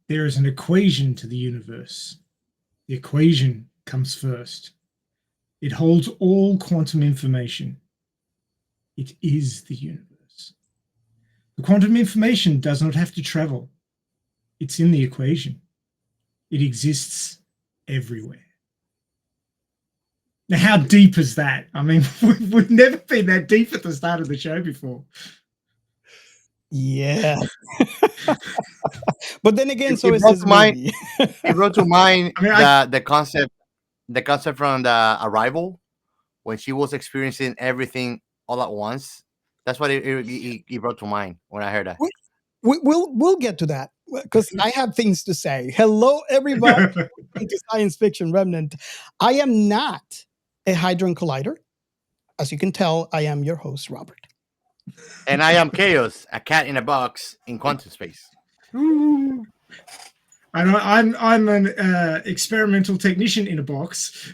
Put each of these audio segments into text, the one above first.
There is an equation to the universe. The equation comes first. It holds all quantum information. It is the universe. The quantum information does not have to travel. It's in the equation. It exists everywhere. Now, how deep is that? I mean, we've never been that deep at the start of the show before. Yeah. But then again, so is this movie. It brought to mind the concept from the Arrival, when she was experiencing everything all at once. That's what it brought to mind when I heard that. We'll get to that because I have things to say. Hello, everybody. To Science Fiction Remnant. I am not a Hadron Collider. As you can tell, I am your host, Robert. And I am Chaos, a cat in a box in quantum space. And I'm an experimental technician in a box.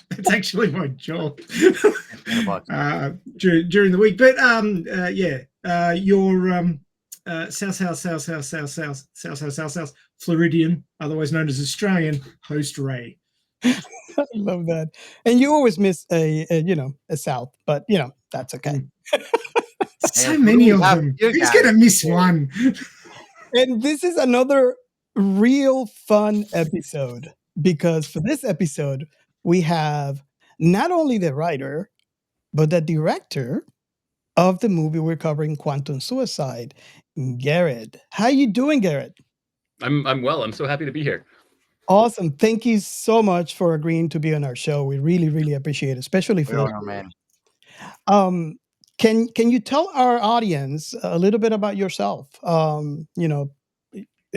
That's actually my job during the week. But your South Floridian, otherwise known as Australian, host Ray. I love that. And you always miss a South, but that's okay. So many of them. Who's gonna miss one? And this is another real fun episode, because for this episode we have not only the writer but the director of the movie we're covering, Quantum Suicide, Gerrit. How you doing, Gerrit? I'm well. I'm so happy to be here. Awesome. Thank you so much for agreeing to be on our show. We really, really appreciate it, especially for man. Can you tell our audience a little bit about yourself?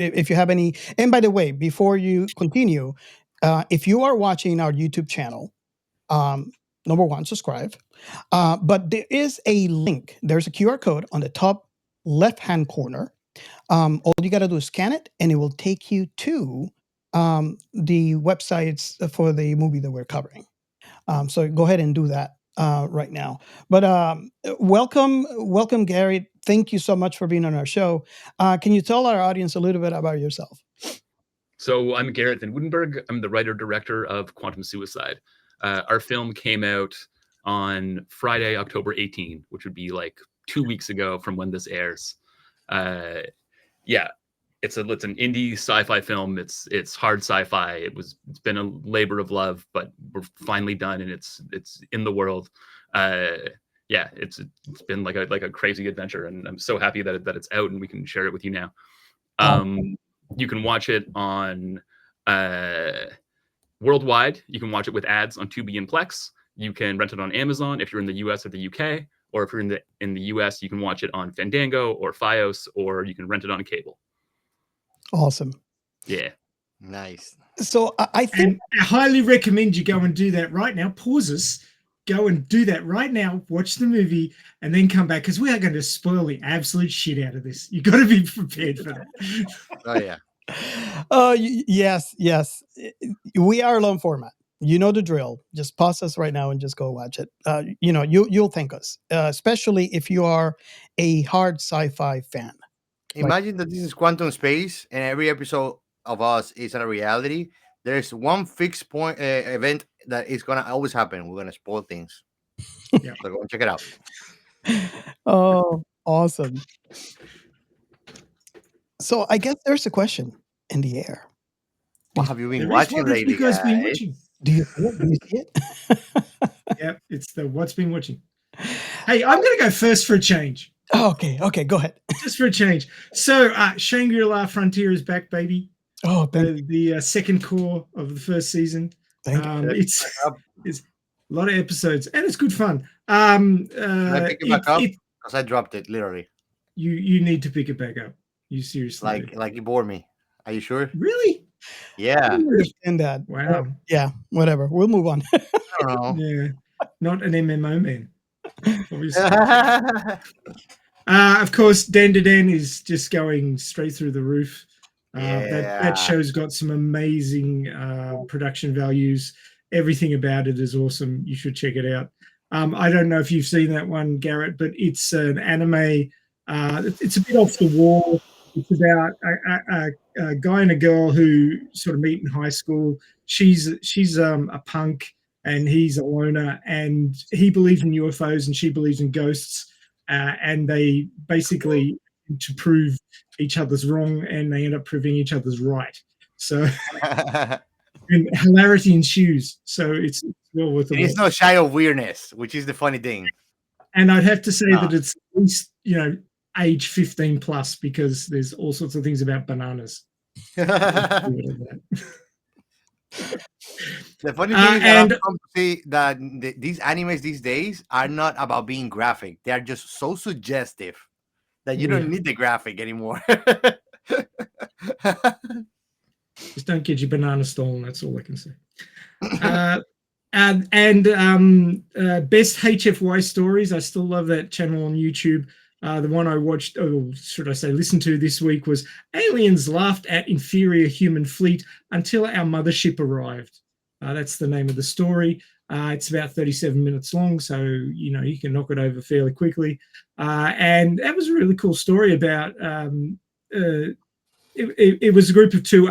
If you have any. And by the way, before you continue, if you are watching our YouTube channel, number one, subscribe. But there is a link. There's a QR code on the top left-hand corner. All you got to do is scan it, and it will take you to the websites for the movie that we're covering. So go ahead and do that right now. But welcome, Gerrit. Thank you so much for being on our show. Can you tell our audience a little bit about yourself? So I'm Gerrit Van Woudenberg. I'm the writer-director of Quantum Suicide. Our film came out on Friday, October 18, which would be like 2 weeks ago from when this airs. It's an indie sci-fi film. It's hard sci-fi. It's been a labor of love, but we're finally done, and it's in the world. It's been like a crazy adventure, and I'm so happy that it's out and we can share it with you now. You can watch it on worldwide. You can watch it with ads on Tubi and Plex. You can rent it on Amazon if you're in the US or the UK, or if you're in the US, you can watch it on Fandango or Fios, or you can rent it on cable. Awesome. Yeah. Nice. So I think I highly recommend you go and do that right now. Pause us. Go and do that right now. Watch the movie and then come back, because we are going to spoil the absolute shit out of this. You got to be prepared for that. Oh yeah. Yes. We are long format. You know the drill. Just pause us right now and just go watch it. You'll thank us, especially if you are a hard sci-fi fan. Imagine that this is quantum space, and every episode of us is a reality. There's one fixed point event that is gonna always happen. We're gonna spoil things. Yeah, so go and check it out. Oh, awesome. So I guess there's a question in the air. What have you been watching lately, guys? Do you see it? Yeah, it's the what's been watching. Hey, I'm going to go first for a change. Oh, okay, go ahead. Just for a change. So, Shangri-La Frontier is back, baby. Oh, the second core of the first season. It's a lot of episodes, and it's good fun. Can I pick it back up? Because I dropped it, literally. You need to pick it back up. You seriously? Like you bore me. Are you sure? Really? Yeah. I understand that. Wow. Yeah, whatever. We'll move on. don't know. Yeah, not an MMO man, obviously. Of course, Den to Den is just going straight through the roof. That Yeah. show's got some amazing production values. Everything about it is awesome. You should check it out. I don't know if you've seen that one, Gerrit, but it's an anime. It's a bit off the wall. It's about a guy and a girl who sort of meet in high school. She's a punk and he's a loner, and he believes in UFOs and she believes in ghosts. And they basically to prove each other's wrong, and they end up proving each other's right. So and hilarity ensues. So it's well worth It is it. no shy of weirdness, which is the funny thing. And I'd have to say that it's at least age 15 plus, because there's all sorts of things about bananas. The funny thing is that I've come to see that these animes these days are not about being graphic. They are just so suggestive that you don't need the graphic anymore. Just don't get your banana stolen. That's all I can say. Best HFY stories. I still love that channel on YouTube. The one I watched, or should I say listened to this week, was Aliens Laughed at Inferior Human Fleet Until Our Mothership Arrived. That's the name of the story. It's about 37 minutes long, so you can knock it over fairly quickly. And that was a really cool story about it was a group of two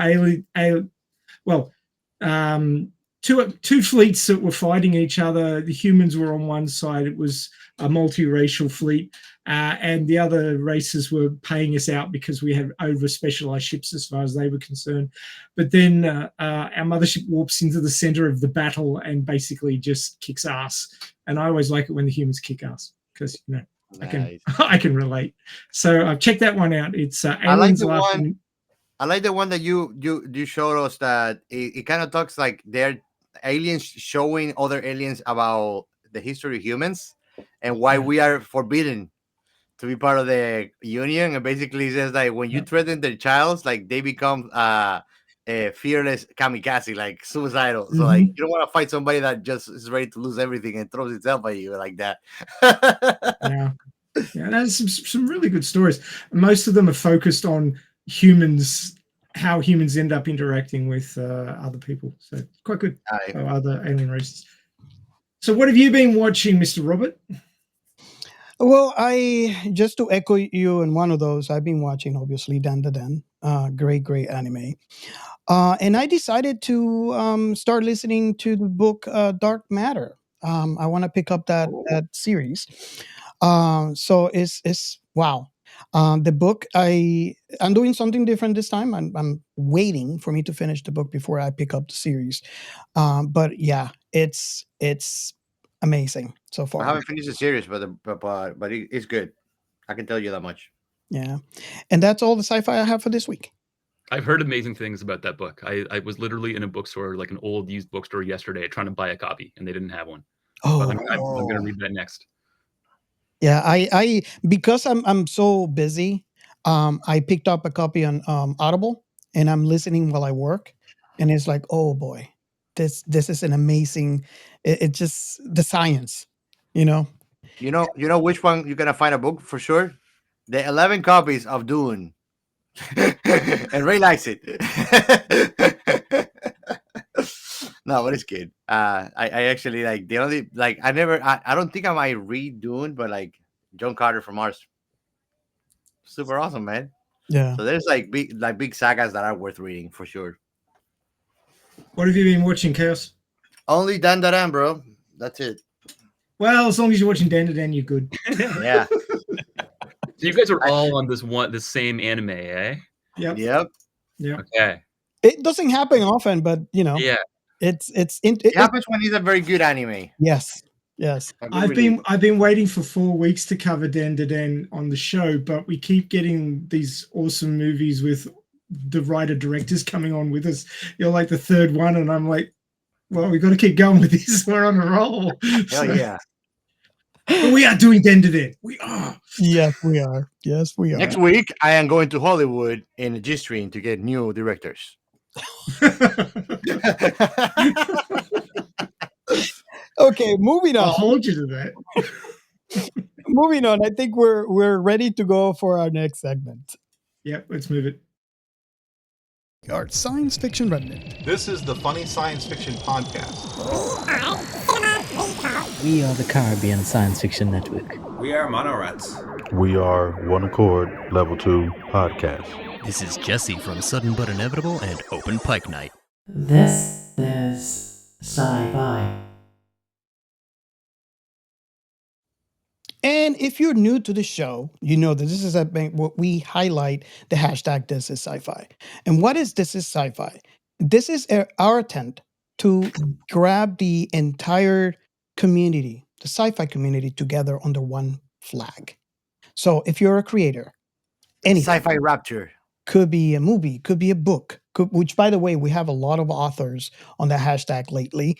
fleets that were fighting each other. The humans were on one side. It was a multiracial fleet, and the other races were paying us out because we had over-specialized ships as far as they were concerned. But then our mothership warps into the center of the battle and basically just kicks ass. And I always like it when the humans kick ass, because nice. I can relate. So check that one out. It's Aliens Laughing. I like the one that you showed us, that it kind of talks like they're aliens showing other aliens about the history of humans and why we are forbidden to be part of the union. And basically says like when you threaten their child, like they become a fearless kamikaze, like suicidal. So like you don't want to fight somebody that just is ready to lose everything and throws itself at you like that. Yeah, there's some really good stories. Most of them are focused on humans, how humans end up interacting with other people. So quite good. Other alien races. So what have you been watching, Mr. Robert? Well, just to echo you in one of those, I've been watching, obviously, Dan to Den. Great anime. And I decided to start listening to the book Dark Matter. I want to pick up that series. So it's wow. The book, I'm doing something different this time. I'm waiting for me to finish the book before I pick up the series. But yeah, it's amazing so far. I haven't finished the series, but it's good. I can tell you that much. Yeah, and that's all the sci-fi I have for this week. I've heard amazing things about that book. I was literally in a bookstore, like an old used bookstore yesterday, trying to buy a copy, and they didn't have one. Oh, I'm going to read that next. Yeah, I because I'm so busy, I picked up a copy on Audible, and I'm listening while I work, and it's like, oh boy, this is an amazing. It's just the science, You know which one you're gonna find a book for sure? The 11 copies of Dune. And Ray likes it. No, but it's good. I actually like the only I don't think I might read Dune, but like John Carter from Mars, super awesome, man. Yeah. So there's big sagas that are worth reading for sure. What have you been watching, Chaos? Only Dan to Den, bro. That's it. Well, as long as you're watching Dan to Den, you're good. Yeah. So you guys are all on this same anime, eh? Yep. Okay. It doesn't happen often, but yeah, it happens when it's a very good anime. Yes. I've been waiting for 4 weeks to cover Dan to Den on the show, but we keep getting these awesome movies with the writer directors coming on with us. You're like the third one, and I'm like, well, we got to keep going with this. We're on a roll. Hell yeah. But we are doing Den to Den. We are. Yes, we are. Next week, I am going to Hollywood in a G-Stream to get new directors. Okay, moving I'll on. hold you to that. Moving on. I think we're ready to go for our next segment. Yep, let's move it. Our science fiction remnant. This is the Funny Science Fiction Podcast. We are the Caribbean Science Fiction Network. We are Monorats. We are One Accord Level 2 Podcast. This is Jesse from Sudden But Inevitable and Open Pike Night. This is SciFi. And if you're new to the show, you know that this is what we highlight the hashtag This is Sci-Fi. And what is This is Sci-Fi? This is our attempt to grab the entire community, the sci-fi community, together under one flag. So if you're a creator, anything. Sci-fi rapture. Could be a movie, could be a book, which, by the way, we have a lot of authors on that hashtag lately.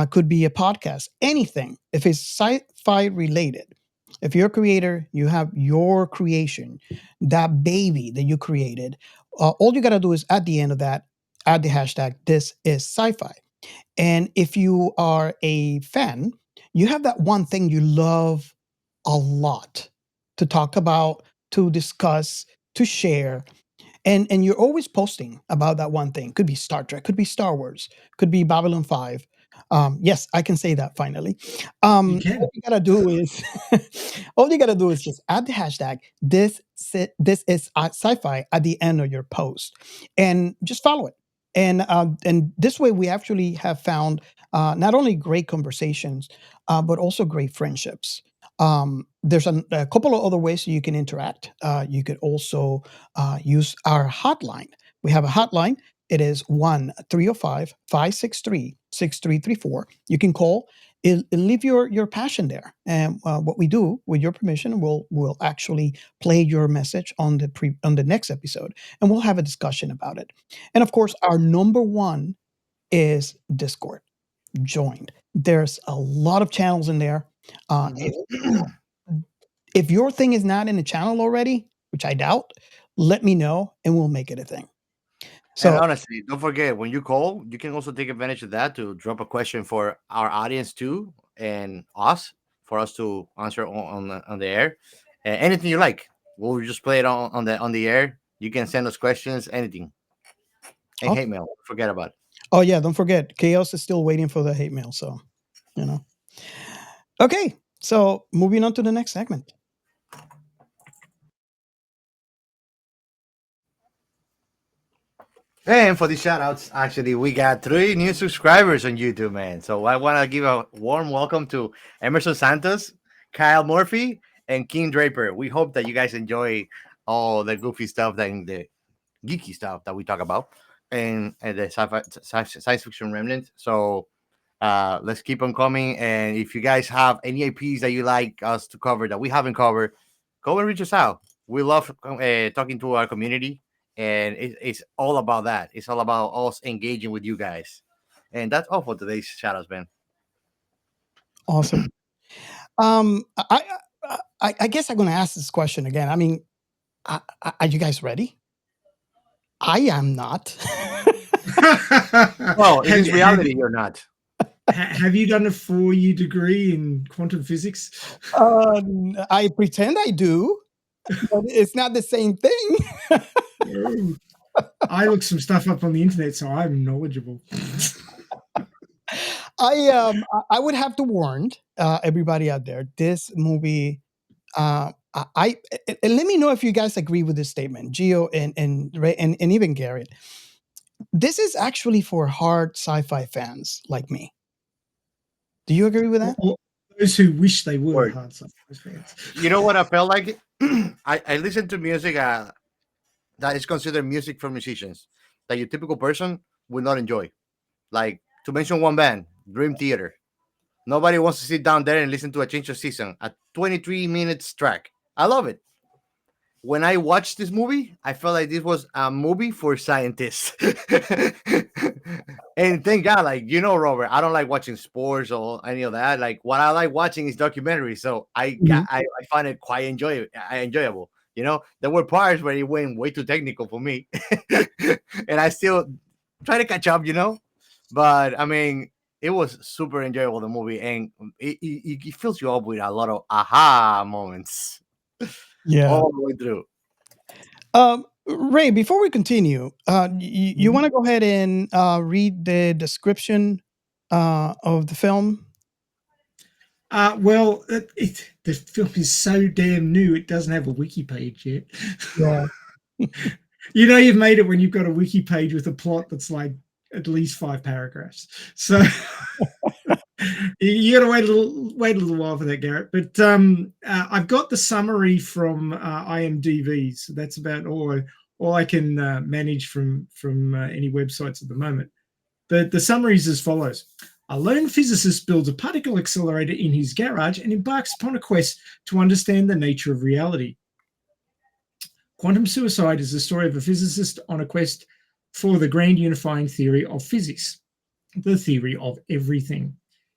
Could be a podcast, anything. If it's sci-fi related, if you're a creator, you have your creation, that baby that you created, all you got to do is at the end of that, add the hashtag, this is sci-fi. And if you are a fan, you have that one thing you love a lot to talk about, to discuss, to share. And you're always posting about that one thing. Could be Star Trek, could be Star Wars, could be Babylon 5. Yes, I can say that finally. You can. All you gotta do is just add the hashtag this is sci-fi at the end of your post and just follow it. And this way we actually have found not only great conversations, but also great friendships. There's a couple of other ways you can interact. You could also use our hotline. We have a hotline. It is 1-305-563-6334. You can call and leave your passion there. And what we do, with your permission, we'll actually play your message on the next episode, and we'll have a discussion about it. And of course, our number one is Discord. Joined. There's a lot of channels in there. If your thing is not in the channel already, which I doubt, let me know and we'll make it a thing. So, and honestly, don't forget, when you call, you can also take advantage of that to drop a question for our audience too, and us, for us to answer on the air. Anything you like, we'll just play it on the air. You can send us questions, anything. And hate mail, forget about it. Oh yeah, don't forget, Chaos is still waiting for the hate mail. So, Okay, so moving on to the next segment. And for the shout outs, actually, we got 3 new subscribers on YouTube, man. So I want to give a warm welcome to Emerson Santos, Kyle Murphy, and King Draper. We hope that you guys enjoy all the goofy stuff and the geeky stuff that we talk about and the science fiction remnant. So let's keep on coming. And if you guys have any IPs that you like us to cover that we haven't covered, go and reach us out. We love talking to our community. And it's all about that. It's all about us engaging with you guys. And that's all for today's shoutouts, man. Awesome. I guess I'm going to ask this question again. I mean, are you guys ready? I am not. Well, in reality, you're not. Have you done a 4-year degree in quantum physics? I pretend I do, but it's not the same thing. I looked some stuff up on the internet, so I'm knowledgeable. I would have to warn everybody out there. This movie, and let me know if you guys agree with this statement, Gio and even Gerrit. This is actually for hard sci-fi fans like me. Do you agree with that? Or those who wish they were hard sci-fi fans. You know what I felt like? I listen to music that is considered music for musicians that your typical person would not enjoy. Like, to mention one band, Dream Theater. Nobody wants to sit down there and listen to a Change of Season, a 23 minutes track. I love it. When I watched this movie, I felt like this was a movie for scientists. And thank God, Robert, I don't like watching sports or any of that. Like, what I like watching is documentaries. So I find it quite enjoyable. There were parts where it went way too technical for me. And I still try to catch up, But I mean, it was super enjoyable, the movie, and it fills you up with a lot of aha moments Yeah. all the way through. Ray, before we continue, you Mhm. want to go ahead and read the description of the film? Well, the film is so damn new, it doesn't have a wiki page yet. Yeah. You know you've made it when you've got a wiki page with a plot that's like at least 5 paragraphs. So you got to wait a little while for that, Gerrit. But I've got the summary from IMDb, so that's about all I can manage from any websites at the moment. But the summary is as follows. A lone physicist builds a particle accelerator in his garage and embarks upon a quest to understand the nature of reality. Quantum suicide is the story of a physicist on a quest for the grand unifying theory of physics, the theory of everything.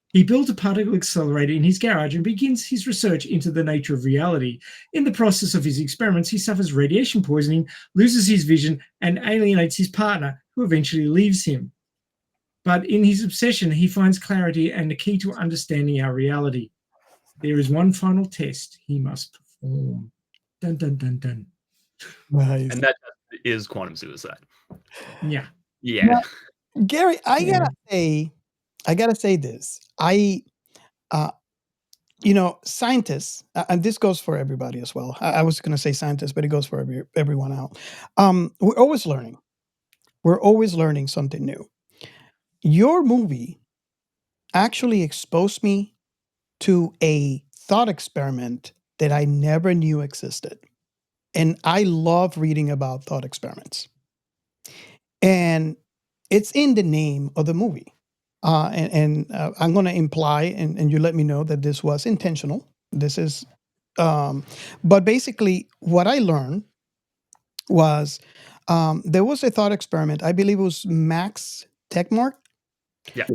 He built a particle accelerator in his garage and begins his research into the nature of reality. In the process of his experiments, he suffers radiation poisoning, loses his vision, and alienates his partner, who eventually leaves him. But in his obsession, he finds clarity and the key to understanding our reality. There is one final test he must perform. Dun, dun, dun, dun. Nice. And that is quantum suicide. Yeah. Yeah. Gary, I gotta say this. Scientists, and this goes for everybody as well. I was going to say scientists, but it goes for everyone out. We're always learning. We're always learning something new. Your movie actually exposed me to a thought experiment that I never knew existed. And I love reading about thought experiments. And it's in the name of the movie. And I'm going to imply, and you let me know that this was intentional. This is, but basically, what I learned was there was a thought experiment. I believe it was Max Tegmark. Yeah.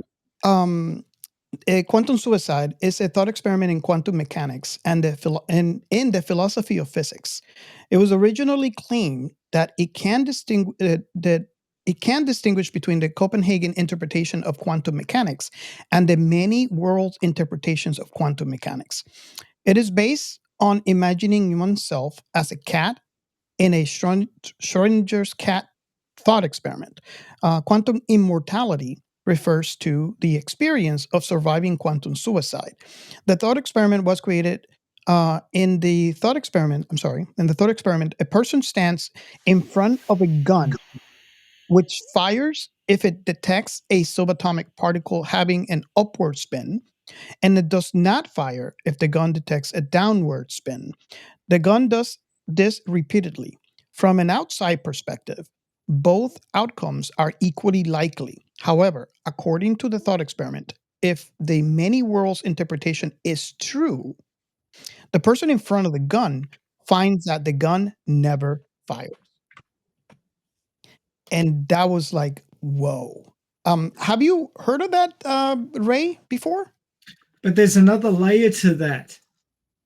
A quantum suicide is a thought experiment in quantum mechanics and in the philosophy of physics. It was originally claimed that it can distinguish between the Copenhagen interpretation of quantum mechanics and the many world interpretations of quantum mechanics. It is based on imagining oneself as a cat in a Schrodinger's cat thought experiment. Quantum immortality refers to the experience of surviving quantum suicide. The thought experiment was created in the thought experiment, a person stands in front of a gun which fires if it detects a subatomic particle having an upward spin, and it does not fire if the gun detects a downward spin. The gun does this repeatedly. From an outside perspective, both outcomes are equally likely. However, according to the thought experiment, if the many worlds interpretation is true, the person in front of the gun finds that the gun never fires. And that was like, whoa. Have you heard of that, Ray, before? But there's another layer to that.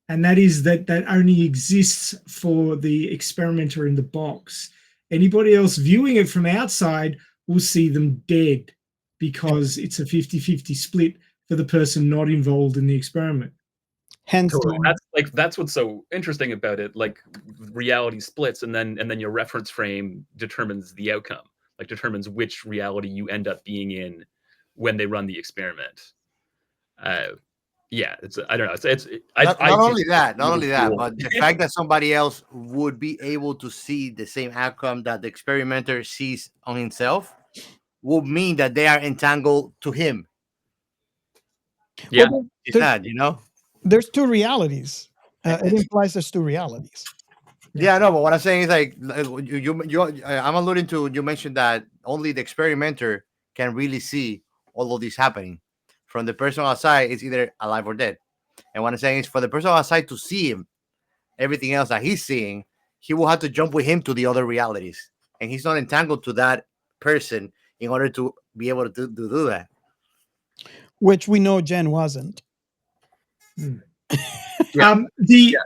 And that is that only exists for the experimenter in the box. Anybody else viewing it from outside will see them dead because it's a 50-50 split for the person not involved in the experiment. Hence, Totally. That's what's so interesting about it. Like reality splits, and then your reference frame determines the outcome, like determines which reality you end up being in when they run the experiment. Yeah, it's I don't know. Not only that, cool. but the fact that somebody else would be able to see the same outcome that the experimenter sees on himself would mean that they are entangled to him. Yeah. well, It's not, you know? there's two realities. It implies there's two realities. Yeah, no, but what I'm saying is like I'm alluding to, you mentioned that only the experimenter can really see all of this happening. From the person outside, it's either alive or dead. And what I'm saying is for the person outside to see him, everything else that he's seeing, he will have to jump with him to the other realities. And he's not entangled to that person in order to be able to do that. Which we know Jen wasn't. Yeah.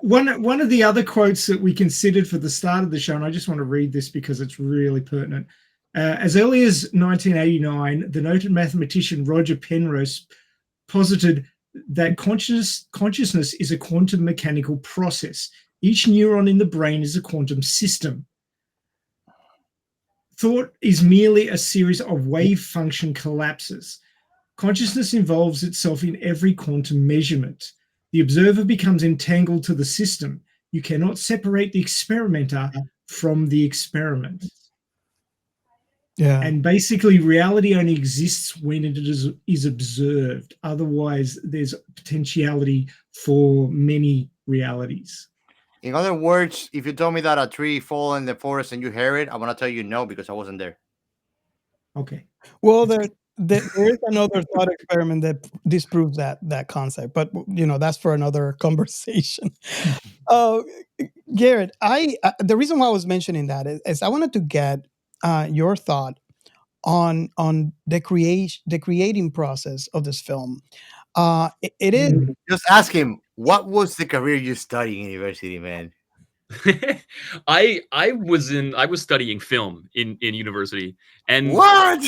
One of the other quotes that we considered for the start of the show, and I just want to read this because it's really pertinent. As early as 1989, the noted mathematician Roger Penrose posited that consciousness is a quantum mechanical process. Each neuron in the brain is a quantum system. Thought is merely a series of wave function collapses. Consciousness involves itself in every quantum measurement. The observer becomes entangled to the system. You cannot separate the experimenter from the experiment. Yeah. And basically, reality only exists when it is observed. Otherwise, there's potentiality for many realities. In other words, if you told me that a tree fall in the forest and you hear it, I'm gonna tell you no because I wasn't there. Okay. Well, there is another thought experiment that disproves that concept, but that's for another conversation. Gerrit, the reason why I was mentioning that is I wanted to get your thought on the creating process of this film. It is Just ask him, what was the career you studied in university, man? I was studying film in university, and What?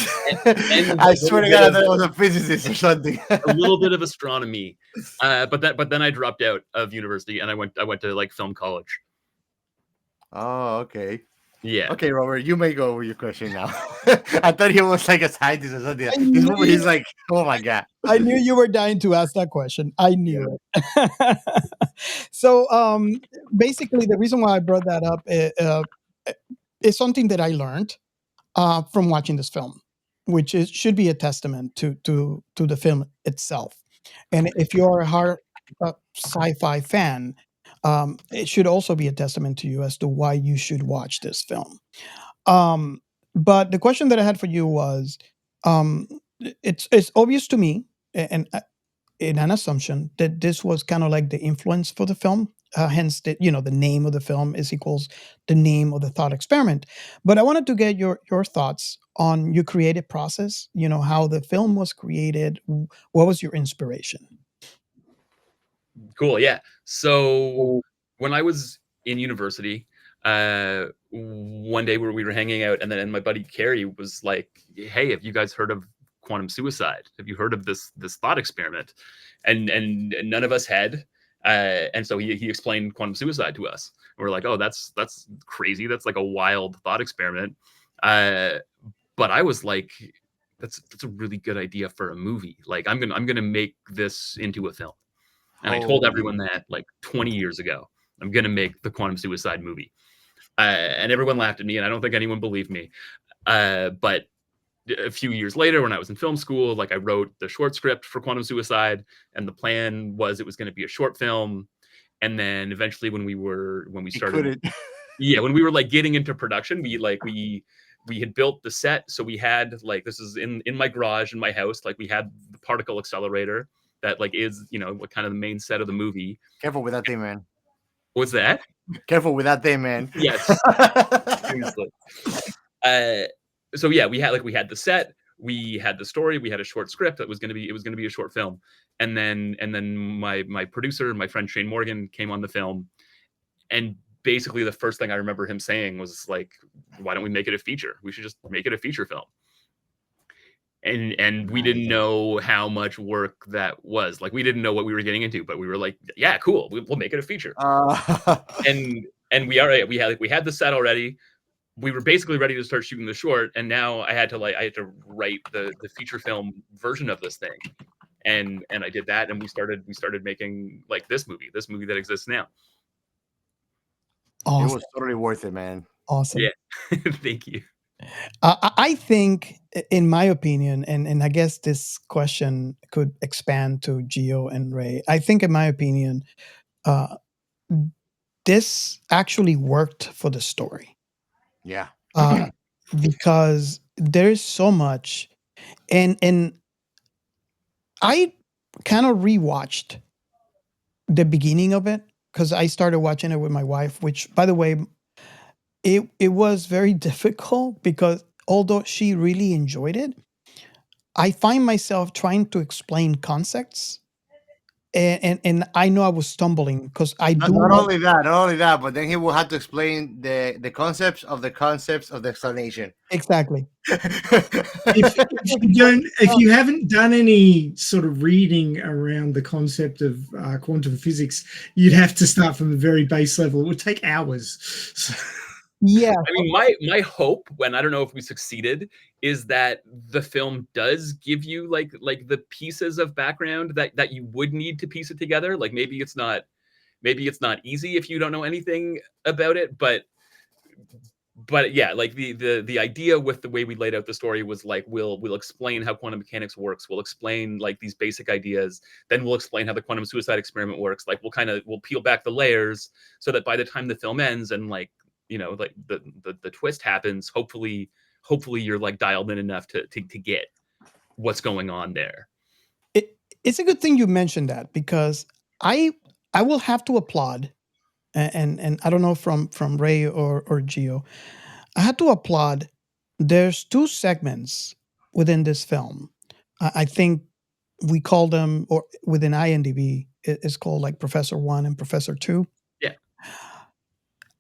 and I a swear to little God, I bit thought I was a physicist or something. a little bit of astronomy, but then I dropped out of university and I went to like film college. Oh, okay. Yeah. Okay, Robert, you may go with your question now. I thought he was like a scientist or something. I This knew movie, he's like, oh my God. I knew you were dying to ask that question. I knew it. So, basically, the reason why I brought that up is something that I learned from watching this film, which should be a testament to the film itself. And if you're a hard sci-fi fan, it should also be a testament to you as to why you should watch this film. But the question that I had for you was, um, it's obvious to me, and in an assumption that this was kind of like the influence for the film. Hence, the name of the film is equals the name of the thought experiment. But I wanted to get your thoughts on your creative process. How the film was created. What was your inspiration? Cool. Yeah. So when I was in university, one day where we were hanging out, and then my buddy Carrie was like, "Hey, have you guys heard of quantum suicide? Have you heard of this thought experiment?" And none of us had. And so he explained quantum suicide to us. And we're like, "Oh, that's crazy. That's like a wild thought experiment." But I was like, "That's a really good idea for a movie. Like, I'm gonna make this into a film." And I told everyone that like 20 years ago, I'm going to make the quantum suicide movie. And everyone laughed at me, and I don't think anyone believed me. But a few years later, when I was in film school, like I wrote the short script for quantum suicide, and the plan was it was going to be a short film. And then eventually when we started, when we were like getting into production, we had built the set. So we had like, this is in my garage in my house, like we had the particle accelerator that like is, what kind of the main set of the movie. Careful with that thing, man. What's that? Careful with that thing, man. Yes. Seriously. So yeah, we had the set, we had the story, we had a short script that was going to be a short film. And then my producer, my friend Shane Morgan, came on the film, and basically the first thing I remember him saying was like, "Why don't we make it a feature? We should just make it a feature film." And we didn't know how much work that was. Like, we didn't know what we were getting into, but we were like, "Yeah, cool, we'll make it a feature." And we had the set already. We were basically ready to start shooting the short, and now I had to write the feature film version of this thing, and I did that, and we started making like this movie that exists now. Awesome. It was totally worth it, man. Awesome. Yeah. Thank you. I think, in my opinion, and I guess this question could expand to Gio and Ray. I think, in my opinion, this actually worked for the story. Yeah. Because there's so much, and I kind of rewatched the beginning of it because I started watching it with my wife, which, by the way, it was very difficult because although she really enjoyed it, I find myself trying to explain concepts and I know I was stumbling because I do Not know- only that, but then he will have to explain the concepts of the explanation. exactly. If you haven't done any sort of reading around the concept of quantum physics, you'd have to start from the very base level. It would take hours. Yeah, I mean, my hope, when I don't know if we succeeded, is that the film does give you like the pieces of background that you would need to piece it together. Like maybe it's not easy if you don't know anything about it, but yeah, like the idea with the way we laid out the story was like we'll explain how quantum mechanics works, we'll explain like these basic ideas, then we'll explain how the quantum suicide experiment works. Like we'll peel back the layers so that by the time the film ends and like like the twist happens, hopefully you're like dialed in enough to get what's going on there. it's a good thing you mentioned that, because I will have to applaud, and I don't know from Ray or Gio, I had to applaud. There's two segments within this film. I think we call them, or within IMDb, it's called like Professor 1 and Professor 2. Yeah.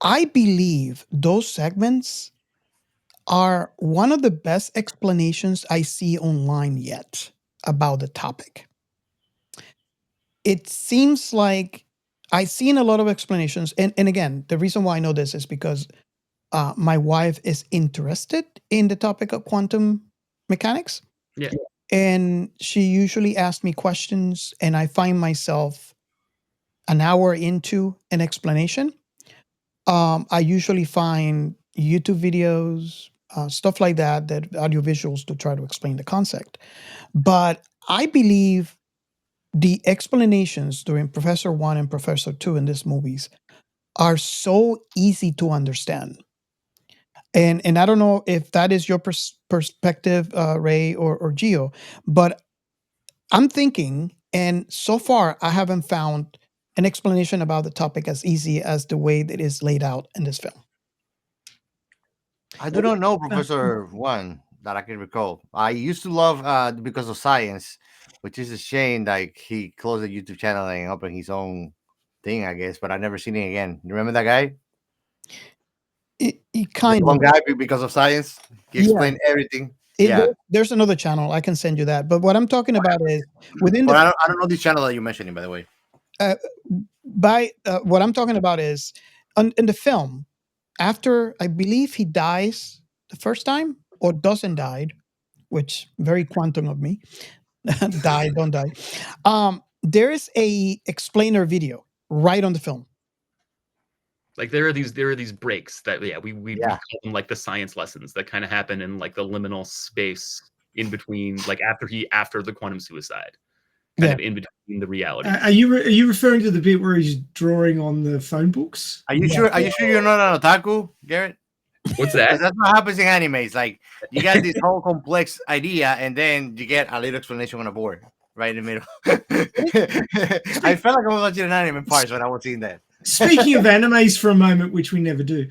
I believe those segments are one of the best explanations I see online yet about the topic. It seems like I've seen a lot of explanations. And again, the reason why I know this is because my wife is interested in the topic of quantum mechanics. Yeah. And she usually asks me questions, and I find myself an hour into an explanation. I usually find YouTube videos, stuff like that audio visuals to try to explain the concept. But I believe the explanations during Professor 1 and Professor 2 in these movies are so easy to understand. And I don't know if that is your perspective, Ray or Gio, but I'm thinking, and so far I haven't found an explanation about the topic as easy as the way that is laid out in this film. I do not know Professor One that I can recall. I used to love because of science, which is a shame. Like he closed the YouTube channel and opened his own thing, I guess. But I never seen it again. You remember that guy? It The kind one of. guy because of science. He Yeah. explained everything. Yeah, There's another channel. I can send you that. But what I'm talking about is within but the I don't know the channel that you're mentioning, by the way. what I'm talking about is in the film, after I believe he dies the first time or doesn't die, which very quantum of me, die, don't die. There is a explainer video right on the film. Like there are these breaks that we Yeah. call them like the science lessons that kind of happen in like the liminal space in between, like after the quantum suicide, kind of in between the reality. Are you referring to the bit where he's drawing on the phone books? Are you sure? Are you sure you're not an otaku, Gerrit? What's Because that? that's what happens in animes. Like you got this whole complex idea, and then you get a little explanation on a board right in the middle. I felt like I was watching an anime in parts when I was seeing that. Speaking of animes for a moment, which we never do,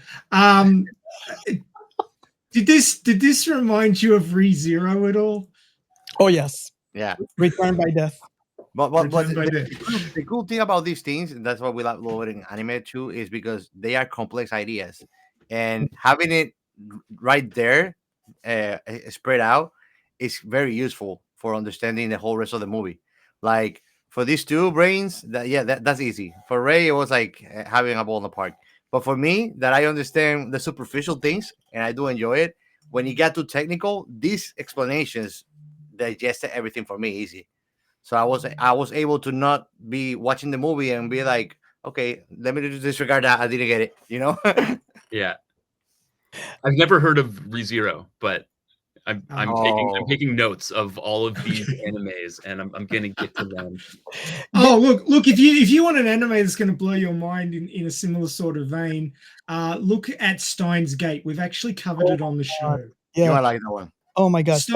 did this remind you of ReZero at all? Oh yes, Yeah. Return by Death. But Return by Death. the cool thing about these things, and that's why we love loading anime too, is because they are complex ideas, and having it right there, spread out, is very useful for understanding the whole rest of the movie. Like for these two brains, that's easy. For Ray, it was like having a ball in the park. But for me, that I understand the superficial things and I do enjoy it. When you get too technical, these explanations digested everything for me easy. So I was able to not be watching the movie and be like, okay, let me just disregard that. I didn't get it, you know? Yeah, I've never heard of ReZero, but I'm taking notes of all of these animes, and I'm gonna get to them. Oh, look! If you want an anime that's going to blow your mind in a similar sort of vein, look at Steins Gate. We've actually covered it on the show. You Yeah. might like that one. Oh my gosh.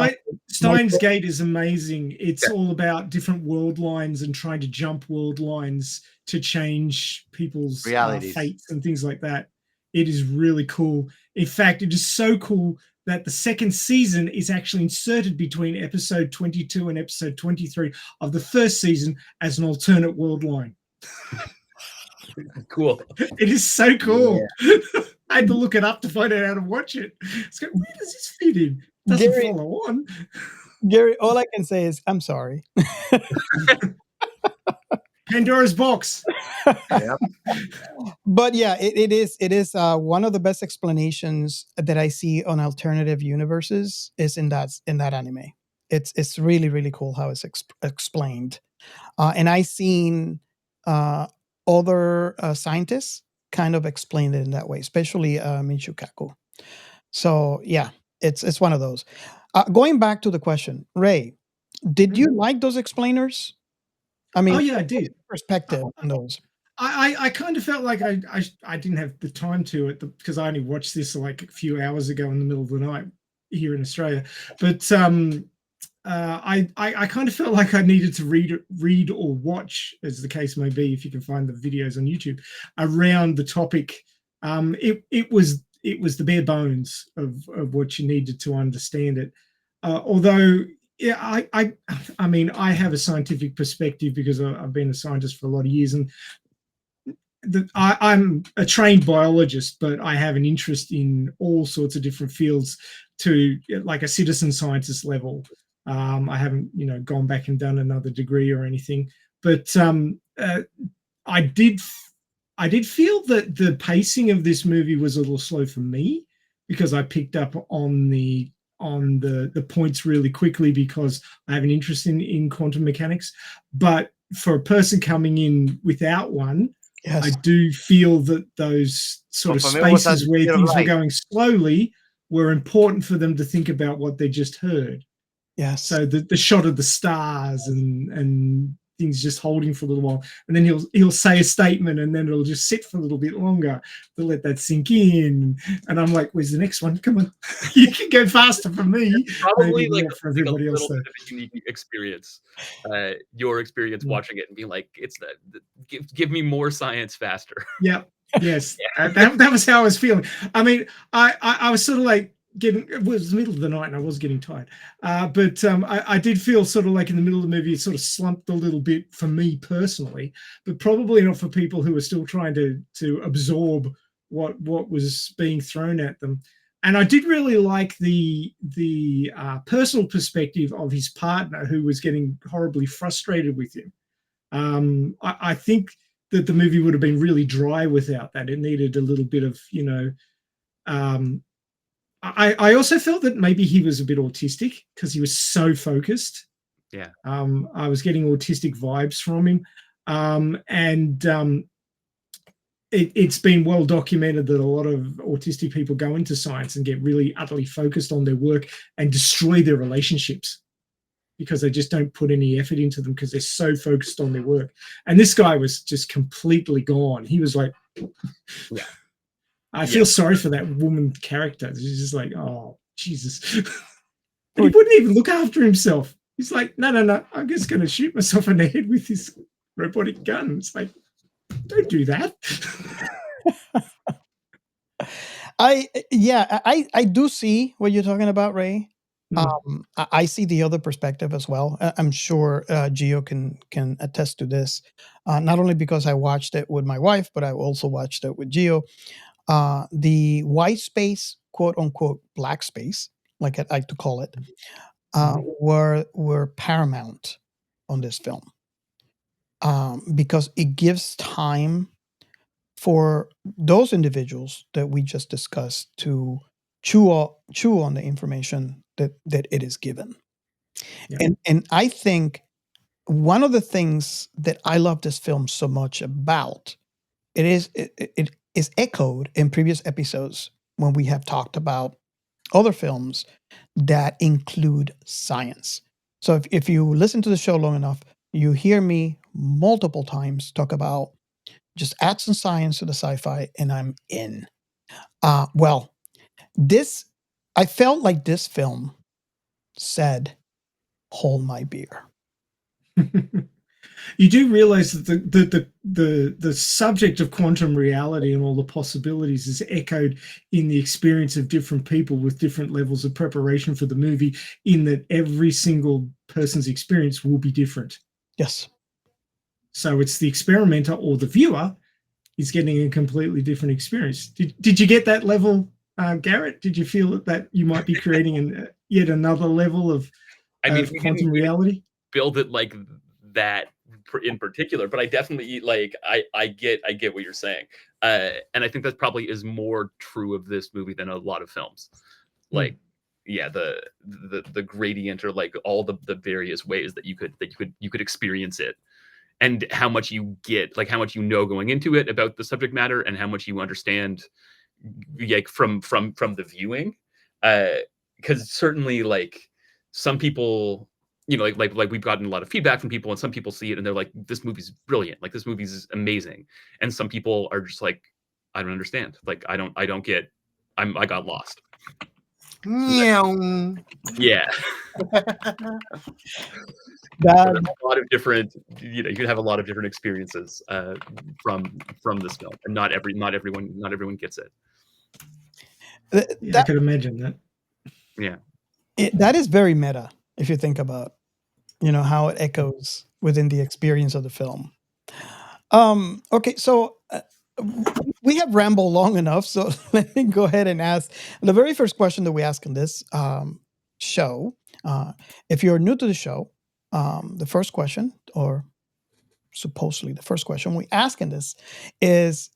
Steins Gate is amazing. It's all about different world lines and trying to jump world lines to change people's Realities. fates and things like that. It is really cool. In fact, it is so cool that the second season is actually inserted between episode 22 and episode 23 of the first season as an alternate world line. Cool. It is so cool. I had to look it up to find out how to watch it. It's like, where does this fit in? It doesn't Gerrit- follow on. Gary, all I can say is I'm sorry. Pandora's box. Yep. But yeah, it is one of the best explanations that I see on alternative universes is in that anime. It's really, really cool how it's explained. And I seen other scientists kind of explain it in that way, especially Michio Kaku. So yeah, it's one of those. Going back to the question, Ray, did you like those explainers? I mean, Oh yeah, I what's your did. perspective on those. I kind of felt like I didn't have the time to it because I only watched this like a few hours ago in the middle of the night here in Australia. But I kind of felt like I needed to read or watch, as the case may be, if you can find the videos on YouTube around the topic. It was the bare bones of what you needed to understand it. Although, yeah, I mean, I have a scientific perspective because I've been a scientist for a lot of years, and I'm a trained biologist, but I have an interest in all sorts of different fields to like a citizen scientist level. I haven't, gone back and done another degree or anything, but I did feel that the pacing of this movie was a little slow for me because I picked up on the points really quickly because I have an interest in quantum mechanics. But for a person coming in without one, Yes. I do feel that those sort of Well, for me, it was spaces at where the things were right. going slowly were important for them to think about what they just heard. Yes. So the shot of the stars and things just holding for a little while, and then he'll say a statement, and then it'll just sit for a little bit longer to let that sink in. And I'm like, "Where's the next one? Come on, you can go faster for me." Probably Maybe like not for a everybody else little though. bit of a unique experience. Your experience watching it and being like, "It's that. Give me more science faster." Yeah. Yes. That was how I was feeling. I mean, I was sort of like it was the middle of the night and I was getting tired. But I did feel sort of like in the middle of the movie, it sort of slumped a little bit for me personally, but probably not for people who were still trying to absorb what was being thrown at them. And I did really like the personal perspective of his partner, who was getting horribly frustrated with him. I think that the movie would have been really dry without that. It needed a little bit of, I also felt that maybe he was a bit autistic because he was so focused. Yeah. I was getting autistic vibes from him. It's been well documented that a lot of autistic people go into science and get really utterly focused on their work and destroy their relationships because they just don't put any effort into them because they're so focused on their work. And this guy was just completely gone. He was like, Yeah. I feel sorry for that woman character. She's just like, oh, Jesus. And he wouldn't even look after himself. He's like, no, I'm just going to shoot myself in the head with this robotic gun. It's like, don't do that. I do see what you're talking about, Ray. I see the other perspective as well. I'm sure Gio can attest to this. Not only because I watched it with my wife, but I also watched it with Gio. The white space, quote unquote, black space, like I like to call it, were paramount on this film because it gives time for those individuals that we just discussed to chew on the information that it is given. Yeah. And I think one of the things that I love this film so much about it is echoed in previous episodes when we have talked about other films that include science. So if you listen to the show long enough, you hear me multiple times talk about just add some science to the sci-fi and I'm in. Well, I felt like this film said, hold my beer. You do realize that the subject of quantum reality and all the possibilities is echoed in the experience of different people with different levels of preparation for the movie, in that every single person's experience will be different. Yes. So it's the experimenter or the viewer is getting a completely different experience. Did you get that level, Gerrit? Did you feel that you might be creating yet another level of quantum reality? Build it like that in particular, but I definitely like I get what you're saying, and I think that probably is more true of this movie than a lot of films. Like, yeah, the gradient, or like all the various ways that you could experience it, and how much you get, like how much you know going into it about the subject matter, and how much you understand, like from the viewing, because certainly like some people, you know, like we've gotten a lot of feedback from people, and some people see it and they're like, this movie's brilliant, like this movie's amazing, and some people are just like, I don't understand, like I don't get, I got lost. Meow. Yeah. That, A lot of different, you know, you could have a lot of different experiences from this film, and not everyone gets it. I could imagine that. Yeah. That is very meta if you think about, you know, how it echoes within the experience of the film. Okay, so we have rambled long enough, so let me go ahead and ask the very first question that we ask in this show. If you're new to the show, the first question, or supposedly the first question we ask in this, is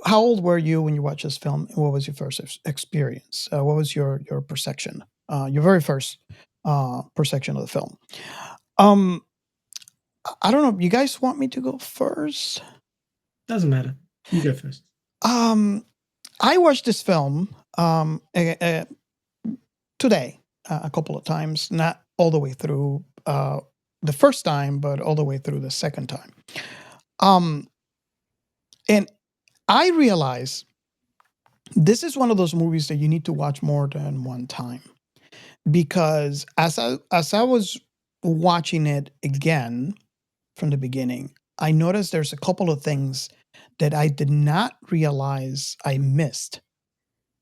how old were you when you watched this film, and what was your first experience? What was your perception, your very first perception of the film? I don't know. You guys want me to go first? Doesn't matter. You go first. I watched this film today a couple of times, not all the way through the first time, but all the way through the second time. And I realize this is one of those movies that you need to watch more than one time, because as I was watching it again from the beginning, I noticed there's a couple of things that I did not realize I missed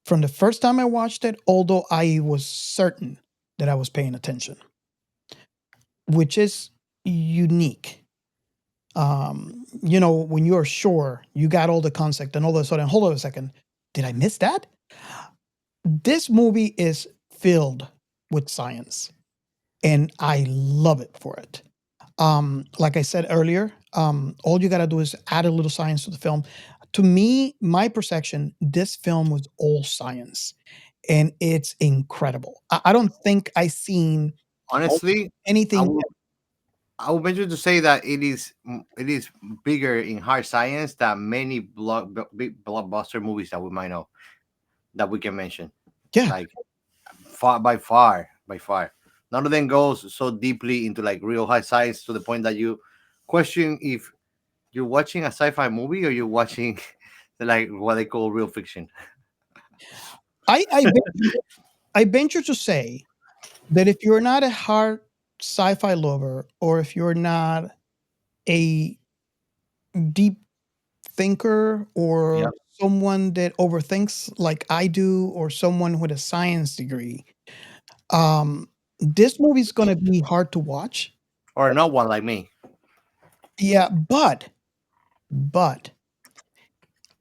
from the first time I watched it, although I was certain that I was paying attention, which is unique. You know, when you're sure you got all the concept, and all of a sudden, hold on a second, did I miss that? This movie is filled with science, and I love it for it. Like I said earlier, all you got to do is add a little science to the film. To me, my perception, this film was all science, and it's incredible. I don't think I've seen Honestly, anything. I would venture to say that it is bigger in hard science than many big blockbuster movies that we might know, that we can mention. Yeah. Like by far. None of them goes so deeply into like real high science to the point that you question if you're watching a sci-fi movie or you're watching like what they call real fiction. I venture to say that if you're not a hard sci-fi lover, or if you're not a deep thinker, or Yep. someone that overthinks like I do, or someone with a science degree, this movie's gonna be hard to watch. Or no one like me. Yeah, but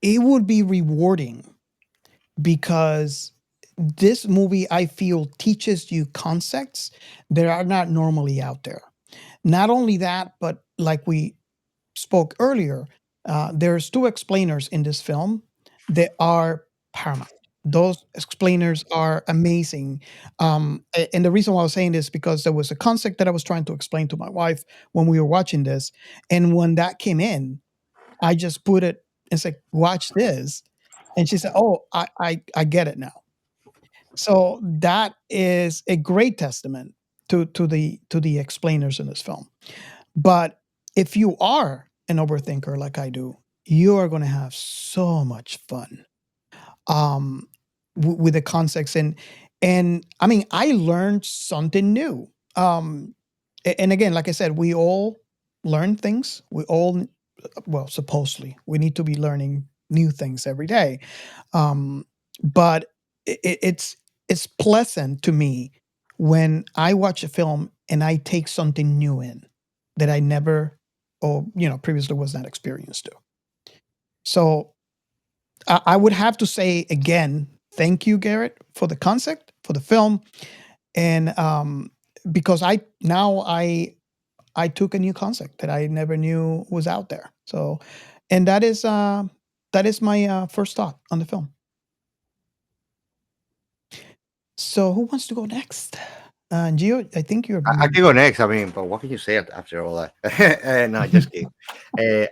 it would be rewarding, because this movie, I feel, teaches you concepts that are not normally out there. Not only that, but like we spoke earlier, there's two explainers in this film that are paramount. Those explainers are amazing. And the reason why I was saying this, because there was a concept that I was trying to explain to my wife when we were watching this. And when that came in, I just put it and said, watch this. And she said, oh, I get it now. So that is a great testament to the explainers in this film. But if you are an overthinker like I do, you are going to have so much fun with the concepts, and I mean, I learned something new. And again, like I said, we all learn things. We all, well, supposedly, we need to be learning new things every day. But it's pleasant to me when I watch a film and I take something new in that I never, or previously was not experienced to. So I would have to say again, thank you, Gerrit, for the concept, for the film, and because I took a new concept that I never knew was out there. So, and that is my first thought on the film. So, who wants to go next? Gio, I think you're. I can go next. I mean, but what can you say after all that? No, just kidding.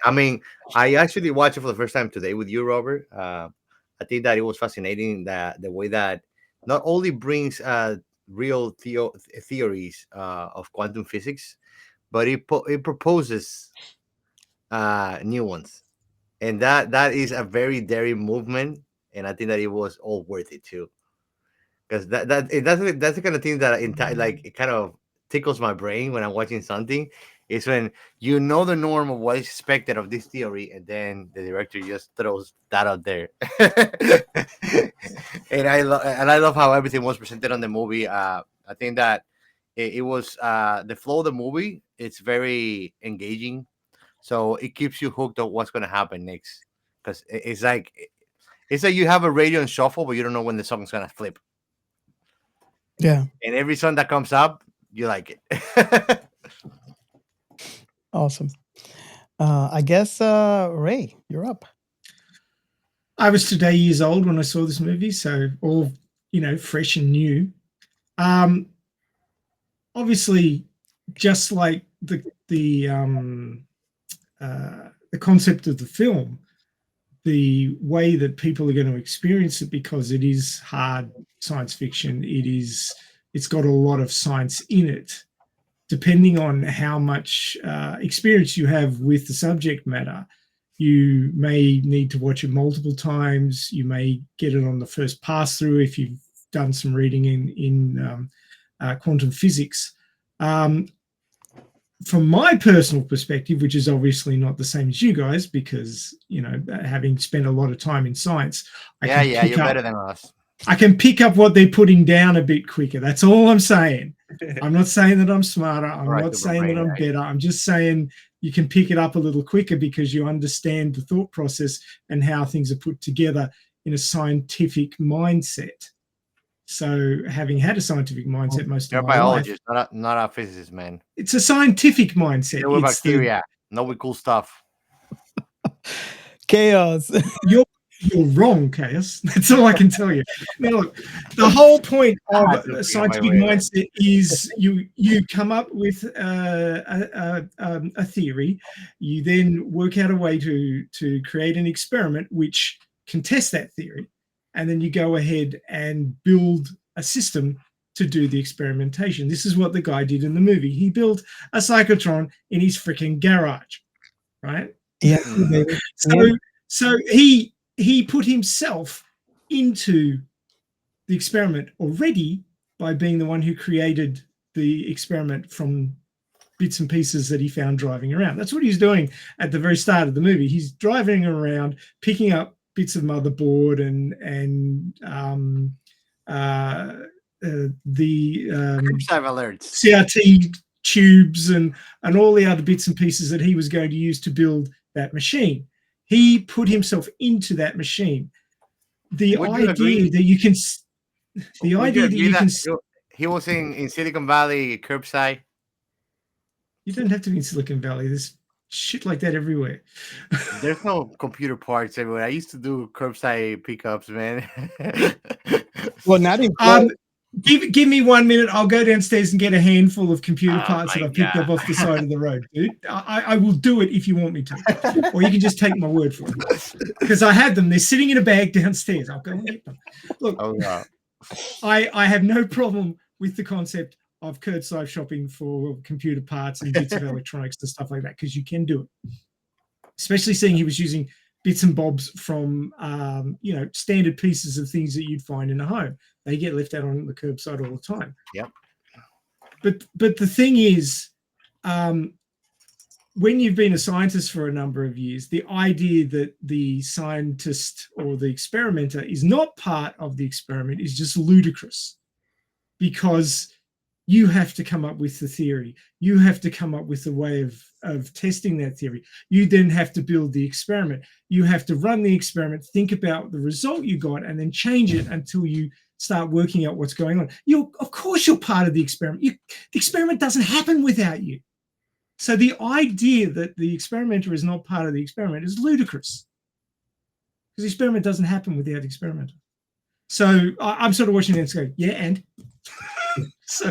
I mean, I actually watched it for the first time today with you, Robert. I think that it was fascinating that the way that not only brings real theories of quantum physics, but it proposes new ones, and that is a very daring movement, and I think that it was all worth it too. Because that's the kind of thing that like it kind of tickles my brain when I'm watching something. Is when you know the norm of what is expected of this theory, and then the director just throws that out there. And I love how everything was presented on the movie. I think that it was the flow of the movie. It's very engaging, so it keeps you hooked on what's going to happen next. Because it's like you have a radio on shuffle, but you don't know when the song's going to flip. Yeah. And every song that comes up, you like it. Awesome. I guess Ray, you're up. I was today years old when I saw this movie, so all fresh and new. Obviously, just like the concept of the film, the way that people are going to experience it, because it is hard science fiction, it's got a lot of science in it. Depending on how much experience you have with the subject matter, you may need to watch it multiple times. You may get it on the first pass through if you've done some reading in quantum physics. From my personal perspective, which is obviously not the same as you guys, because having spent a lot of time in science, you're better than us. I can pick up what they're putting down a bit quicker. That's all I'm saying. I'm not saying that I'm smarter. I'm not saying that I'm better. I'm just saying you can pick it up a little quicker because you understand the thought process and how things are put together in a scientific mindset. So, having had a scientific mindset most of my biologist, life, not a physicist, man. It's a scientific mindset. We're bacteria. No, we're cool stuff. Chaos. You're wrong, Chaos. That's all I can tell you. Now, look, the whole point of a scientific mindset is you come up with a theory. You then work out a way to create an experiment which can test that theory, and then you go ahead and build a system to do the experimentation. This is what the guy did in the movie. He built a cyclotron in his freaking garage, right? Yeah. So he put himself into the experiment already by being the one who created the experiment from bits and pieces that he found driving around. That's what he's doing at the very start of the movie. He's driving around, picking up bits of motherboard and the alerts, CRT tubes and all the other bits and pieces that he was going to use to build that machine. He put himself into that machine. The idea that you can, he was in Silicon Valley curbside. You don't have to be in Silicon Valley. There's shit like that everywhere. There's no computer parts everywhere. I used to do curbside pickups, man. Well, not in. Give me 1 minute. I'll go downstairs and get a handful of computer parts that I picked up off the side of the road, dude. I will do it if you want me to. Or you can just take my word for it. Because I have them. They're sitting in a bag downstairs. I'll go and get them. Look, I have no problem with the concept of curbside shopping for computer parts and bits of electronics and stuff like that, because you can do it. Especially seeing he was using bits and bobs from, standard pieces of things that you'd find in a home. They get left out on the curbside all the time. Yep. But the thing is, when you've been a scientist for a number of years, the idea that the scientist or the experimenter is not part of the experiment is just ludicrous, because you have to come up with the theory. You have to come up with a way of testing that theory. You then have to build the experiment. You have to run the experiment, think about the result you got, and then change it until you start working out what's going on. Of course, you're part of the experiment. The experiment doesn't happen without you. So the idea that the experimenter is not part of the experiment is ludicrous, because the experiment doesn't happen without the experimenter. So I'm sort of watching it and go, yeah, and so,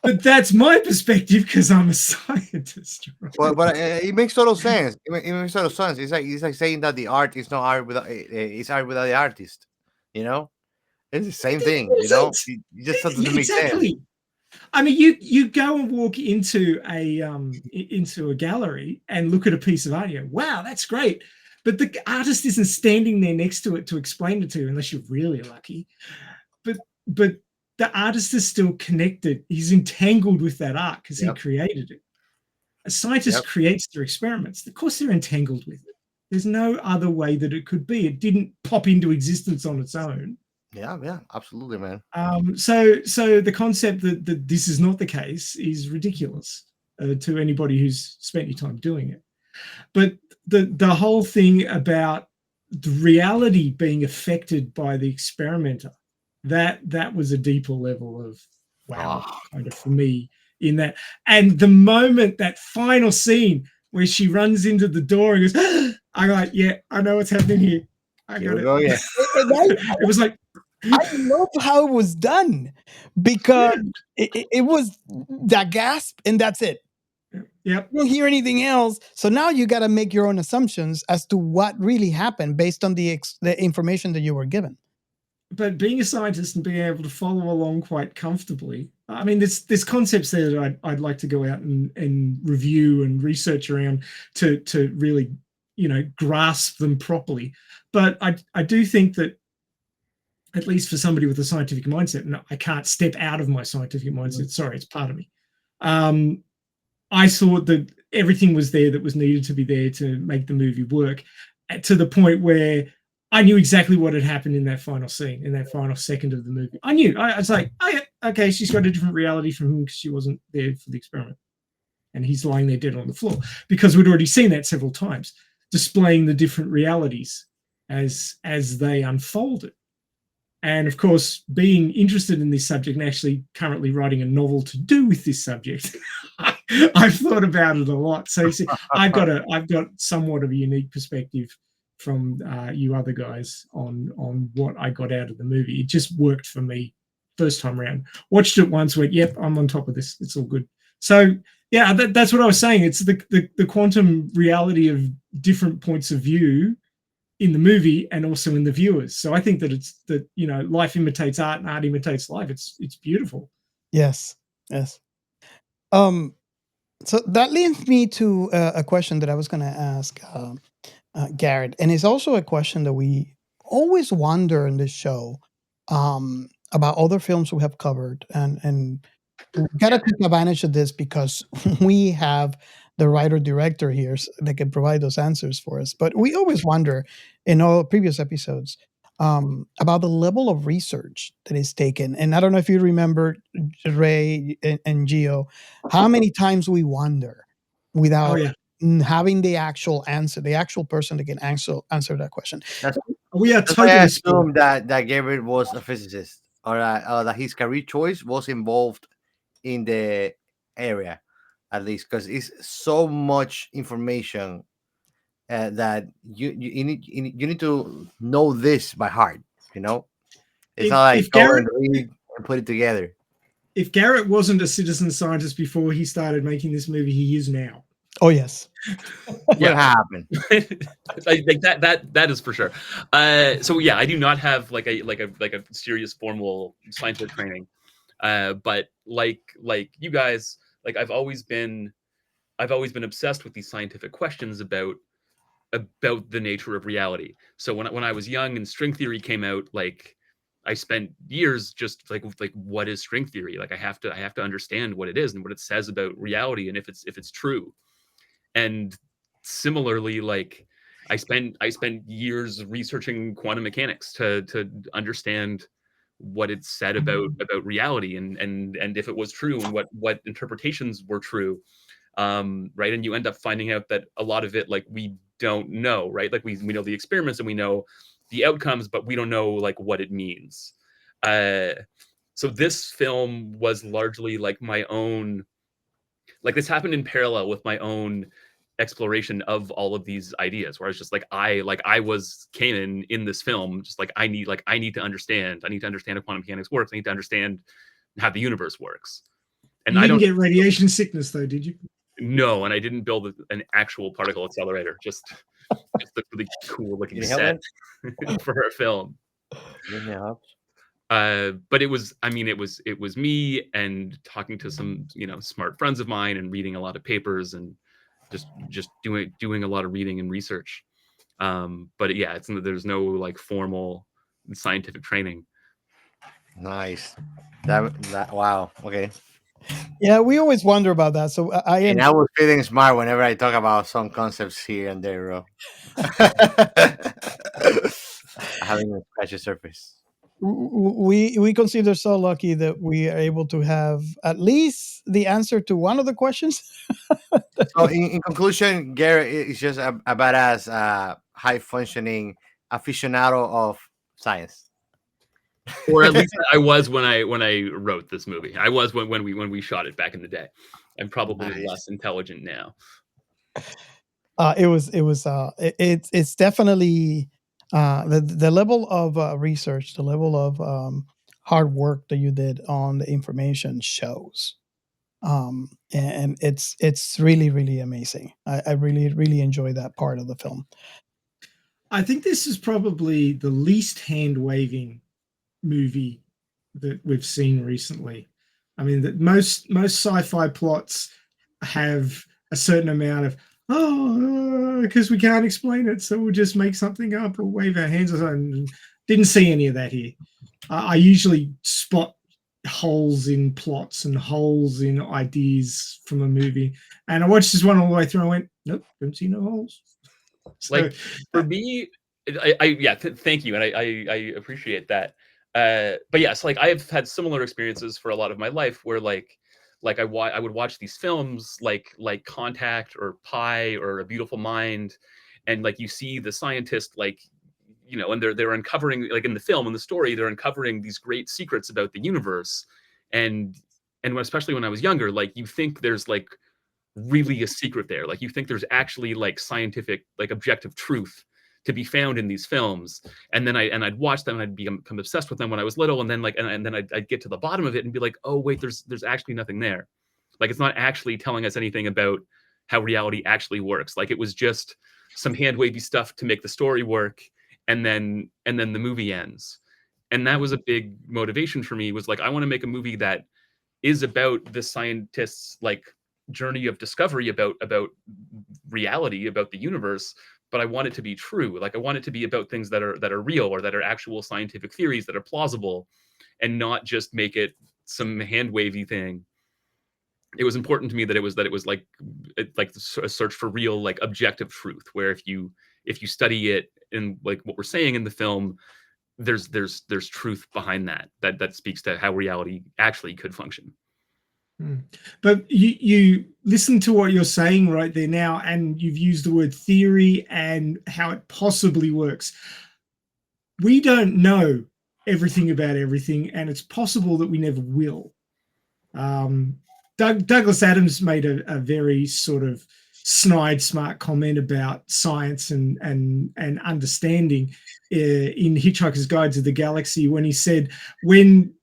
but that's my perspective because I'm a scientist. Right? Well, but it makes total sense. It makes total sense. It's like saying that the art is not art without it's art without the artist. You know, it's the same thing. You know, it just doesn't make sense. I mean, you go and walk into a gallery and look at a piece of art. You go, wow, that's great. But the artist isn't standing there next to it to explain it to you, unless you're really lucky. But the artist is still connected. He's entangled with that art because he created it. A scientist creates their experiments. Of course, they're entangled with it. There's no other way that it could be. It didn't pop into existence on its own. Yeah, absolutely, man. So the concept that this is not the case is ridiculous to anybody who's spent any time doing it. But the whole thing about the reality being affected by the experimenter, that was a deeper level of wow, kind of for me in that. And the moment, that final scene where she runs into the door and goes, I'm like, yeah, I know what's happening here. I got it. Yeah. It was like, I love how it was done, because it was that gasp and that's it. Yep. You don't hear anything else. So now you got to make your own assumptions as to what really happened based on the information that you were given. But being a scientist and being able to follow along quite comfortably, I mean, there's concepts there that I'd like to go out and review and research around to really, grasp them properly. But I do think that, at least for somebody with a scientific mindset, no, I can't step out of my scientific mindset. Sorry, it's part of me. I thought that everything was there that was needed to be there to make the movie work, to the point where I knew exactly what had happened in that final scene, in that final second of the movie. I knew. I was like, oh, yeah, okay, she's got a different reality from him because she wasn't there for the experiment. And he's lying there dead on the floor, because we'd already seen that several times, displaying the different realities as they unfolded. And of course, being interested in this subject and actually currently writing a novel to do with this subject, I've thought about it a lot. So you see, I've got somewhat of a unique perspective from you other guys on what I got out of the movie. It just worked for me first time around. Watched it once, went, yep, I'm on top of this. It's all good. So yeah, that's what I was saying. It's the quantum reality of different points of view in the movie and also in the viewers. So I think that it's that, life imitates art and art imitates life. It's beautiful. Yes. So that leads me to a question that I was going to ask Gerrit, and it's also a question that we always wonder in this show about other films we have covered, and we gotta take advantage of this because we have the writer director here that can provide those answers for us. But we always wonder in all previous episodes about the level of research that is taken. And I don't know if you remember, Ray and Gio, how many times we wonder without having the actual answer, the actual person that can answer that question. We are I totally assume that Gerrit was a physicist, or that his career choice was involved in the area, at least, because it's so much information that you need to know this by heart. It's not like go and read and put it together. If Gerrit wasn't a citizen scientist before he started making this movie, he is now. Oh yes. What happened? Like that is for sure. So yeah, I do not have like a serious formal scientific training. But like you guys, like I've always been obsessed with these scientific questions about the nature of reality. So when I was young and string theory came out, like spent years just like what is string theory? Like I have to understand what it is and what it says about reality and if it's true. And similarly, like I spent years researching quantum mechanics to understand what it said about reality and if it was true and what interpretations were true. Right. And you end up finding out that a lot of it, like, we don't know, right? Like we know the experiments and we know the outcomes, but we don't know like what it means. So this film was largely like my own, like this happened in parallel with my own exploration of all of these ideas, where I was just like I was Kanan in this film, just like I need to understand how quantum mechanics works. I need to understand how the universe works. And you I didn't don't get radiation sickness though, did you? No, and I didn't build an actual particle accelerator, just the really cool looking Can you help set for a film. Give me a help. But it was me and talking to some, smart friends of mine and reading a lot of papers and just doing a lot of reading and research. But yeah, there's no like formal scientific training. Nice. That wow. Okay. Yeah, we always wonder about that. So I am. And I was feeling smart whenever I talk about some concepts here and there, bro. Having a scratch the surface. We consider so lucky that we are able to have at least the answer to one of the questions. So, in conclusion, Gerrit is just a badass, high functioning aficionado of science. Or at least I was when I wrote this movie. I was when we shot it back in the day. I'm probably Nice. less intelligent now. It's definitely the level of research, the level of hard work that you did on the information shows, and it's really, really amazing. I really, really enjoy that part of the film. I think this is probably the least hand-waving movie that we've seen recently. I mean, that most sci-fi plots have a certain amount of because we can't explain it, so we'll just make something up or wave our hands or something. Didn't see any of that here. I usually spot holes in plots and holes in ideas from a movie, and I watched this one all the way through. And I went, nope, don't see no holes. So, Like for me, thank you, and I appreciate that. But yes, like I have had similar experiences for a lot of my life where like I would watch these films like Contact or Pi or A Beautiful Mind, and like you see the scientist like, and they're uncovering, like in the film, in the story, they're uncovering these great secrets about the universe, and especially when I was younger, like you think there's like really a secret there, like you think there's actually like scientific, like objective truth to be found in these films, and then I'd watch them and I'd become obsessed with them when I was little, and then like and then I'd get to the bottom of it and be like, oh wait, there's actually nothing there, like it's not actually telling us anything about how reality actually works. Like it was just some hand wavy stuff to make the story work, and then the movie ends. And that was a big motivation for me, was like, I want to make a movie that is about the scientists' like journey of discovery about reality, about the universe, but I want it to be true. Like I want it to be about things that are real, or that are actual scientific theories that are plausible, and not just make it some hand wavy thing. It was important to me that it was like a search for real, like objective truth, where if you study it in like what we're saying in the film, there's truth behind that speaks to how reality actually could function. But you listen to what you're saying right there now, and you've used the word theory and how it possibly works. We don't know everything about everything, and it's possible that we never will. Douglas Adams made a very sort of snide, smart comment about science and understanding in Hitchhiker's Guide to the Galaxy, when he said, when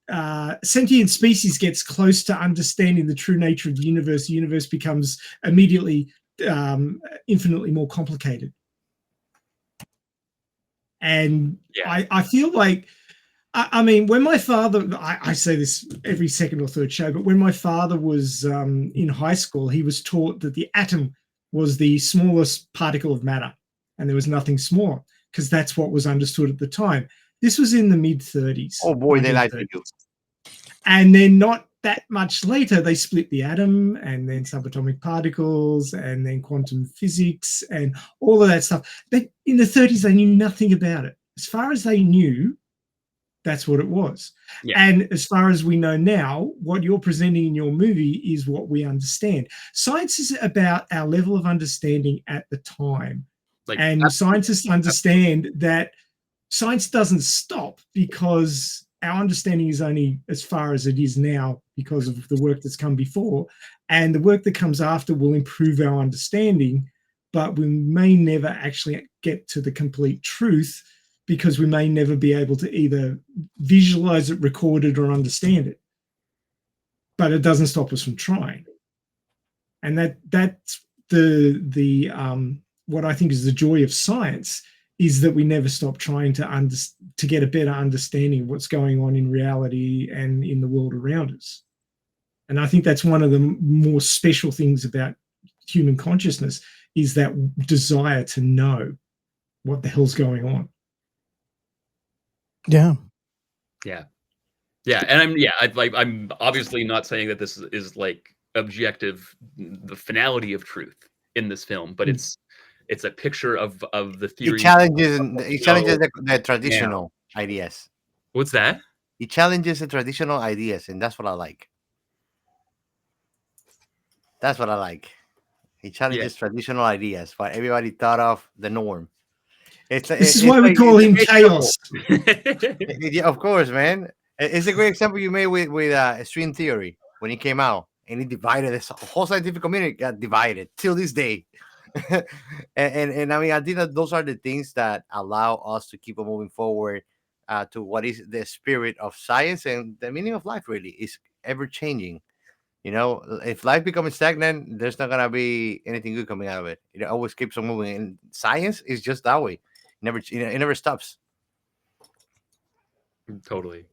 sentient species gets close to understanding the true nature of the universe becomes immediately infinitely more complicated. And yeah. I feel like, I mean, when my father, I say this every second or third show, but when my father was in high school, he was taught that the atom was the smallest particle of matter, and there was nothing smaller, because that's what was understood at the time. This was in the mid-30s. Oh boy, they lied to 1930s. you. And then not that much later, they split the atom and then subatomic particles and then quantum physics and all of that stuff. In the 30s, they knew nothing about it. As far as they knew, that's what it was. Yeah. And as far as we know now, what you're presenting in your movie is what we understand. Science is about our level of understanding at the time. And scientists understand that science doesn't stop because our understanding is only as far as it is now because of the work that's come before. And the work that comes after will improve our understanding, but we may never actually get to the complete truth because we may never be able to either visualize it, record it, or understand it. But it doesn't stop us from trying. And that's what I think is the joy of science, is that we never stop trying to get a better understanding of what's going on in reality and in the world around us. And I think that's one of the more special things about human consciousness, is that desire to know what the hell's going on. Yeah. Yeah. And I'm obviously not saying that this is like objective, the finality of truth in this film, but it's a picture of the theory. It challenges the traditional ideas. What's that? It challenges the traditional ideas, and that's what I like. That's what I like. It challenges traditional ideas, what everybody thought of the norm. This is why we call him Chaos. Yeah, of course, man. It's a great example you made with string theory when it came out, and it divided this whole scientific community. Got divided till this day. and I mean, I think that those are the things that allow us to keep on moving forward to what is the spirit of science and the meaning of life. Really, is ever changing. You know, if life becomes stagnant, there's not gonna be anything good coming out of it. It always keeps on moving, and science is just that way. It never stops. Totally.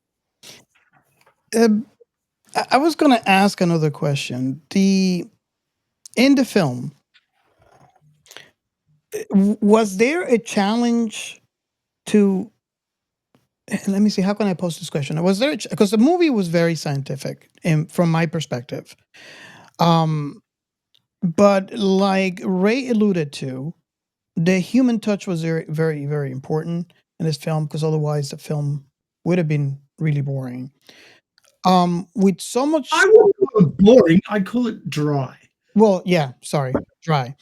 I was going to ask another question. In the film, was there a challenge to? Let me see. How can I pose this question? Was there, because the movie was very scientific, from my perspective. But like Ray alluded to, the human touch was very, very, very important in this film, because otherwise the film would have been really boring. With so much, I wouldn't call it boring. I'd call it dry. Well, yeah, sorry, dry.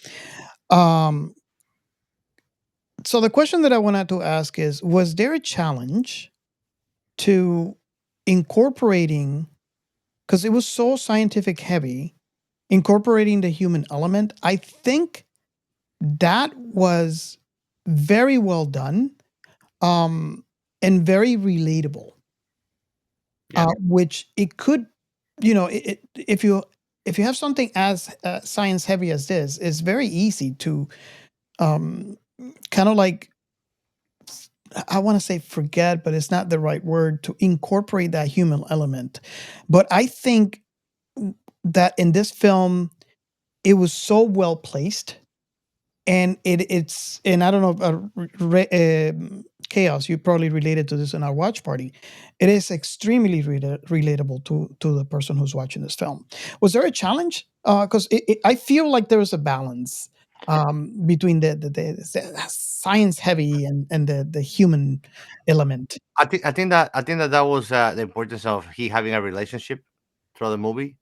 So the question that I wanted to ask is, was there a challenge to incorporating, because it was so scientific heavy, incorporating the human element? I think that was very well done, and very relatable. Yeah. Which it could, if you have something as science heavy as this, it's very easy to kind of like, I want to say forget, but it's not the right word, to incorporate that human element. But I think that in this film, it was so well placed, and it's and I don't know, Chaos, you probably related to this in our watch party. It is extremely relatable to the person who's watching this film. Was there a challenge? Because I feel like there was a balance between the science heavy and the human element. I think that was the importance of he having a relationship throughout the movie,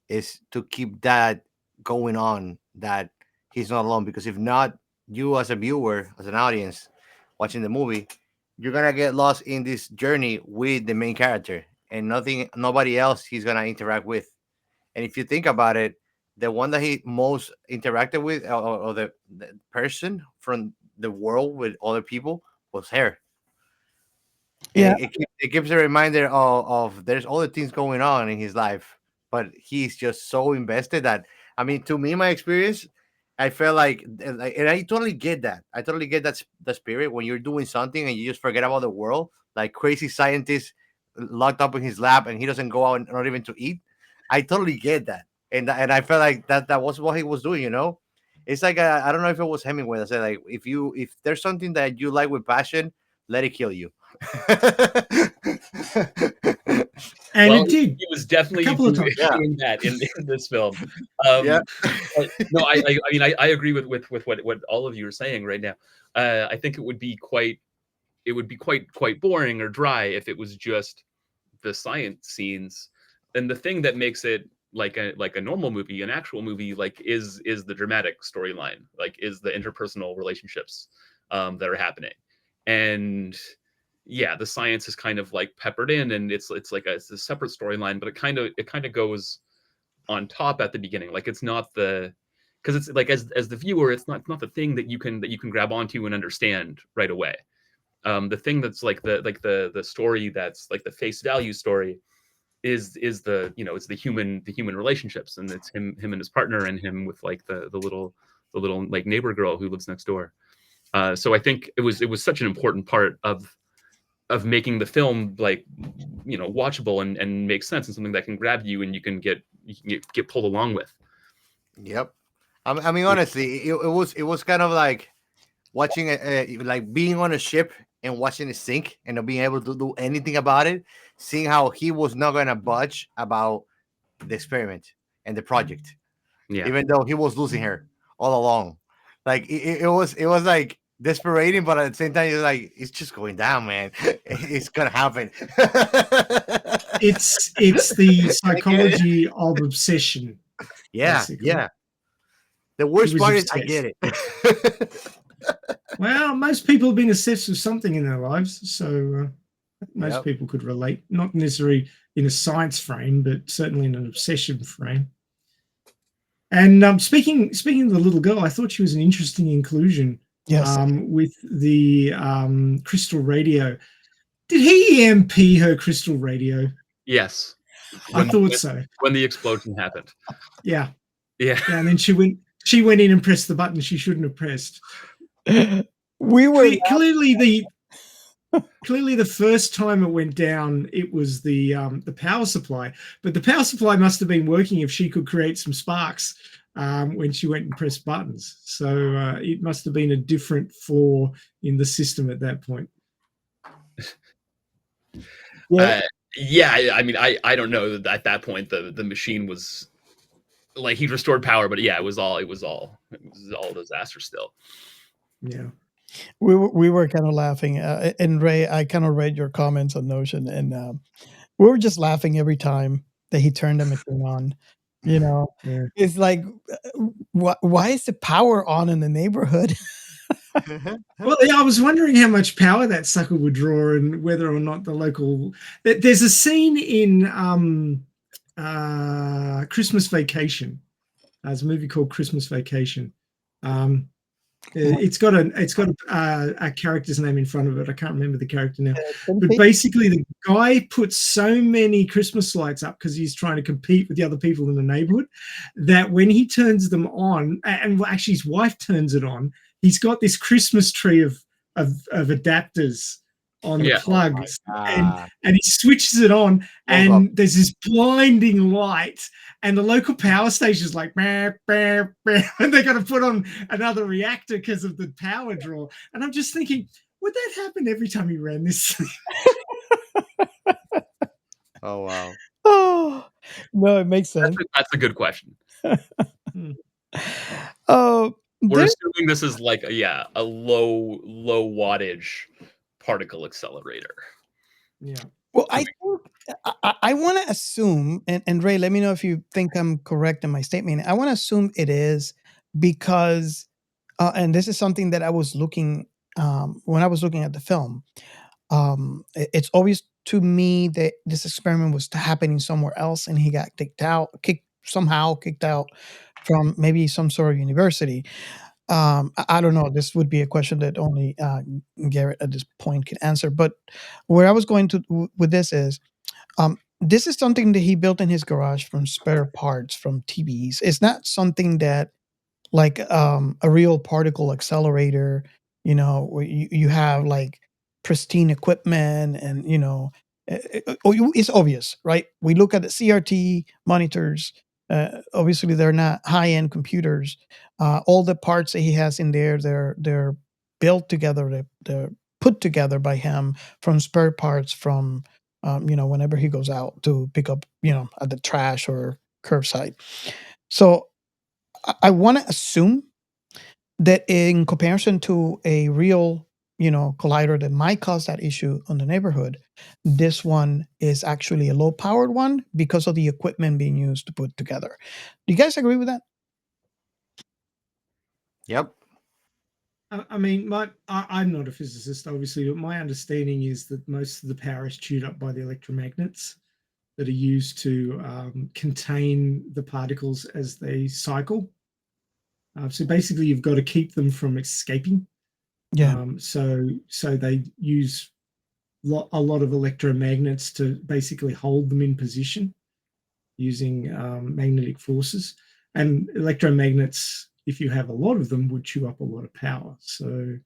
is to keep that going on, that he's not alone. Because if not, you as a viewer, as an audience watching the movie, you're gonna get lost in this journey with the main character, and nobody else he's gonna interact with. And if you think about it, the one that he most interacted with, or the person from the world with other people, was her. Yeah. It gives a reminder of there's other things going on in his life, but he's just so invested that, I mean, to me, my experience, I felt like, and I totally get that. I totally get that the spirit when you're doing something and you just forget about the world, like crazy scientist locked up in his lab and he doesn't go out, not even to eat. I totally get that, and I felt like that was what he was doing. It's like, I don't know if it was Hemingway that said, like, if there's something that you like with passion, let it kill you. And Well, it did. he was definitely couple of doing, times. doing that in this film. Yeah. But no, I mean, I agree with what all of you are saying right now. I think it would be quite boring or dry if it was just the science scenes. And the thing that makes it like a normal movie, an actual movie, like is the dramatic storyline, like is the interpersonal relationships that are happening. And yeah, the science is kind of like peppered in, and it's a separate storyline, but it kind of goes on top at the beginning. Like it's not the because it's like as the viewer, it's not the thing that you can grab onto and understand right away. The thing that's like the story that's like the face value story is the it's the human relationships, and it's him and his partner, and him with like the little like neighbor girl who lives next door. So I think it was such an important part of making the film like watchable and make sense, and something that can grab you and you can get pulled along with. Yep. I mean, honestly, it was kind of like watching like being on a ship and watching it sink and not being able to do anything about it, seeing how he was not going to budge about the experiment and the project, Yeah. even though he was losing her all along. Like it was like desperating, but at the same time, you're like, it's just going down, man. It's gonna happen. It's the psychology of obsession. Yeah, basically. yeah. The worst was part is I obsessed. get it. Well, most people have been obsessed with something in their lives, so most Yep. people could relate. Not necessarily in a science frame, but certainly in an obsession frame. And speaking of the little girl, I thought she was an interesting inclusion. Yes. With the crystal radio. Did he EMP her crystal radio? Yes. I thought so. When the explosion happened. Yeah. Yeah. And then she went in and pressed the button she shouldn't have pressed. We were clearly the first time it went down, it was the power supply, but the power supply must have been working if she could create some sparks when she went and pressed buttons. So it must have been a different flaw in the system at that point. Yeah. I mean, I don't know. At that point, the machine was like he restored power, but yeah, it was all disaster still. Yeah. We were kind of laughing, and Ray, I kind of read your comments on Notion, and we were just laughing every time that he turned the machine on. Yeah. It's like, why is the power on in the neighborhood? Well, yeah, I was wondering how much power that sucker would draw, and whether or not the local. There's a scene in Christmas Vacation. There's a movie called Christmas Vacation. It's got a character's name in front of it. I can't remember the character now. But basically, the guy puts so many Christmas lights up because he's trying to compete with the other people in the neighborhood that when he turns them on, and actually his wife turns it on, he's got this Christmas tree of adapters on the plugs, and he switches it on, and there's this blinding light, and the local power station's like, bah, bah, bah, and they got to put on another reactor because of the power draw. And I'm just thinking, would that happen every time he ran this thing? Oh wow. Oh no, it makes sense. That's a good question. We're assuming this is like a low wattage particle accelerator. Yeah. Well, I think I want to assume, and Ray, let me know if you think I'm correct in my statement. I want to assume it is because, and this is something that I was looking when I was looking at the film. It's obvious to me that this experiment was happening somewhere else, and he got kicked out from maybe some sort of university. I don't know. This would be a question that only Gerrit at this point can answer. But where I was going to with this is, this is something that he built in his garage from spare parts from TVs. It's not something that like a real particle accelerator. Where you have like pristine equipment, and it's obvious, right? We look at the CRT monitors. Obviously, they're not high-end computers. All the parts that he has in there, they're built together. They're put put together by him from spare parts from whenever he goes out to pick up at the trash or curbside. So I want to assume that in comparison to a real collider that might cause that issue on the neighborhood, this one is actually a low powered one because of the equipment being used to put together. Do you guys agree with that? Yep. I mean, I'm not a physicist, obviously, but my understanding is that most of the power is chewed up by the electromagnets that are used to contain the particles as they cycle. So basically, you've got to keep them from escaping. Yeah. So they use a lot of electromagnets to basically hold them in position using magnetic forces. And electromagnets, if you have a lot of them, would chew up a lot of power. So,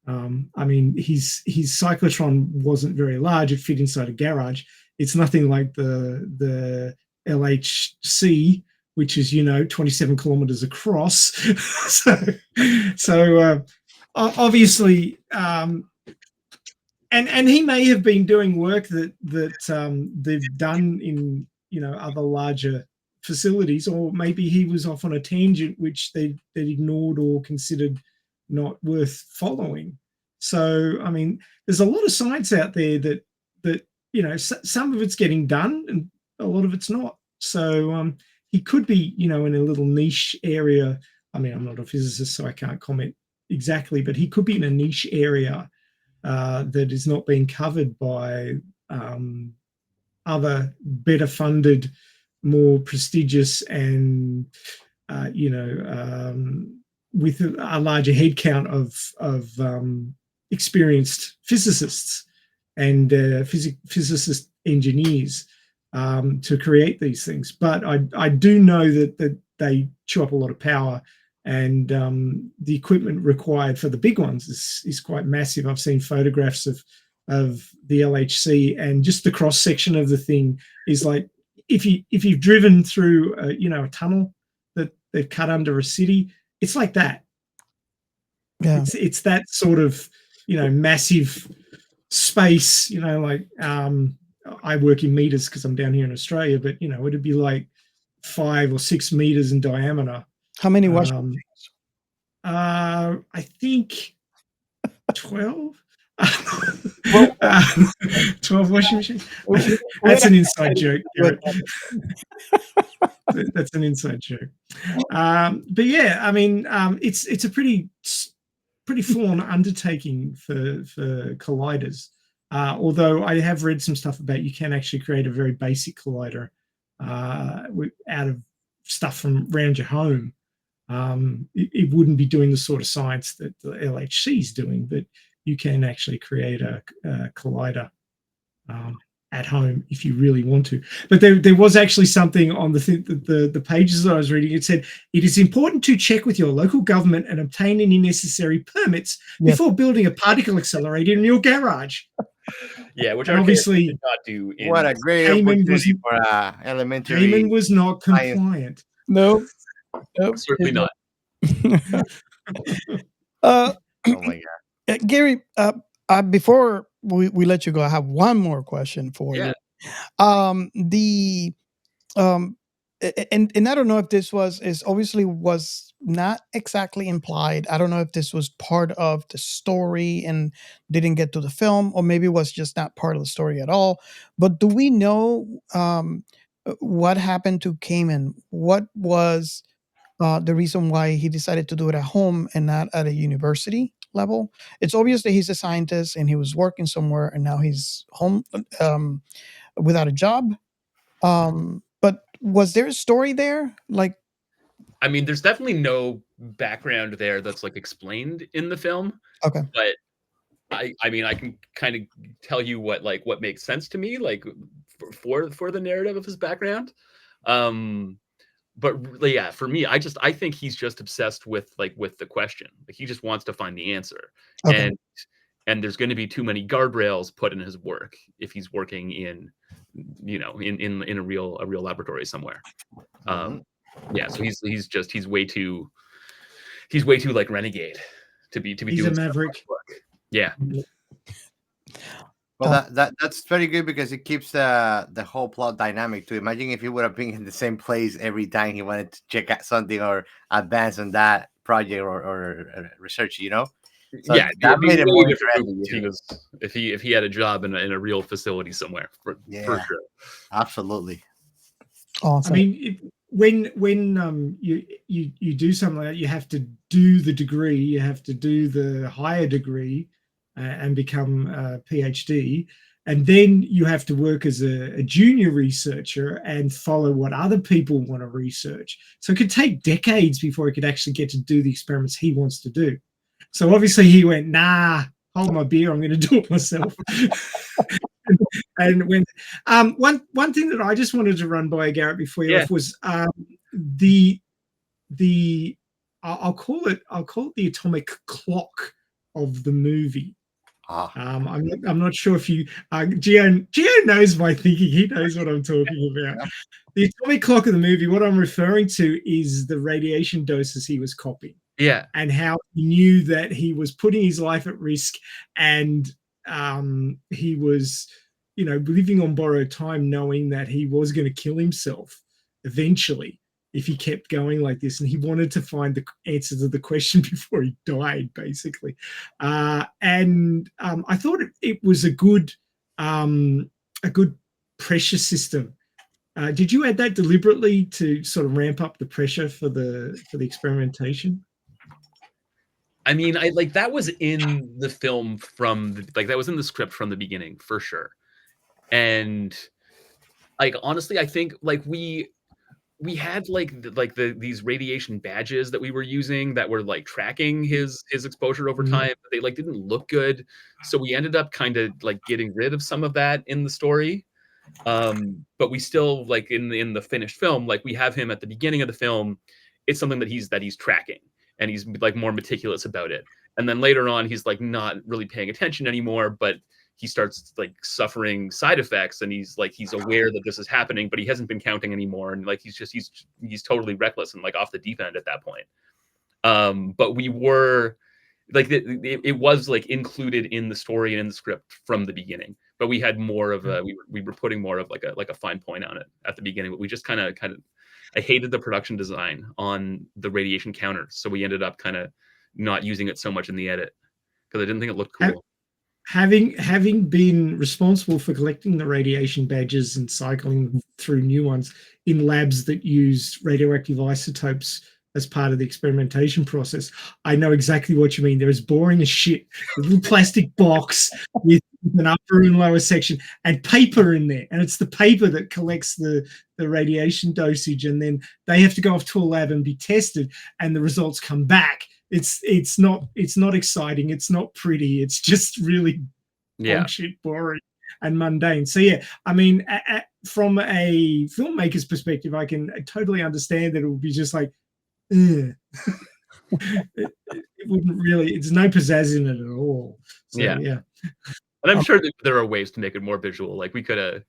I mean, his cyclotron wasn't very large. It fit inside a garage. It's nothing like the LHC, which is 27 kilometers across. so obviously, and he may have been doing work that they've done in other larger facilities, or maybe he was off on a tangent which they ignored or considered not worth following. So I mean, there's a lot of science out there that some of it's getting done and a lot of it's not. So he could be in a little niche area. I mean, I'm not a physicist, so I can't comment exactly, but he could be in a niche area that is not being covered by other better funded, more prestigious, and with a larger headcount of experienced physicists and physicist engineers to create these things. But I do know that they chew up a lot of power. And the equipment required for the big ones is quite massive. I've seen photographs of the LHC, and just the cross section of the thing is like if you've driven through a tunnel that they've cut under a city, it's like that. Yeah, it's that sort of massive space. Like I work in meters because I'm down here in Australia, but it'd be like 5 or 6 meters in diameter. how many washing machines? I think 12. 12 washing machines. That's an inside joke, Gerrit. That's an inside joke. But yeah, I mean, it's a pretty full-on undertaking for colliders. Although I have read some stuff about you can actually create a very basic collider out of stuff from around your home. It wouldn't be doing the sort of science that the LHC is doing, but you can actually create a collider at home if you really want to. But there was actually something on the pages that I was reading. It said, it is important to check with your local government and obtain any necessary permits before building a particle accelerator in your garage. Yeah, which obviously did not do. What a great opportunity for elementary. Cayman was not compliant. Nope. Certainly not. Oh my God. Gary, before we let you go, I have one more question for you. And I don't know if this was not exactly implied. I don't know if this was part of the story and didn't get to the film, or maybe it was just not part of the story at all. But do we know what happened to Cayman? What was the reason why he decided to do it at home and not at a university level? It's obvious that he's a scientist and he was working somewhere, and now he's home without a job. But was there a story there? Like, I mean, there's definitely no background there that's like explained in the film. Okay. But I mean, I can kind of tell you what makes sense to me, like for the narrative of his background. But really, yeah, for me, I think he's just obsessed with the question. Like, he just wants to find the answer. Okay. And there's going to be too many guardrails put in his work if he's working in a real laboratory somewhere. Yeah, so he's way too like renegade to be He's doing a maverick. work. Yeah. Well, that's very good because it keeps the whole plot dynamic too. Imagine if he would have been in the same place every time he wanted to check out something or advance on that project or research. So Yeah, that it'd be made a it really more different movie interesting if too. he had a job in a real facility somewhere for Yeah, sure. absolutely. Awesome. I mean, when you do something like that, you have to do the degree, you have to do the higher degree, and become a PhD, and then you have to work as a junior researcher and follow what other people want to research. So it could take decades before he could actually get to do the experiments he wants to do. So obviously he went, nah, hold my beer, I'm going to do it myself. And when one thing that I just wanted to run by Gerrit before you left was the I'll call it the atomic clock of the movie. I'm not sure if you Gio knows my thinking. He knows what I'm talking about. The atomic clock of the movie, what I'm referring to is the radiation doses he was copying. Yeah. And how he knew that he was putting his life at risk, and he was, living on borrowed time, knowing that he was going to kill himself eventually if he kept going like this. And he wanted to find the answer to the question before he died, basically. And I thought it was a good pressure system. Did you add that deliberately to sort of ramp up the pressure for the experimentation? I mean, that was in the film that was in the script from the beginning for sure. And honestly, I think we had these radiation badges that we were using that were tracking his exposure over time. But they didn't look good, so we ended up kind of getting rid of some of that in the story. But we still in the finished film, we have him at the beginning of the film. It's something that he's tracking, and he's more meticulous about it. And then later on, he's not really paying attention anymore, but he starts suffering side effects, and he's aware that this is happening, but he hasn't been counting anymore, and he's totally reckless and off the deep end at that point. But we were it was included in the story and in the script from the beginning, but we had more of a we were putting more of a fine point on it at the beginning. But we just kind of I hated the production design on the radiation counter, so we ended up kind of not using it so much in the edit because I didn't think it looked cool. Having been responsible for collecting the radiation badges and cycling through new ones in labs that use radioactive isotopes as part of the experimentation process, I know exactly what you mean. They're as boring as shit. A little plastic box with an upper and lower section and paper in there. And it's the paper that collects the radiation dosage. And then they have to go off to a lab and be tested, and the results come buck. It's not exciting. It's not pretty. It's just really bullshit, boring and mundane. So yeah, I mean, from a filmmaker's perspective, I can totally understand that it would be just it wouldn't really. It's no pizzazz in it at all. So, yeah. And I'm sure that there are ways to make it more visual. We could have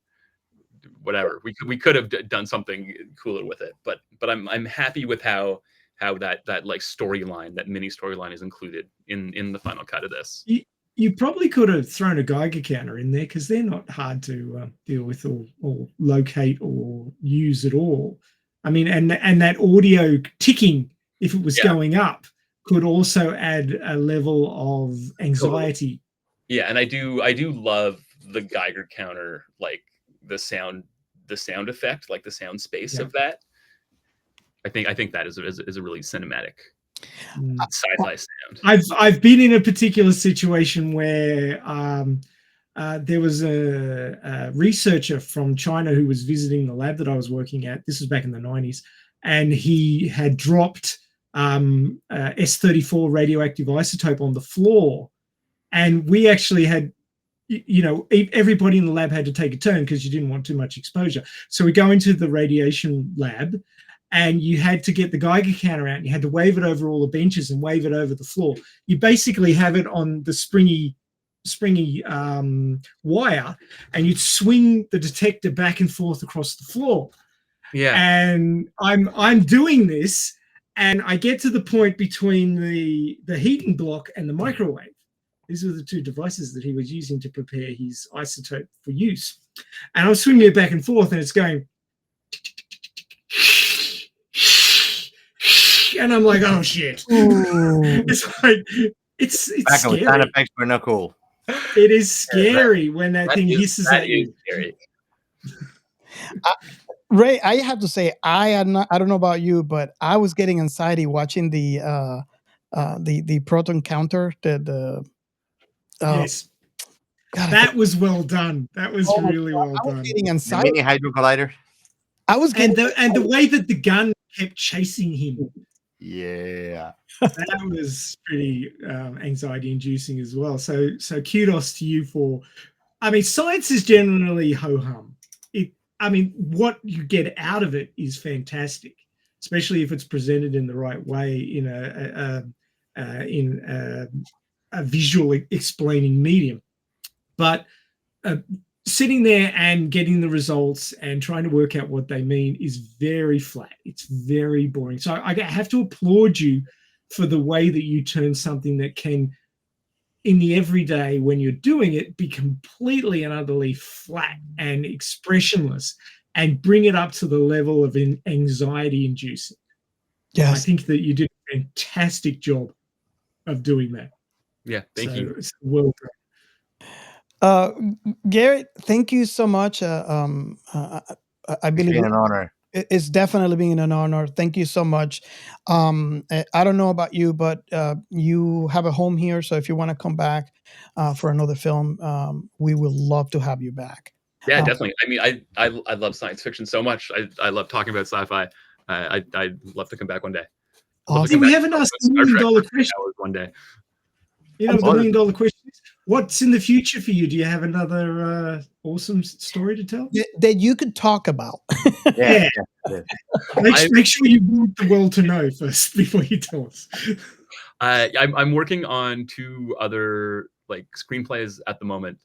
whatever. We could have done something cooler with it. But I'm happy with how that storyline, that mini storyline, is included in the final cut of this. You probably could have thrown a Geiger counter in there because they're not hard to deal with or locate or use at all. I mean, and that audio ticking, if it was going up, could also add a level of anxiety. Yeah, and I do love the Geiger counter, the sound effect, the sound space of that. I think that is a really cinematic sci-fi sound. I've been in a particular situation where there was a researcher from China who was visiting the lab that I was working at. This was back in the 90s, and he had dropped S34 radioactive isotope on the floor, and we actually had, everybody in the lab had to take a turn because you didn't want too much exposure. So we go into the radiation lab, and you had to get the Geiger counter out, and you had to wave it over all the benches and wave it over the floor. You basically have it on the springy wire, and you'd swing the detector back and forth across the floor. Yeah. And I'm doing this, and I get to the point between the heating block and the microwave, These were the two devices that he was using to prepare his isotope for use. And I'm swinging it back and forth, and it's going. And I'm like, oh shit! It's like it's Back with sound scary. effects, but not cool. It is scary when that thing hisses at you. Scary. Ray, I have to say, I don't know about you, but I was getting anxiety watching the proton counter. Yes, God, that was well done. That was oh my really God, well I was done. getting The anxiety. mini hydro collider. I was And getting the way that the gun kept chasing him, Yeah. that was pretty anxiety inducing as well. So kudos to you for. I mean, science is generally ho hum. What you get out of it is fantastic, especially if it's presented in the right way in a visual explaining medium. But sitting there and getting the results and trying to work out what they mean is very flat. It's very boring. So I have to applaud you for the way that you turn something that can, in the everyday when you're doing it, be completely and utterly flat and expressionless and bring it up to the level of anxiety inducing. I yes. think that you did a fantastic job of doing that. Yeah, thank you. It's well done. Gerrit, thank you so much. I It's believe been an honor. it's definitely been an honor. Thank you so much. I don't know about you, but you have a home here. So if you want to come back for another film, we would love to have you back. Yeah, definitely. I mean, I love science fiction so much. I love talking about sci-fi. I'd love to come back one day. I'd love to Awesome. come We back haven't and asked talk the about Star $1 million Trek for question. hours one day. You know, the $1 million question is, what's in the future for you? Do you have another awesome story to tell? That you could talk about. Yeah. Make sure you want the world to know first before you tell us. I'm working on 2 other like screenplays at the moment.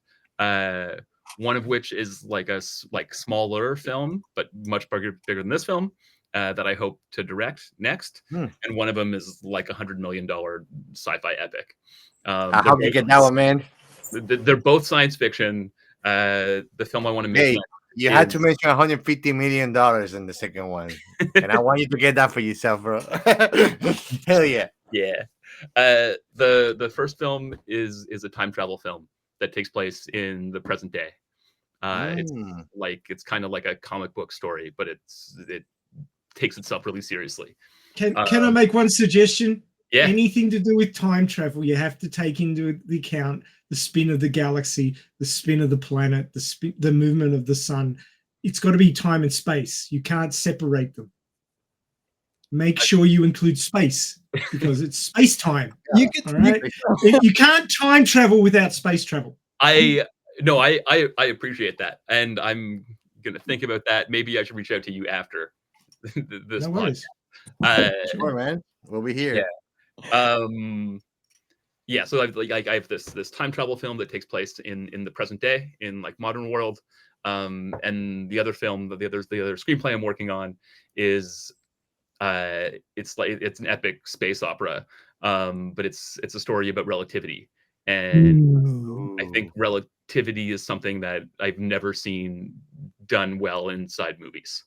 One of which is like a smaller film, but much bigger than this film, that I hope to direct next. And one of them is like $100 million sci-fi epic. I hope you get that one, man. They're both science fiction. The film I want to make. Hey, you had to mention $150 million in the second one, and I want you to get that for yourself, bro. Hell yeah. Yeah. The first film is a time travel film that takes place in the present day. It's kind of like a comic book story, but it takes itself really seriously. Can I make one suggestion? Yeah. Anything to do with time travel, you have to take into the account the spin of the galaxy, the spin of the planet, the movement of the sun. It's got to be time and space. You can't separate them. Make sure you include space because it's space time. You could, all right? You can't time travel without space travel. I appreciate that, and I'm gonna think about that. Maybe I should reach out to you after this podcast. Sure, man. We'll be here. Yeah. So I have this time travel film that takes place in the present day in like modern world, and the other film, the other screenplay I'm working on is it's an epic space opera, but it's a story about relativity, and I think relativity is something that I've never seen done well inside movies.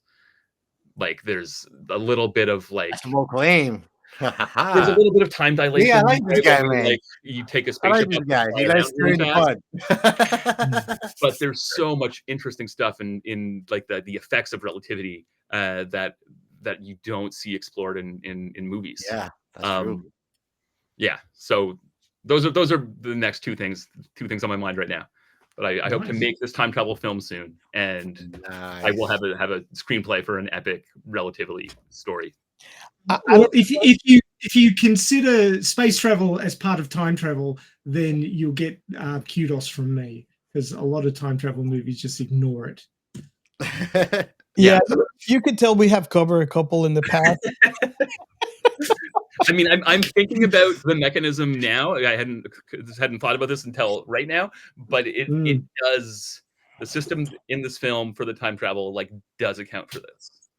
Like there's a little bit of like small claim. There's a little bit of time dilation. Yeah, I like this guy, man. Like you take a spaceship. He likes doing the fun. But there's so much interesting stuff in like the effects of relativity that you don't see explored in movies. Yeah, that's true. Yeah, so those are the next two things on my mind right now. But I hope to make this time travel film soon, and I will have a screenplay for an epic relativity story. Well, if you consider space travel as part of time travel, then you'll get kudos from me because a lot of time travel movies just ignore it. Yeah, you could tell we have covered a couple in the past. I mean, I'm thinking about the mechanism now. I hadn't thought about this until right now, but it does. The system in this film for the time travel does account for this.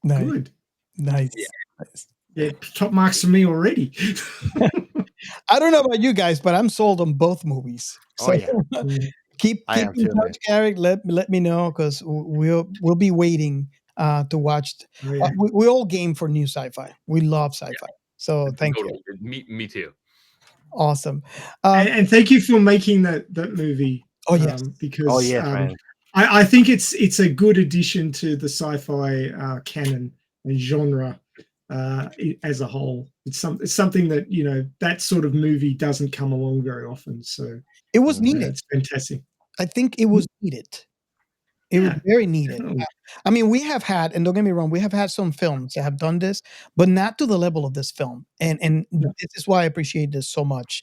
Nice. Good. Nice. Yeah, top marks for me already. I don't know about you guys, but I'm sold on both movies. So Oh yeah, keep I in am too, man. touch, Garrett. Let me know because we'll be waiting to watch. Oh, yeah. We all game for new sci-fi. We love sci-fi. So thank you. Totally. Me too. Awesome. And thank you for making that movie. Oh, yes. Because Oh yes, man. I think it's a good addition to the sci-fi canon and genre as a whole. It's something that that sort of movie doesn't come along very often. So It was needed. it's fantastic. I think it was needed. It was Yeah, very needed. definitely. I mean, we have had, and don't get me wrong, we have had some films that have done this, but not to the level of this film. And No. this is why I appreciate this so much,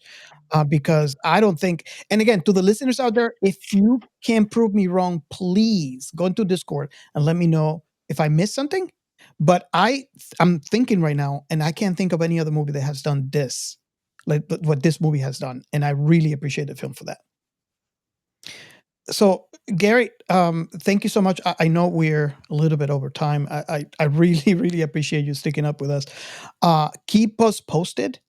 because I don't think. And again, to the listeners out there, if you can prove me wrong, please go into Discord and let me know if I missed something. But I'm thinking right now, and I can't think of any other movie that has done this, like what this movie has done, and I really appreciate the film for that. So, Gary, thank you so much. I know we're a little bit over time. I really, really appreciate you sticking up with us. Keep us posted.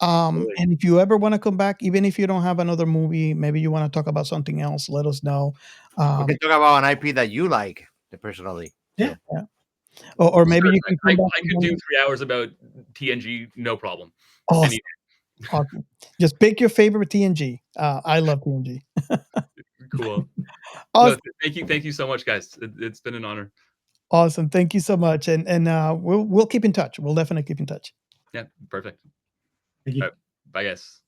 And if you ever want to come back, even if you don't have another movie, maybe you want to talk about something else, let us know. We can talk about an IP that you like personally. Yeah. Or maybe you can I come back. could do 3 hours about TNG, no problem. Awesome. Awesome. Just pick your favorite TNG. I love TNG. Cool. Awesome. No, thank you so much, guys. It's been an honor. Awesome. Thank you so much. And we'll keep in touch. We'll definitely keep in touch. Yeah, perfect. Thank you. All right, bye, guys.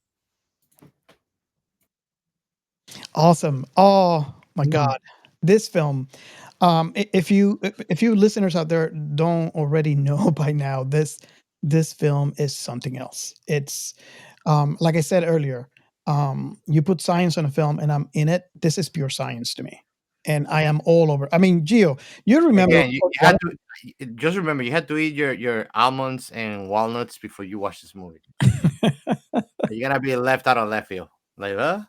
Awesome. Oh my God. This film. If you listeners out there don't already know by now, this film is something else. It's like I said earlier, you put science on a film and I'm in it. This is pure science to me. And I am all over. I mean, Gio, you remember Again, you had to just remember you had to eat your almonds and walnuts before you watch this movie. You're gonna be left out of left field. Like, huh?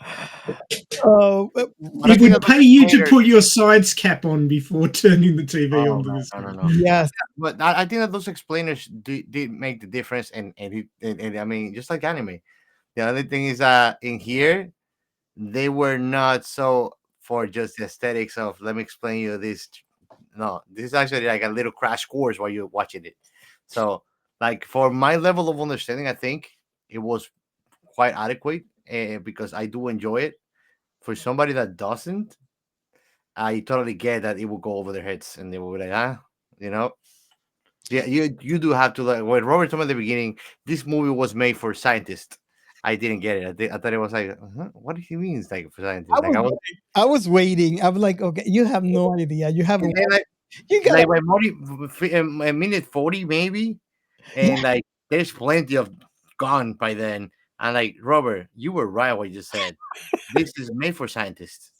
But I It think would that pay you to explainers- put your sides cap on before turning the TV Oh, on to no, this. no. Yes. But I think that those explainers did make the difference, and I mean, just like anime. The other thing is in here, they were not so for just the aesthetics of let me explain you this. No, this is actually like a little crash course while you're watching it. So, like for my level of understanding, I think it was quite adequate because I do enjoy it. For somebody that doesn't, I totally get that it will go over their heads and they will be like, you know. Yeah, you do have to like when Robert told me at the beginning, this movie was made for scientists. I didn't get it. I thought it was like, what do he means like for scientists? I was waiting. I'm like, okay, you have no idea. You haven't. You got like by minute 40 maybe, and like there's plenty of gone by then. And like Robert, you were right what you just said. This is made for scientists.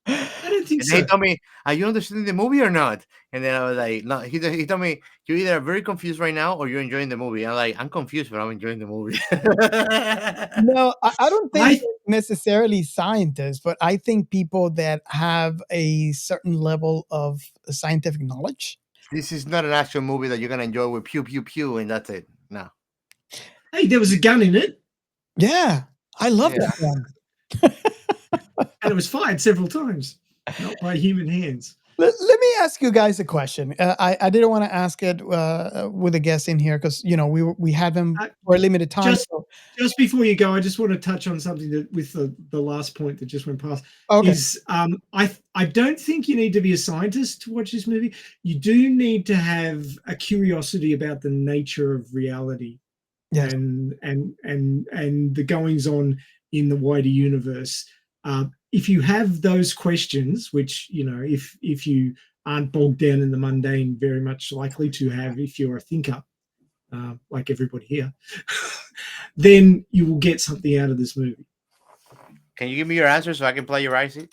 I don't think And so. he told me, "Are you understanding the movie or not?" And then I was like, "No." He told me, "You either are very confused right now or you're enjoying the movie." I'm like, "I'm confused, but I'm enjoying the movie." No, I don't think necessarily scientists, but I think people that have a certain level of scientific knowledge. This is not an action movie that you're gonna enjoy with pew pew pew and that's it. No. Hey, there was a gun in it. Yeah, I love that gun. And it was fired several times, not by human hands. Let me ask you guys a question. I didn't want to ask it with a guest in here because we had them for a limited time. Just before you go, I just want to touch on something that with the last point that just went past. Okay. Is I don't think you need to be a scientist to watch this movie. You do need to have a curiosity about the nature of reality, yes. and the goings on in the wider universe. If you have those questions, which if you aren't bogged down in the mundane, very much likely to have if you're a thinker, like everybody here, then you will get something out of this movie. Can you give me your answer so I can play your IC?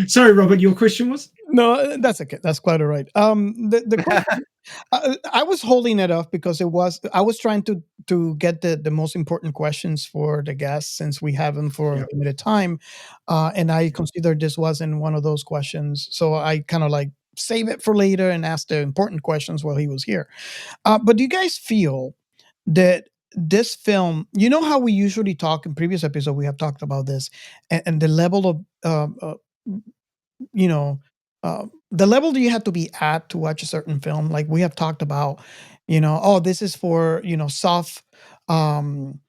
Sorry, Robert, your question was? No, that's okay. That's quite all right. The question, I was holding it off because I was trying to get the most important questions for the guests since we have them for a limited time, and I considered this wasn't one of those questions, so I kind of like save it for later and ask the important questions while he was here. But do you guys feel that this film, you know how we usually talk in previous episode, we have talked about this, and the level of you know, the level that you have to be at to watch a certain film. Like we have talked about, oh, this is for um,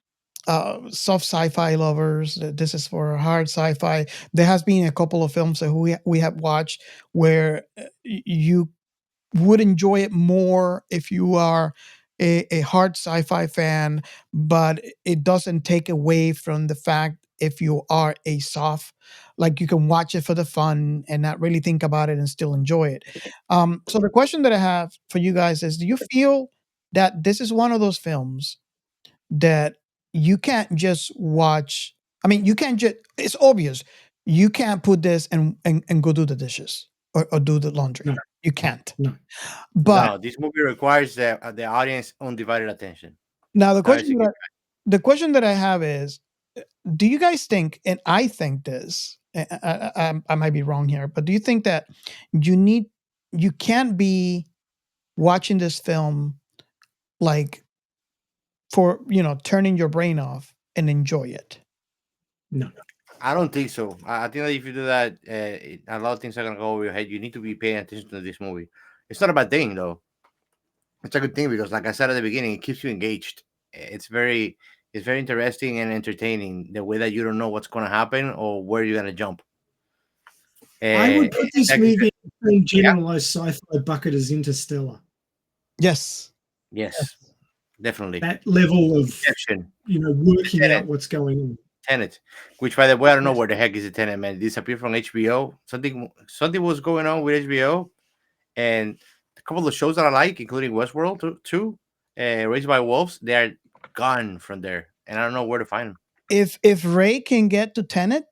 soft sci-fi lovers. This is for hard sci-fi. There has been a couple of films that we have watched where you would enjoy it more if you are a hard sci-fi fan, but it doesn't take away from the fact if you are a soft, like you can watch it for the fun and not really think about it and still enjoy it. So the question that I have for you guys is, do you feel that this is one of those films that you can't just watch? I mean, you can't just, it's obvious. You can't put this and go do the dishes or do the laundry. No. You can't. No. But No, this movie requires the audience undivided attention. now the That is question that I have is, do you guys think, and I think this, I might be wrong here, but do you think that you can't be watching this film like for, turning your brain off and enjoy it? No. I don't think so. I think that if you do that, a lot of things are gonna go over your head. You need to be paying attention to this movie. It's not a bad thing though. It's a good thing because, like I said at the beginning, it keeps you engaged. It's very interesting and entertaining. The way that you don't know what's gonna happen or where you're gonna jump. I would put this like movie you in the same generalized sci-fi bucket as Interstellar. Yes. Yes, definitely. That level of Inception, working Tenet. out what's going on. Tenet, which by the way, I don't know where the heck is the Tenet, man. It disappeared from HBO. Something was going on with HBO, and a couple of shows that I like, including Westworld too, Raised by Wolves, they are gone from there, and I don't know where to find them. If Ray can get to Tenet,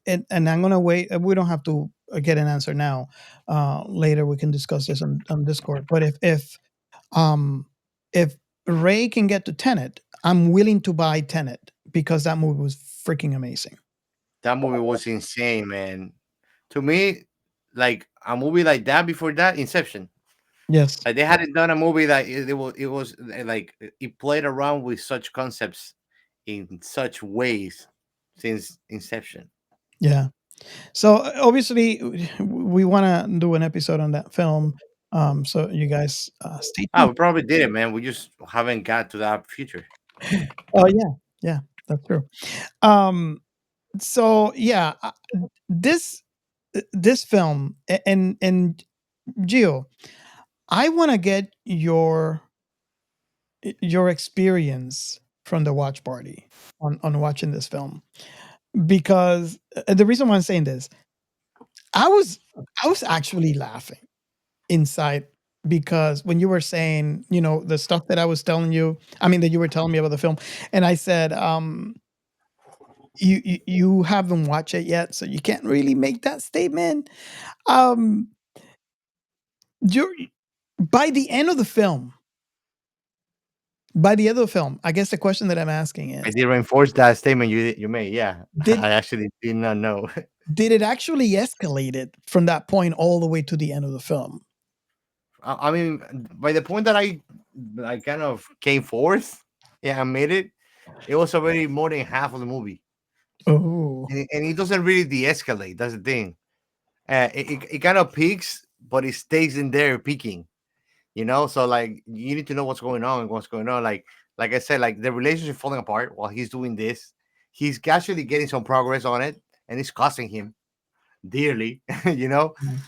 and I'm gonna wait. We don't have to get an answer now. Later we can discuss this on Discord. But if Ray can get to Tenet, I'm willing to buy Tenet because that movie was freaking amazing. That movie was insane, man. To me, like a movie like that before that, Inception. Yes. Like they hadn't done a movie that it was like it played around with such concepts in such ways since Inception. Yeah. So obviously we want to do an episode on that film. So you guys stay tuned. We probably did it, man. We just haven't got to that future. Oh yeah, that's true. So yeah, this film and Gio, I want to get your experience from the watch party on watching this film, because the reason why I'm saying this, I was actually laughing inside, because when you were saying, the stuff that I was telling you, that you were telling me about the film, and I said, you haven't watched it yet, so you can't really make that statement. By the end of the film, I guess the question that I'm asking I is, did reinforce that statement you made. Yeah, Did- I actually did not know. did it actually escalate it from that point all the way to the end of the film? I mean, by the point that I kind of came forth, yeah, I made it. It was already more than half of the movie, Oh, and it doesn't really de-escalate. That's the thing. It kind of peaks, but it stays in there peaking. So like you need to know what's going on and what's going on. Like I said, like the relationship falling apart while he's doing this. He's actually getting some progress on it, and it's costing him dearly.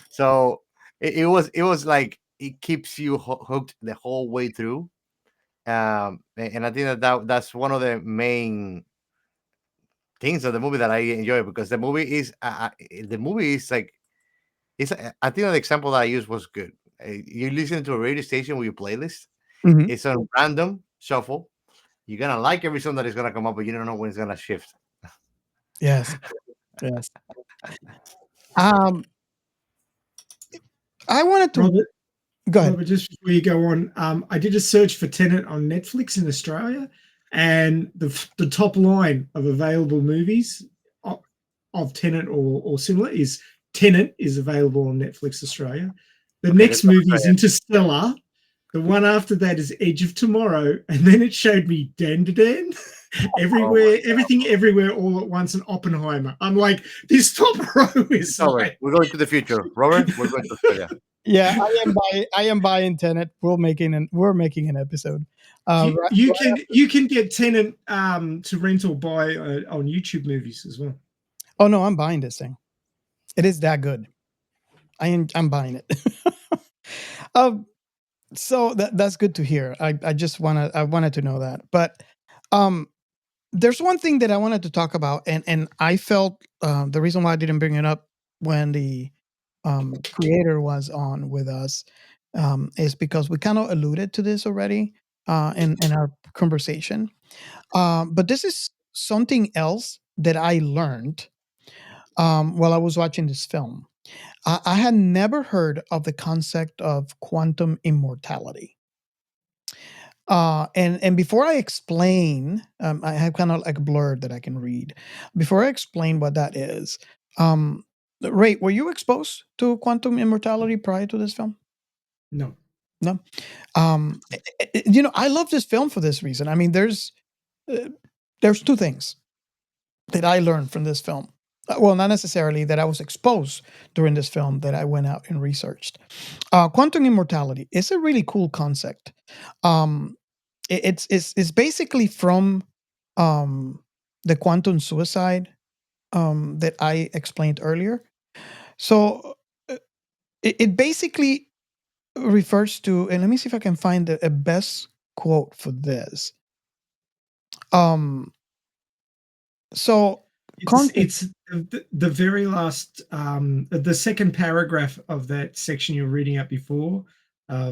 So it was like it keeps you hooked the whole way through. And I think that's one of the main things of the movie that I enjoy, because the movie is like I think the example that I used was good. You listen to a radio station with your playlist. Mhm. It's on random shuffle. You're gonna like every song that is gonna come up, but you don't know when it's gonna shift. Yes. I wanted to Robert, go ahead. Robert, just before you go on, I did a search for Tenet on Netflix in Australia, and the top line of available movies of Tenet or similar is Tenet is available on Netflix Australia. The Okay, next that's movie is Australia. Interstellar. The one after that is Edge of Tomorrow, and then it showed me Dan, everywhere, everything, everywhere, all at once, and Oppenheimer. I'm like, this top row is Robert, like, we're going to the future. Robert, we're going to Australia. Yeah, I am buying Tenet. We're making an episode. you can get Tenet to rent or buy on YouTube movies as well. Oh no, I'm buying this thing. It is that good. I'm buying it. So that's good to hear. I wanted to know that. But there's one thing that I wanted to talk about, and I felt the reason why I didn't bring it up when the creator was on with us is because we kind of alluded to this already in our conversation. But this is something else that I learned while I was watching this film. I had never heard of the concept of quantum immortality. And before I explain, I have kind of like a blurb that I can read. Before I explain what that is, Ray, were you exposed to quantum immortality prior to this film? No. No. I love this film for this reason. I mean, there's two things that I learned from this film. Well, not necessarily that I was exposed during this film, that I went out and researched. Quantum immortality is a really cool concept. It's basically from the quantum suicide that I explained earlier. So it basically refers to, and let me see if I can find a best quote for this. So it's the very last, the second paragraph of that section you're reading out before,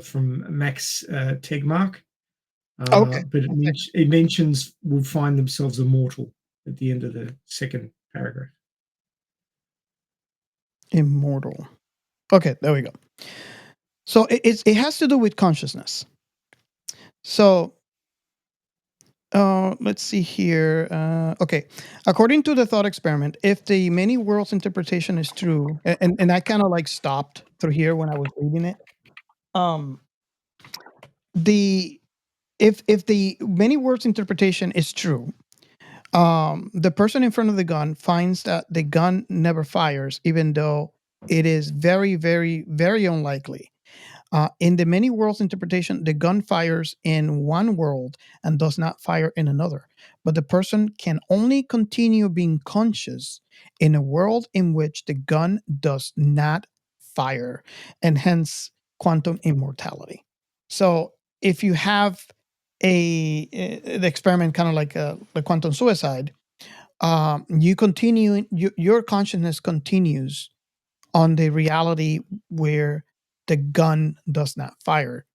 from Max Tegmark. Okay. But it mentions will find themselves immortal at the end of the second paragraph. Immortal. Okay, there we go. So it has to do with consciousness. So let's see here. Okay, according to the thought experiment, if the many worlds interpretation is true, and I kind of like stopped through here when I was reading it. If the many worlds interpretation is true, the person in front of the gun finds that the gun never fires, even though it is very, very, very unlikely. In the many worlds interpretation, the gun fires in one world and does not fire in another. But the person can only continue being conscious in a world in which the gun does not fire, and hence quantum immortality. So if you have the experiment kind of like the quantum suicide, you continue, your consciousness continues on the reality where the gun does not fire.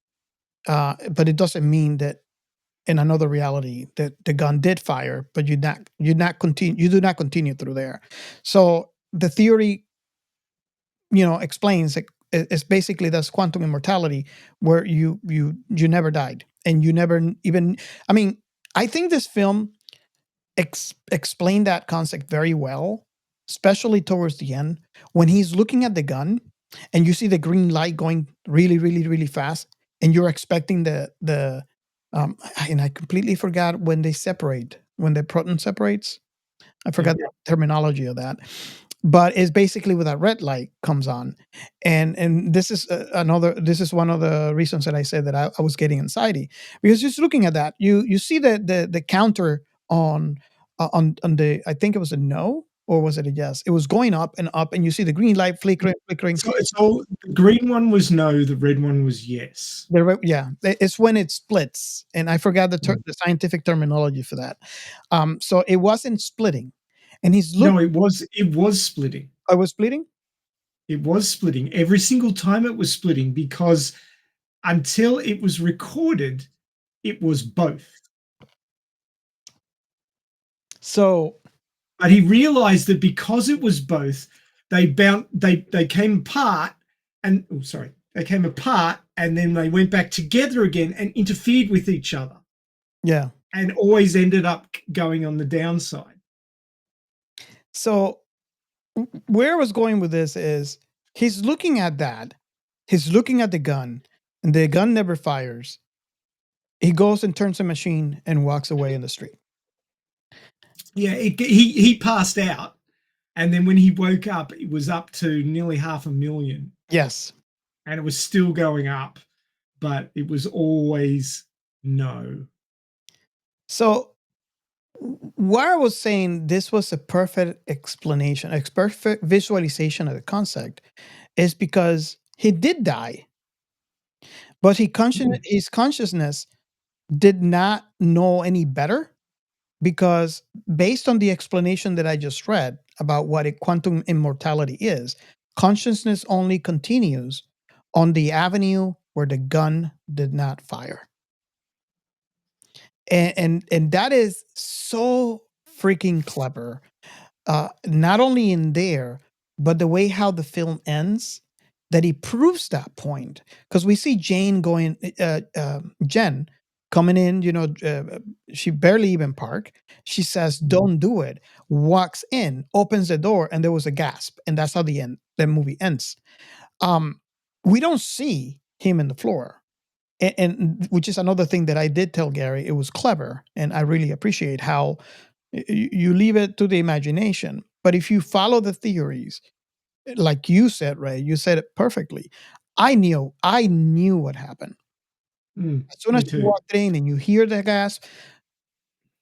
But it doesn't mean that in another reality that the gun did fire, but you do not continue through there. So the theory, explains it's basically that's quantum immortality, where you never died and you never even. I mean, I think this film explained that concept very well, especially towards the end when he's looking at the gun and you see the green light going really, really, really fast, and you're expecting the and I completely forgot when the proton separates. I forgot the terminology of that, but it's basically when that red light comes on, and this is one of the reasons that I said that I was getting anxiety, because just looking at that, you see the counter on the, I think it was a no, or was it a yes? It was going up, and you see the green light flickering. So it's all, the green one was no, the red one was yes. It's when it splits, and I forgot the scientific terminology for that. So it wasn't splitting, and he's looking. No, it was splitting. I was splitting. It was splitting every single time. It was splitting because until it was recorded, it was both. So, but he realized that because it was both, they came apart, and they came apart, and then they went back together again and interfered with each other. Yeah, and always ended up going on the downside. So where I was going with this is he's looking at that. He's looking at the gun, and the gun never fires. He goes and turns the machine and walks away in the street. Yeah, he passed out, and then when he woke up, it was up to nearly 500,000, Yes. and it was still going up, but it was always no. So why I was saying this was a perfect explanation, a perfect visualization of the concept, is because he did die, but his consciousness did not know any better, because based on the explanation that I just read about what a quantum immortality is, consciousness only continues on the avenue where the gun did not fire. And that is so freaking clever. Not only in there, but the way how the film ends, that he proves that point. Because we see Jen coming in, she barely even parked. She says, "Don't do it." Walks in, opens the door, and there was a gasp, and that's how the movie ends. We don't see him in the floor. And which is another thing that I did tell Gary, it was clever, and I really appreciate how you leave it to the imagination. But if you follow the theories, like you said, Ray, you said it perfectly. I knew what happened. As soon as you walked in and you hear the gasp,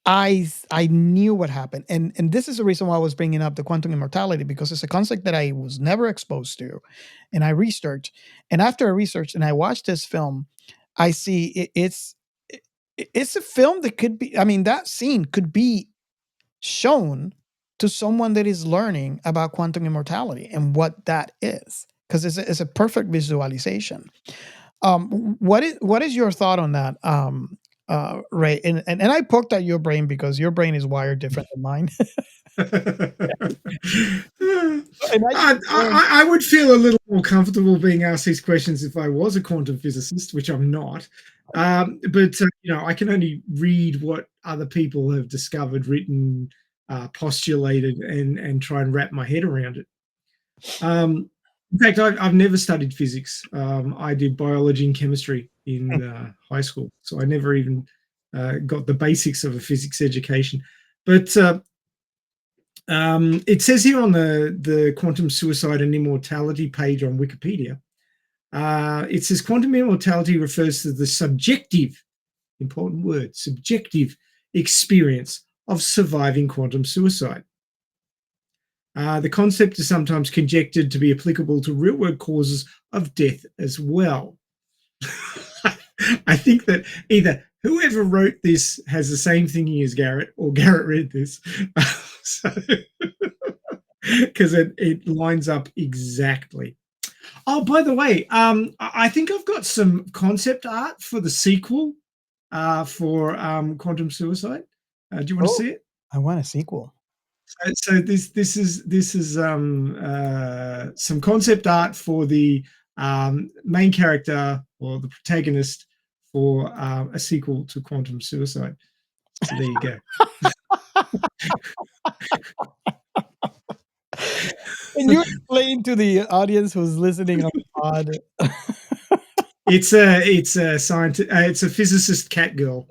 I knew what happened. And this is the reason why I was bringing up the quantum immortality, because it's a concept that I was never exposed to, and I researched. And after I researched and I watched this film, I see it's a film that could be, I mean, that scene could be shown to someone that is learning about quantum immortality and what that is, because it's a perfect visualization. What is your thought on that, Ray? And I poked at your brain because your brain is wired different than mine. I would feel a little more comfortable being asked these questions if I was a quantum physicist, which I'm not. But I can only read what other people have discovered, written, postulated, and try and wrap my head around it. In fact, I've never studied physics. I did biology and chemistry in high school, so I never even got the basics of a physics education. But it says here on the quantum suicide and immortality page on Wikipedia, it says quantum immortality refers to the subjective, important word, subjective experience of surviving quantum suicide. The concept is sometimes conjectured to be applicable to real-world causes of death as well. I think that either whoever wrote this has the same thinking as Gerrit, or Gerrit read this, because it lines up exactly. Oh, by the way, I think I've got some concept art for the sequel for Quantum Suicide. Do you want to see it? I want a sequel. So this is some concept art for the main character or the protagonist for a sequel to Quantum Suicide. So there you go. Can you explain to the audience who's listening on the pod? It's a scientist. It's a physicist cat girl,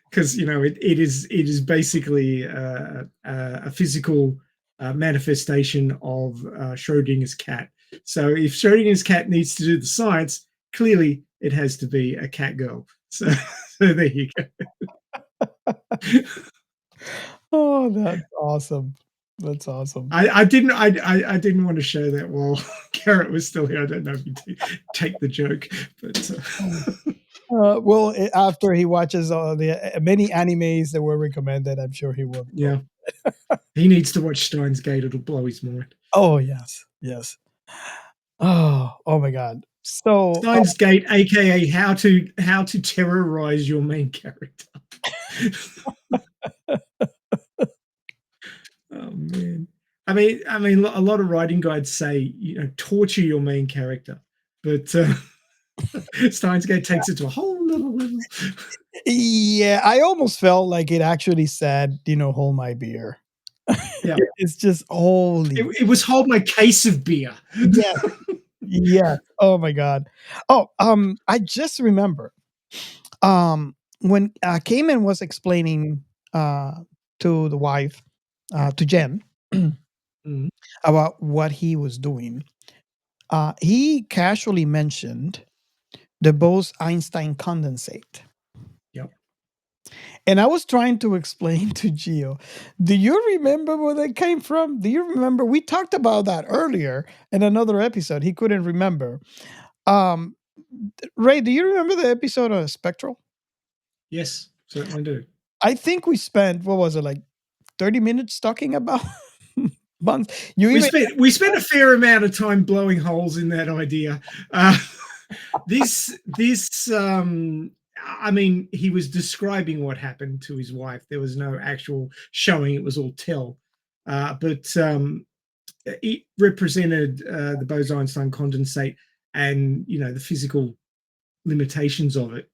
because it is basically a physical manifestation of Schrodinger's cat. So if Schrodinger's cat needs to do the science, clearly it has to be a cat girl. So there you go. Oh, that's awesome. That's awesome. I didn't want to show that while Gerrit was still here. I don't know if you take the joke, but well, after he watches the many animes that were recommended, I'm sure he will. Yeah, he needs to watch Steins Gate. It'll blow his mind. Oh yes. Oh my God. So Steins Gate, aka how to terrorize your main character. Oh man. I mean, a lot of writing guides say, torture your main character, but Steins Gate takes it to a whole little level. Yeah, I almost felt like it actually said, hold my beer. Yeah. It's just holy. It was hold my case of beer. Yeah. Yeah. Oh my God. Oh, I just remember when Cayman was explaining to the wife, to Jen, Mhm. about what he was doing. He casually mentioned the Bose-Einstein condensate. Yep. And I was trying to explain to Gio, do you remember where that came from? Do you remember? We talked about that earlier in another episode. He couldn't remember. Um, Ray, do you remember the episode of Spectral? Yes, certainly do. I think we spent, what was it, like 30 minutes talking about bonds? You even We spent a fair amount of time blowing holes in that idea. This I mean, he was describing what happened to his wife. There was no actual showing; it was all tell. But it represented the Bose-Einstein condensate, and the physical limitations of it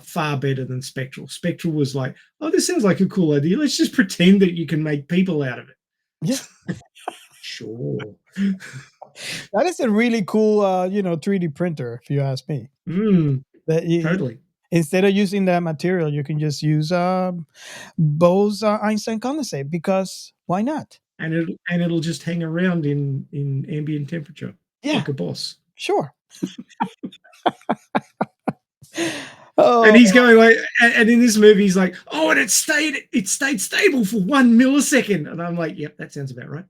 far better than Spectral. Spectral was like, oh, this sounds like a cool idea. Let's just pretend that you can make people out of it. Yeah. Sure. That is a really cool, 3D printer, if you ask me. That Totally. instead of using that material, you can just use Bose Einstein condensate, because why not? And it'll just hang around in ambient temperature, Yeah, like a boss. sure. And he's going like, and in this movie, he's like, oh, and it stayed stable for 1 millisecond. And I'm like, yep, that sounds about right.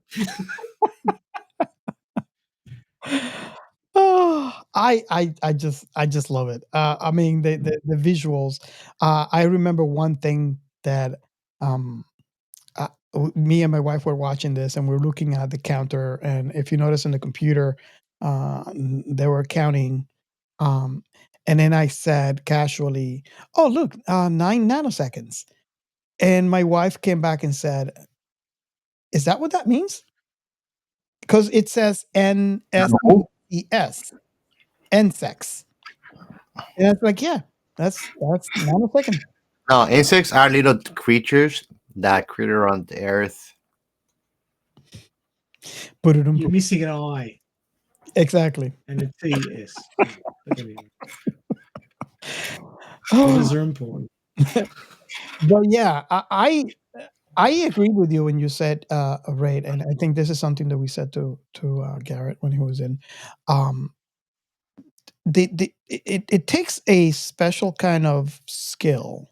Oh, I just love it. I mean, the visuals. I remember one thing that me and my wife were watching this, and we're looking at the counter, and if you notice in the computer, they were counting, and then I said casually, "Oh, look, 9 nanoseconds," and my wife came back and said, "Is that what that means?" Because it says NSES, NSEX, and it's like, yeah, that's nanosecond. No, insects are little creatures that create around the earth. You're missing an I Exactly. and a TS. But anyway, Oh, letters are important. but yeah, I agree with you when you said, Ray, and I think this is something that we said to Gerrit when he was in. Um, it takes a special kind of skill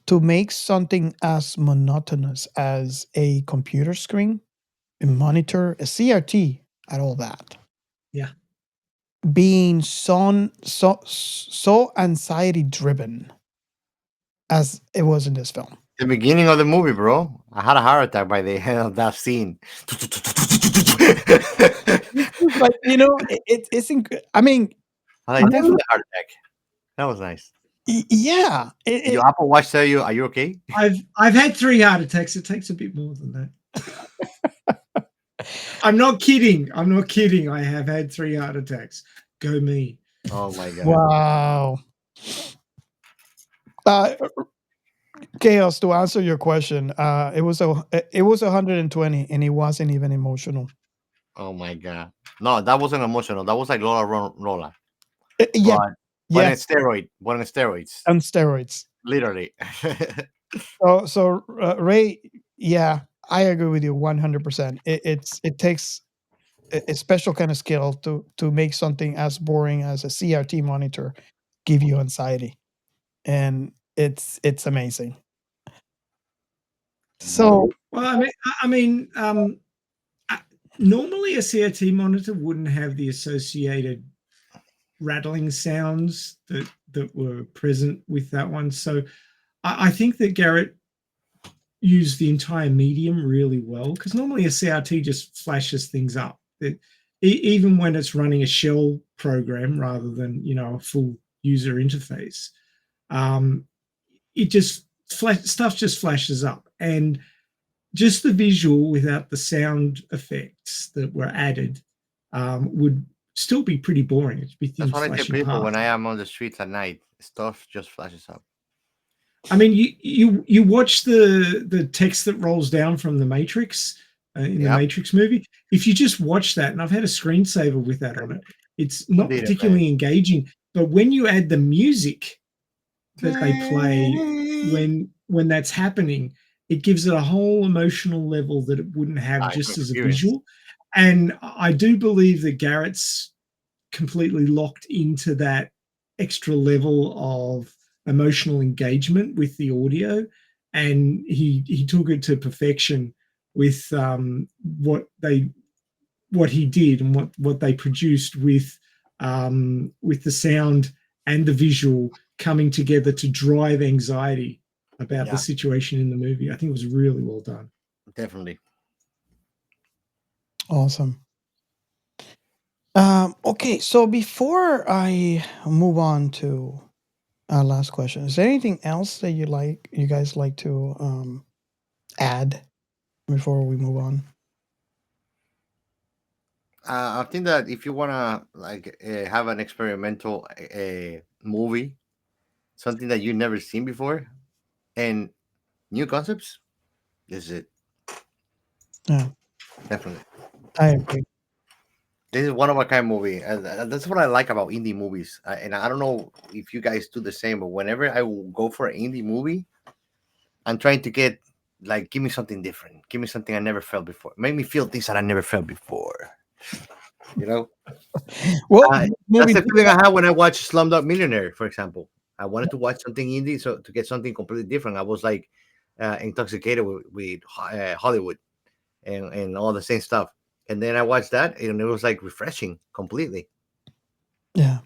to make something as monotonous as a computer screen, a monitor, a CRT, and all that. Yeah. Being so anxiety driven as it was in this film. The beginning of the movie, bro. I had a heart attack by the end of that scene. Like, it's I mean, I like, thanks for the heart attack. That was nice. Yeah. Your Apple Watch tell you, are you okay? I've had 3 heart attacks. It takes a bit more than that. I'm not kidding. I have had 3 heart attacks. Go me. Oh my god. Wow. Chaos, to answer your question, it was 120, and it wasn't even emotional. Oh my god. No, that wasn't emotional. That was like Lola. Yeah. But on steroids. On steroids. Literally. So Ray, yeah, I agree with you 100%. It takes a special kind of skill to make something as boring as a CRT monitor give you anxiety, and it's amazing. So, well, I mean, normally a CRT monitor wouldn't have the associated rattling sounds that were present with that one. So I think that Gerrit used the entire medium really well, because normally a CRT just flashes things up. Even when it's running a shell program rather than a full user interface, it just stuff just flashes up, and just the visual without the sound effects that were added would still be pretty boring. It'd be That's things what I tell flashing people past. when I am on the streets at night. Stuff just flashes up. I mean, you watch the text that rolls down from the Matrix in the Yeah, Matrix movie. If you just watch that, and I've had a screensaver with that on it, it's who not did it, man? particularly engaging. But when you add the music that they play when that's happening, it gives it a whole emotional level that it wouldn't have It's an just as a experience. visual. And I do believe that Garrett's completely locked into that extra level of emotional engagement with the audio, and he took it to perfection with what he did and what they produced with the sound and the visual coming together to drive anxiety about the Yeah, situation in the movie. I think it was really well done. definitely. Awesome. Okay, so before I move on to our last question, is there anything else that you guys like to add before we move on? I think that if you wanna like have an experimental movie, something that you've never seen before, and new concepts, this is it. Yeah, Definitely. I agree. This is one of a kind movie. That's what I like about indie movies. And I don't know if you guys do the same, but whenever I will go for an indie movie, I'm trying to get like give me something different. Give me something I never felt before. Make me feel things that I never felt before. You know, Well, uh, that's moving the feeling I had when I watched Slumdog Millionaire, for example. I wanted to watch something indie, so to get something completely different. I was like intoxicated with Hollywood and all the same stuff. And then I watched that, and it was like refreshing completely. yeah,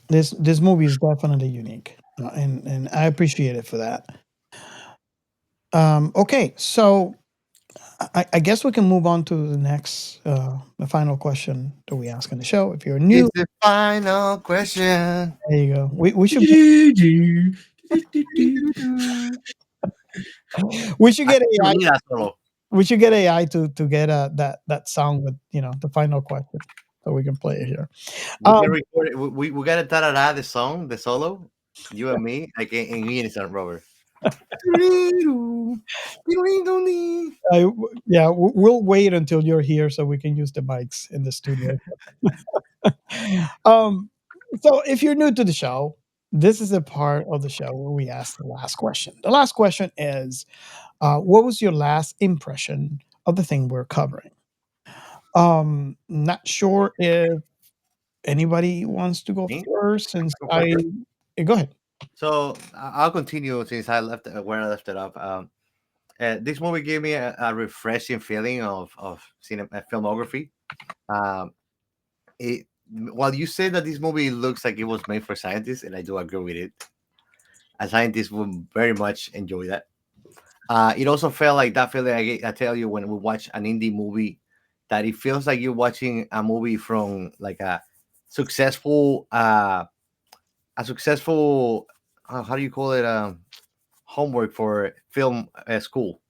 this movie is definitely unique, and I appreciate it for that. Okay, so I guess we can move on to the next, the final question that we ask in the show. If you're new, It's the final question. there you go. We should we should I get think you AI. need that solo. We should get AI to get that song with the final question, so we can play it here. We Um, can record it. We gotta ta the song, the solo, you and me, like in unison, Robert. yeah, we'll wait until you're here so we can use the mics in the studio. um, so if you're new to the show, this is a part of the show where we ask the last question. The last question is, what was your last impression of the thing we're covering? Not sure if anybody wants to go Me? first, since Go first. go ahead. So I'll continue since I left where I left it off. This movie gave me a refreshing feeling of filmography. Um, while you say that this movie looks like it was made for scientists, and I do agree with it, a scientist would very much enjoy that. It also felt like that feeling I tell you when we watch an indie movie, that it feels like you're watching a movie from like successful, a successful, how do you call it, homework for film school.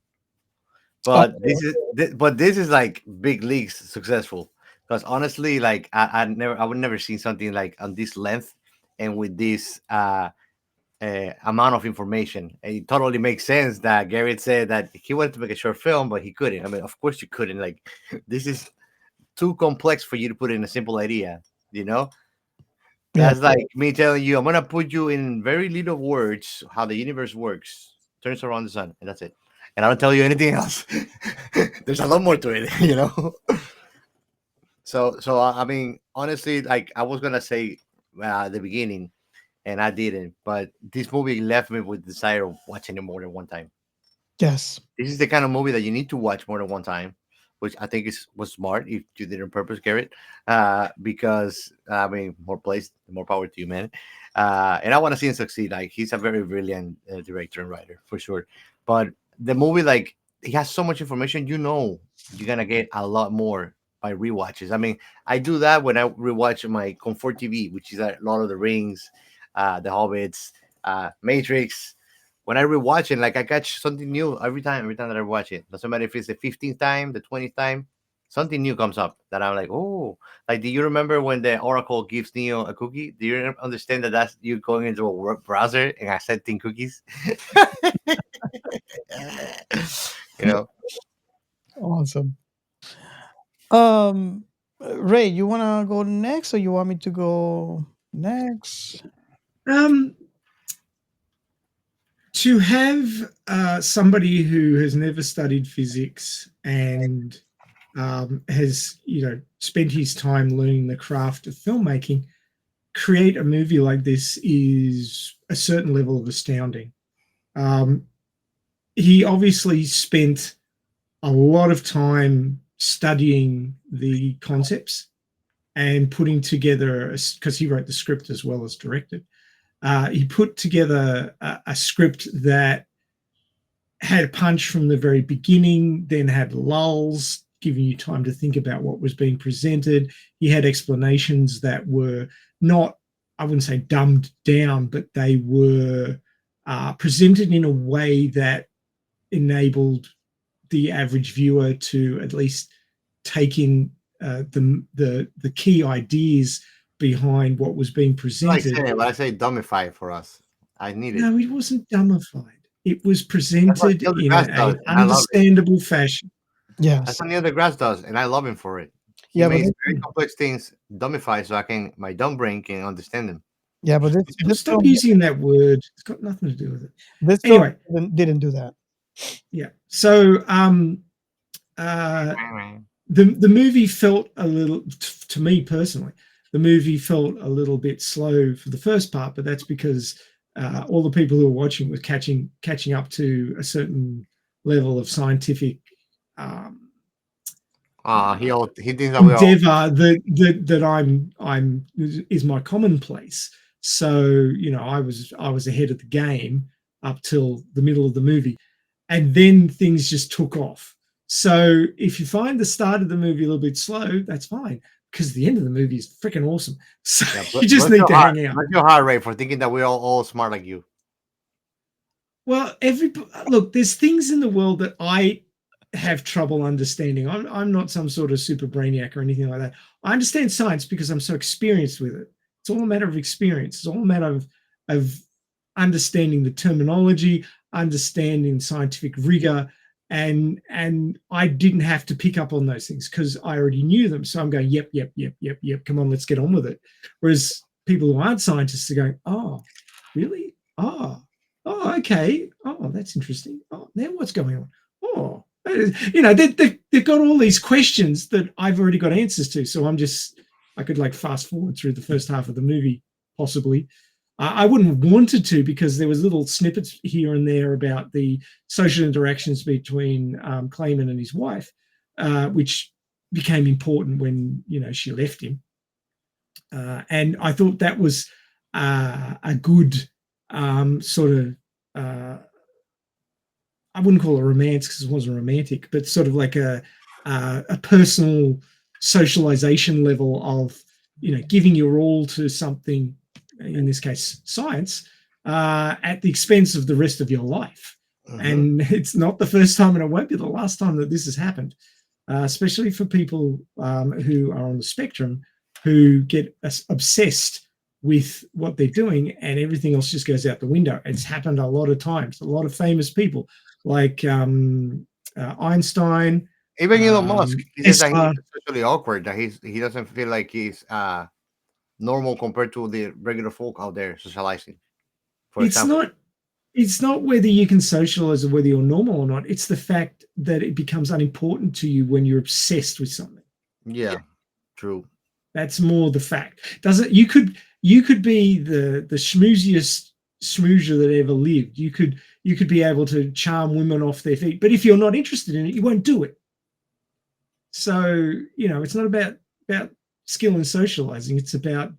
Oh, But this is like big leagues successful, because honestly, like I would never seen something like on this length and with this amount of information. It totally makes sense that Gerrit said that he wanted to make a short film, but he couldn't. I mean, of course you couldn't. Like, this is too complex for you to put in a simple idea. You know, yeah, that's like me telling you, I'm gonna put you in very little words how the universe works, turns around the sun, and that's it. And I don't tell you anything else. There's a lot more to it, you know. So I mean, honestly, like I was gonna say at the beginning, and I didn't. But this movie left me with the desire of watching it more than one time. yes, This is the kind of movie that you need to watch more than one time, which I think was smart if you did it on purpose, Garrett. Because I mean, more plays, more power to you, man. And I want to see him succeed. Like he's a very brilliant director and writer for sure. But the movie, like, he has so much information. You know, you're gonna get a lot more by rewatches. I mean, I do that when I rewatch my Comfort TV, which is Lord of the Rings, The Hobbits, Matrix. When I rewatch it, like I catch something new every time that I watch it. Doesn't matter if it's the 15th time, the 20th time. something new comes up that I'm like, oh, like, do you remember when the Oracle gives Neo a cookie? Do you understand that that's you going into a web browser and accepting cookies? you know, Awesome. Ray, you want to go next, or you want me to go next? To have somebody who has never studied physics and has, spent his time learning the craft of filmmaking, create a movie like this is a certain level of astounding. He obviously spent a lot of time studying the concepts and putting together, because he wrote the script as well as directed. He put together a script that had a punch from the very beginning, then had lulls, giving you time to think about what was being presented. He had explanations that were not, I wouldn't say dumbed down, but they were presented in a way that enabled the average viewer to at least take in the key ideas behind what was being presented. I say dummified for us. I need it. No, it wasn't dummified. It was presented in an understandable fashion. Yes. That's what Neil deGrasse does, and I love him for it. He Yeah, but makes very complex things dummified so my dumb brain can understand them. yeah, but this Stop using that word. It's got nothing to do with it. This Anyway, didn't do that. Yeah. So the movie felt a little, to me personally, the movie felt a little bit slow for the first part, but that's because all the people who were watching were catching up to a certain level of scientific he thinks that endeavor that I'm is my commonplace. So I was ahead of the game up till the middle of the movie, and then things just took off. So if you find the start of the movie a little bit slow, that's fine, because the end of the movie is freaking awesome. So you just need to hang out. What's your heart rate for thinking that we're all smart like you? Well, look, there's things in the world that I have trouble understanding. I'm not some sort of super brainiac or anything like that. I understand science because I'm so experienced with it. It's all a matter of experience. It's all a matter of understanding the terminology, understanding scientific rigor, and I didn't have to pick up on those things because I already knew them. So I'm going, yep. Come on, let's get on with it. Whereas people who aren't scientists are going, oh, really? Oh, okay. Oh, that's interesting. Oh, now what's going on? Oh, they've got all these questions that I've already got answers to. So I could like fast forward through the first half of the movie, possibly. I wouldn't have wanted to, because there was little snippets here and there about the social interactions between Clayman and his wife, which became important when she left him. And I thought that was a good sort of, I wouldn't call it romance because it wasn't romantic, but sort of like a personal socialization level of giving your all to something, in this case science, at the expense of the rest of your life. And it's not the first time, and it won't be the last time that this has happened, especially for people who are on the spectrum, who get obsessed with what they're doing and everything else just goes out the window. It's happened a lot of times. A lot of famous people like Einstein, even Elon Musk. He says that he's socially awkward, that he doesn't feel like he's normal compared to the regular folk out there socializing. It's not whether you can socialize or whether you're normal or not. It's the fact that it becomes unimportant to you when you're obsessed with something. Yeah, true. That's more the fact. You could be the schmooziest schmoozer that ever lived. You could be able to charm women off their feet, but if you're not interested in it, you won't do it. So it's not about skill in socializing. It's about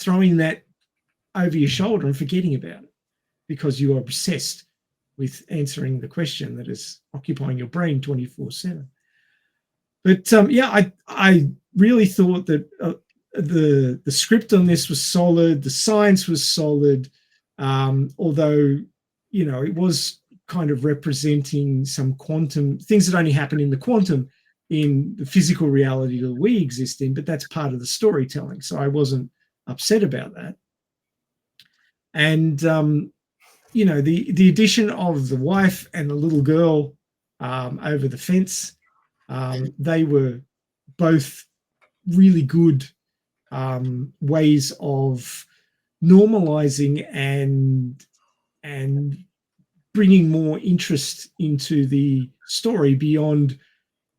throwing that over your shoulder and forgetting about it because you are obsessed with answering the question that is occupying your brain 24/7. But I really thought that the script on this was solid. The science was solid, although it was kind of representing some quantum things that only happen in the quantum in the physical reality that we exist in, but that's part of the storytelling. So I wasn't upset about that. And you know, the addition of the wife and the little girl over the fence, they were both really good ways of normalizing and bringing more interest into the story beyond,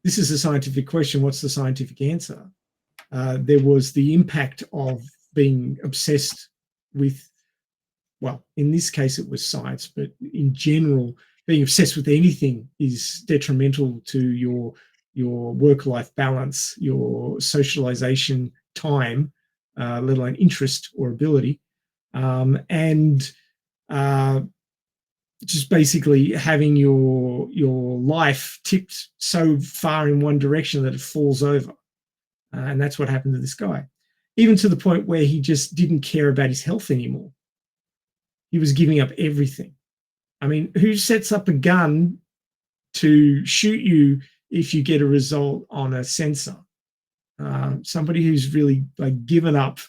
this is a scientific question, what's the scientific answer? There was the impact of being obsessed with, well, in this case it was science, but in general, being obsessed with anything is detrimental to your work-life balance, your socialization time, let alone interest or ability, and just basically having your life tipped so far in one direction that it falls over. And that's what happened to this guy, even to the point where he just didn't care about his health anymore. He was giving up everything. I mean, who sets up a gun to shoot you if you get a result on a sensor? Somebody who's really like given up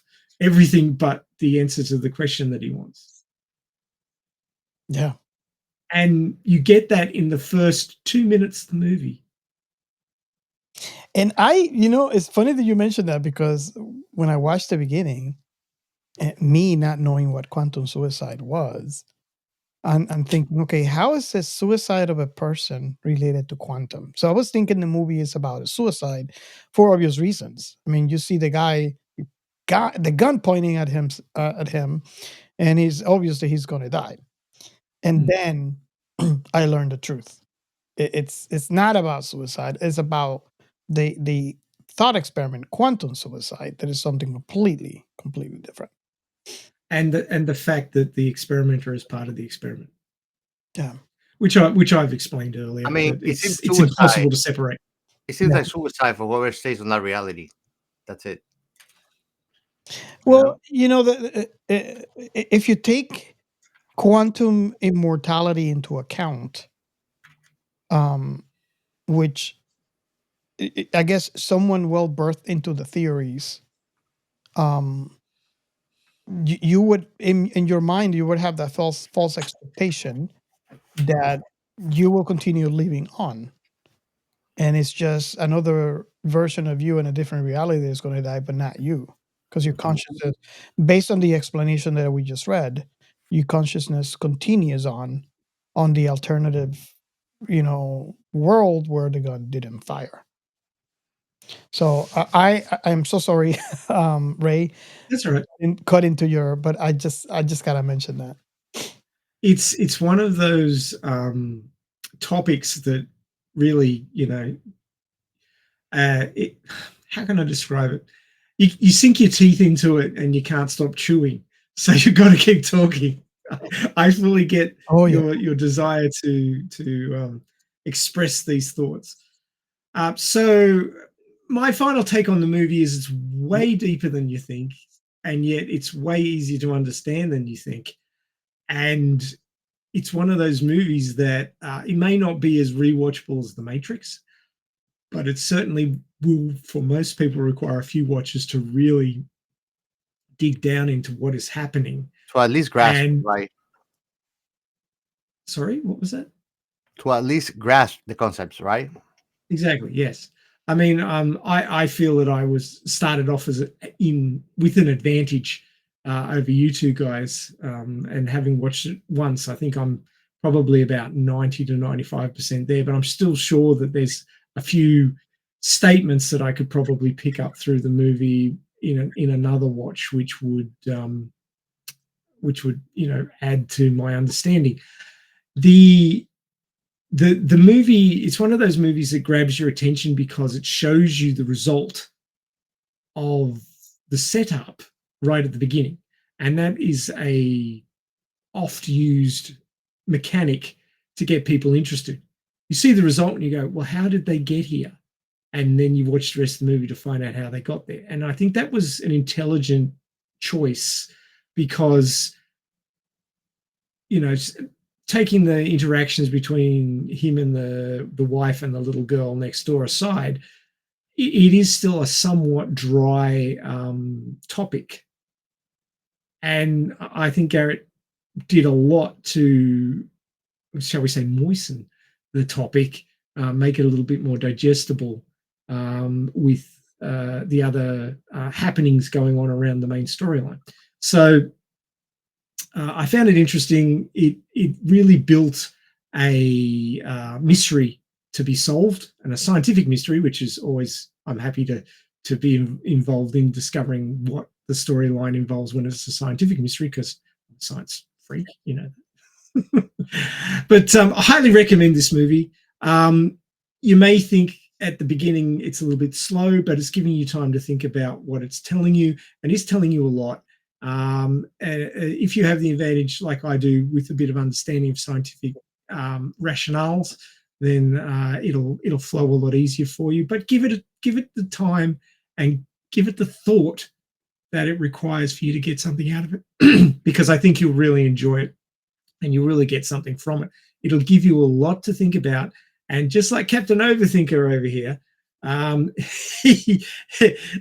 everything but the answer to the question that he wants. Yeah. And you get that in the first 2 minutes of the movie. And it's funny that you mentioned that, because when I watched the beginning, me not knowing what quantum suicide was, I'm thinking, okay, how is the suicide of a person related to quantum? So I was thinking the movie is about a suicide for obvious reasons. I mean, you see the guy got the gun pointing at him, and he's going to die. And then I learned the truth. It's not about suicide. It's about the thought experiment, quantum suicide. That is something completely different. And the fact that the experimenter is part of the experiment. Yeah. Which I've explained earlier. I mean, it's impossible to separate. It seems like suicide for whoever stays on that reality. That's it. Well, if you take quantum immortality into account, which I guess someone well birthed into the theories, you would in your mind you would have that false expectation that you will continue living on, and it's just another version of you in a different reality that's going to die, but not you, because your consciousness, based on the explanation that we just read, your consciousness continues on the alternative, world where the gun didn't fire. So I'm so sorry, Ray. That's all right. Cut into your, but I just gotta mention that. It's one of those topics that really, how can I describe it? You sink your teeth into it and you can't stop chewing, so you've got to keep talking. I fully get your desire to express these thoughts. So my final take on the movie is it's way deeper than you think, and yet it's way easier to understand than you think. And it's one of those movies that it may not be as rewatchable as The Matrix, but it certainly will, for most people, require a few watches to really dig down into what is happening. To at least grasp, right? Sorry, what was that? To at least grasp the concepts, right? Exactly, yes. I mean, I feel that I was started off with an advantage over you two guys, and having watched it once, I think I'm probably about 90 to 95% there, but I'm still sure that there's a few statements that I could probably pick up through the movie in another watch, which would add to my understanding. The movie, it's one of those movies that grabs your attention because it shows you the result of the setup right at the beginning. And that is a oft used mechanic to get people interested. You see the result and you go, well, how did they get here? And then you watch the rest of the movie to find out how they got there. And I think that was an intelligent choice, because, taking the interactions between him and the wife and the little girl next door aside, it is still a somewhat dry topic. And I think Gerrit did a lot to, shall we say, moisten the topic, make it a little bit more digestible with the other happenings going on around the main storyline. So I found it interesting. It really built a mystery to be solved, and a scientific mystery, which is always, I'm happy to be involved in discovering what the storyline involves when it's a scientific mystery, because I'm a science freak, you know. But I highly recommend this movie. You may think at the beginning it's a little bit slow, but it's giving you time to think about what it's telling you, and it's telling you a lot. If you have the advantage, like I do, with a bit of understanding of scientific rationales, then it'll flow a lot easier for you. But give it the time and give it the thought that it requires for you to get something out of it, because I think you'll really enjoy it and you'll really get something from it. It'll give you a lot to think about. And just like Captain Overthinker over here,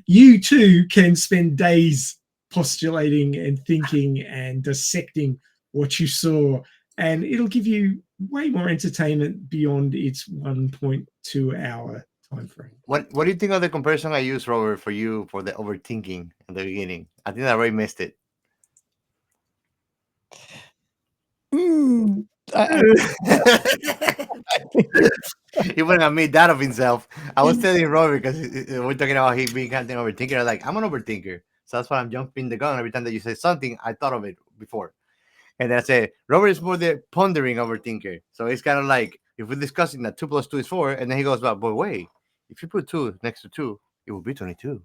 you too can spend days postulating and thinking and dissecting what you saw, and it'll give you way more entertainment beyond its 1.2 hour time frame. What do you think of the comparison I used, Robert, for you for the overthinking at the beginning? I think I already missed it. He wouldn't admit that of himself. I was telling Robert, because we're talking about he being kind of overthinker. I'm like, I'm an overthinker, so that's why I'm jumping the gun every time that you say something. I thought of it before, and then I say Robert is more the pondering overthinker. So it's kind of like if we're discussing that 2 + 2 is 4, and then he goes, "But wait, if you put 2 next to 2, it will be 22."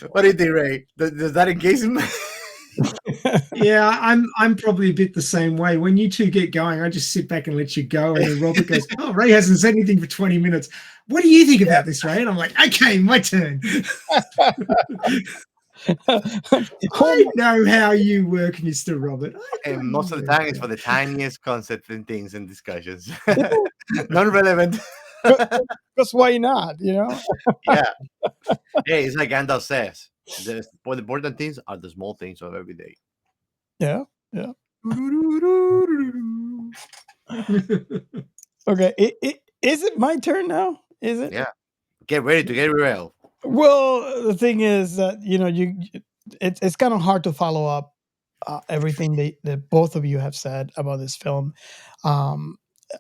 What do you think, Ray? Does that engage him? Yeah, I'm probably a bit the same way. When you two get going, I just sit back and let you go, and then Robert goes, "Oh, Ray hasn't said anything for 20 minutes. What do you think about this, Ray?" And I'm like, "Okay, my turn." I know how you work, Mr. Robert. And most of the time, it's for the tiniest concepts and things and discussions, non-relevant. Because why not? You know. Yeah. Hey, it's like Gandalf says: the important things are the small things of every day. Yeah. Yeah. Okay. Is it my turn now? Is it? Yeah. Get ready to get real. Well, the thing is that it's kind of hard to follow up everything that both of you have said about this film.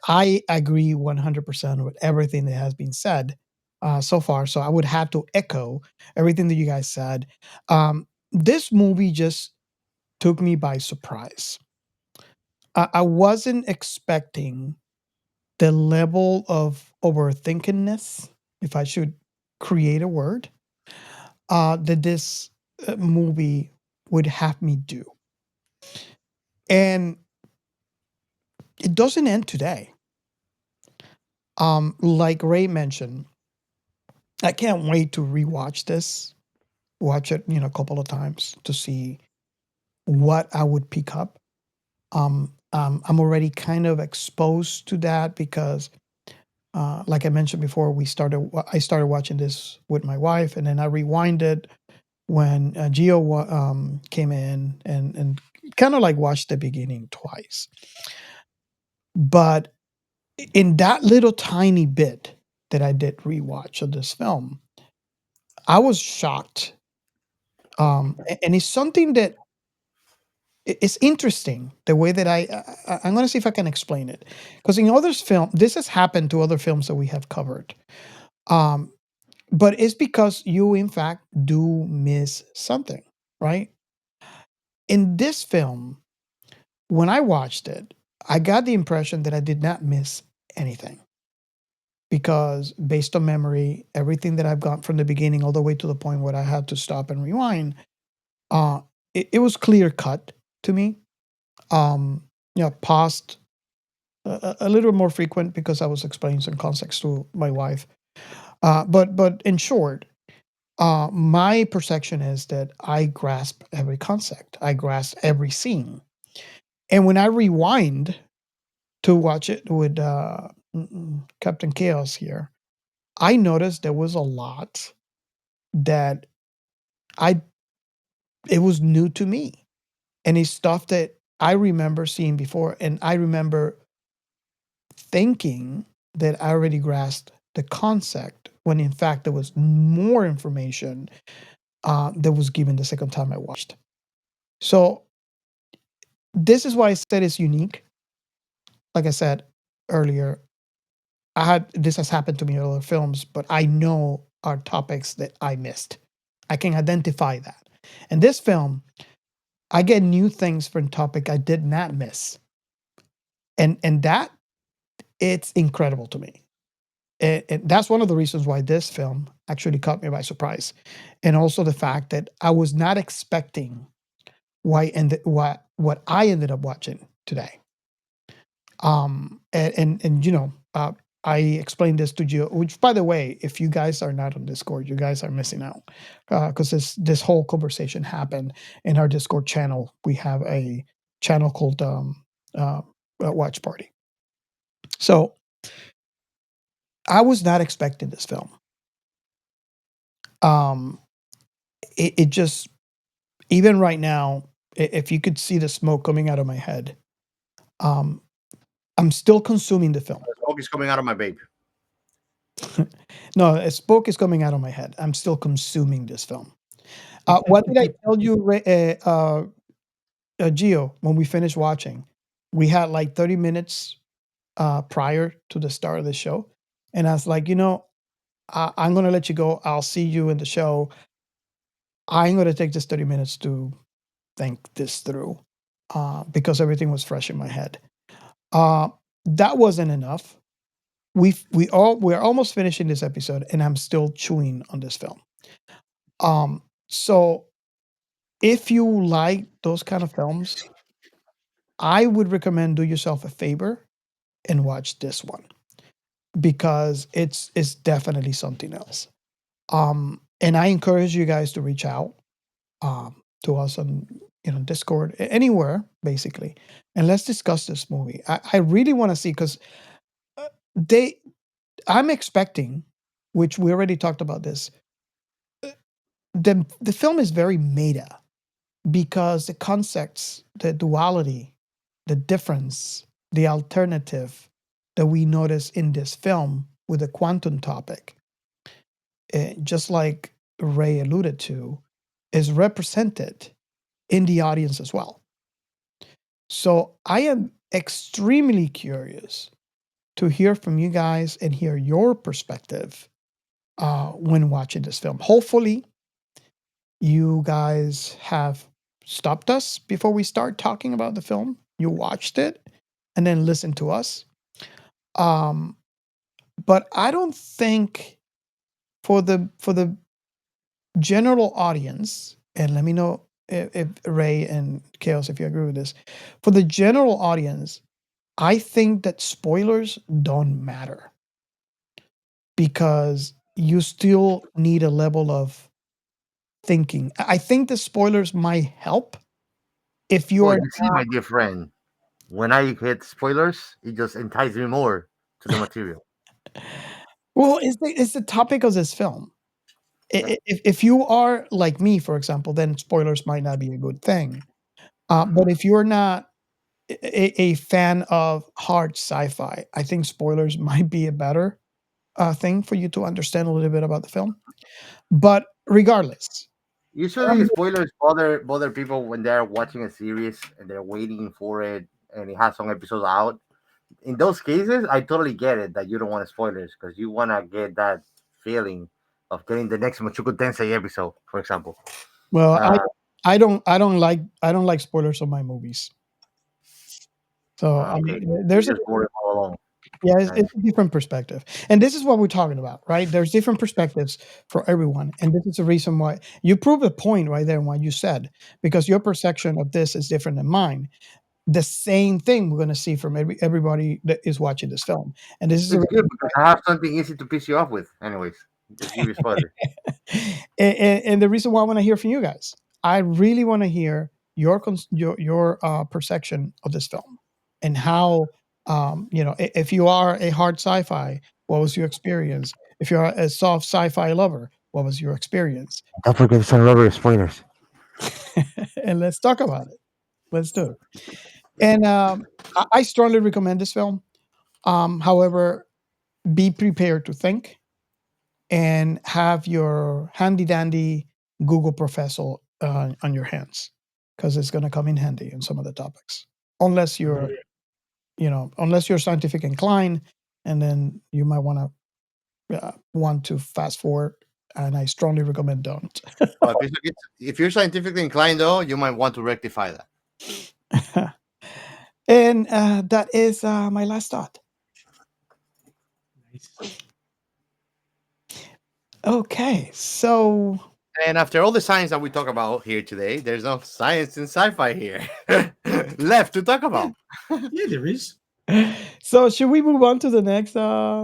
I agree 100% with everything that has been said so far. So I would have to echo everything that you guys said. This movie just took me by surprise. I wasn't expecting the level of overthinkingness, if I should create a word, that this movie would have me do. And it doesn't end today. Like Ray mentioned, I can't wait to rewatch this, watch it, a couple of times to see what I would pick up. I'm already kind of exposed to that because, like I mentioned before, I started watching this with my wife, and then I rewinded when Gio came in and kind of like watched the beginning twice. But in that little tiny bit that I did rewatch of this film, I was shocked. And it's something that it's interesting the way that I'm going to see if I can explain it, because in other film this has happened to other films that we have covered, but it's because you in fact do miss something, right? In this film, when I watched it, I got the impression that I did not miss anything, because based on memory, everything that I've got from the beginning all the way to the point where I had to stop and rewind, it was clear cut to me. Paused a little more frequent because I was explaining some context to my wife. But in short, My perception is that I grasp every concept, I grasp every scene. And when I rewind to watch it with Captain Chaos here, I noticed there was a lot that I it was new to me. And it's stuff that I remember seeing before, and I remember thinking that I already grasped the concept when in fact there was more information that was given the second time I watched. So this is why I said it's unique. Like I said earlier, this has happened to me in other films, but I know are topics that I missed. I can identify that. In this film, I get new things from topic I did not miss. And that it's incredible to me. And that's one of the reasons why this film actually caught me by surprise. And also the fact that I was not expecting what I ended up watching today. And I explained this to you, which by the way, if you guys are not on Discord, you guys are missing out. Because this whole conversation happened in our Discord channel. We have a channel called Watch Party. So I was not expecting this film. It just, even right now, if you could see the smoke coming out of my head, I'm still consuming the film. The smoke is coming out of my vape. No, a smoke is coming out of my head. I'm still consuming this film. What did I tell you, Gio, when we finished watching? We had like 30 minutes prior to the start of the show. And I was like, I'm going to let you go. I'll see you in the show. I'm going to take this 30 minutes to think this through because everything was fresh in my head. That wasn't enough. We're almost finishing this episode, and I'm still chewing on this film. So if you like those kind of films, I would recommend do yourself a favor and watch this one because it's definitely something else. And I encourage you guys to reach out to us on Discord, anywhere basically, and let's discuss this movie. I really want to see because I'm expecting, which we already talked about this. The film is very meta because the concepts, the duality, the difference, the alternative that we notice in this film with the quantum topic, just like Ray alluded to, is represented in the audience as well. So I am extremely curious to hear from you guys and hear your perspective when watching this film. Hopefully, you guys have stopped us before we start talking about the film. You watched it and then listened to us. But I don't think for the general audience, and let me know if Ray and Chaos, if you agree with this, for the general audience, I think that spoilers don't matter because you still need a level of thinking. I think the spoilers might help if you Well, are you see, my dear friend, when I hit spoilers, it just entices me more to the material. well, it's the topic of this film. If you are like me, for example, then spoilers might not be a good thing. But if you're not a fan of hard sci-fi, I think spoilers might be a better thing for you to understand a little bit about the film. But regardless, Usually, spoilers bother people when they're watching a series and they're waiting for it, and it has some episodes out. In those cases, I totally get it that you don't want spoilers because you want to get that feeling of getting the next Machuku Tensei episode, for example. well, Uh, I don't like spoilers of my movies. So okay, there's you a just bored all along. Yeah, Nice. it's a different perspective. And this is what we're talking about, right? There's different perspectives for everyone. And this is the reason why you prove a point right there in what you said, because your perception of this is different than mine. The same thing we're going to see from everybody that is watching this film. And this is the It's good reason because I have something easy to piss you off with, anyways. Just give you spoiler. And the reason why I want to hear from you guys, I really want to hear your perception of this film and how, if you are a hard sci-fi, what was your experience? If you're a soft sci-fi lover, what was your experience? Don't forget some rubber spoilers. And let's talk about it. Let's do it. And I strongly recommend this film. However, be prepared to think and have your handy dandy Google Professor on your hands, because it's going to come in handy in some of the topics. Unless you're, unless you're scientific inclined, and then you might want to fast forward. And I strongly recommend don't. Well, if you're scientifically inclined, though, you might want to rectify that. And that is my last thought. Nice. Okay, so And after all the science that we talk about here today, there's no science in sci-fi here left to talk about. Yeah, there is. so should we move on to the next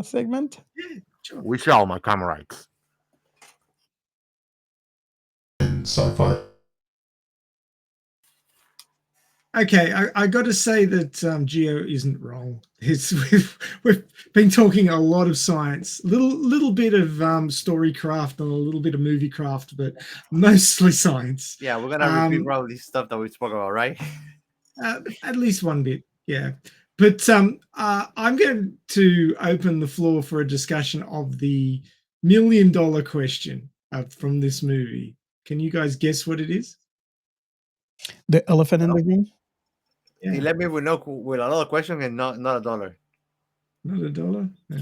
segment? Yeah, sure. We shall, my comrades. Sci-fi. Okay, I got to say that Geo isn't wrong. We've been talking a lot of science, little bit of storycraft and a little bit of movie craft, but mostly science. Yeah, we're gonna repeat all this stuff that we spoke about, right? At least one bit, yeah. But I'm going to open the floor for a discussion of the $1 million question from this movie. Can you guys guess what it is? The elephant in the room. Yeah. He let me with another question and not $1. Not $1? Yeah.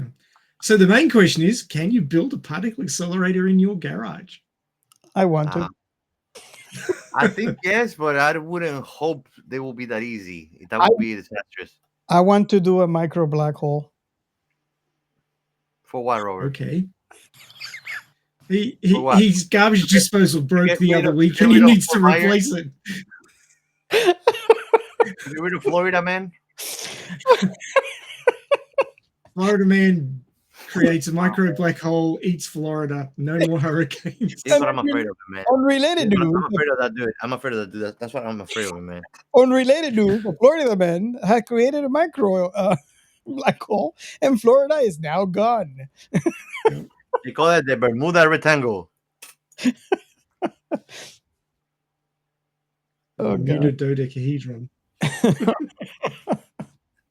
So the main question is, can you build a particle accelerator in your garage? I want to. I think yes, but I wouldn't hope they will be that easy. That would be disastrous. I want to do a micro black hole. For what, Robert? Okay. His garbage disposal broke the other week and he needs to replace it. Get rid of Florida Man. Florida Man creates a micro black hole, eats Florida. No more hurricanes. That's what I'm afraid of, man. Unrelated news. I'm afraid of that dude. I'm afraid of that dude. That's what I'm afraid of, man. Unrelated news. The Florida Man had created a micro black hole, and Florida is now gone. They call it the Bermuda Rectangle. Bermuda dodecahedron.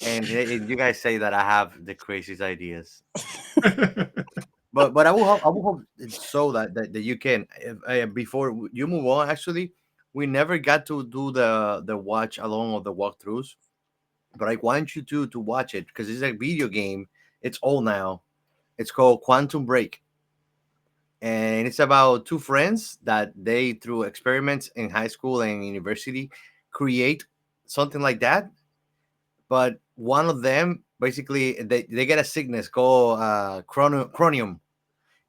And you guys say that I have the craziest ideas, but I will hope so that you can. Before you move on, actually, we never got to do the watch along of the walkthroughs, but I want you to watch it because it's a video game. It's old now. It's called Quantum Break, and it's about two friends that they, through experiments in high school and university, create something like that. But one of them, basically, they get a sickness called chromium.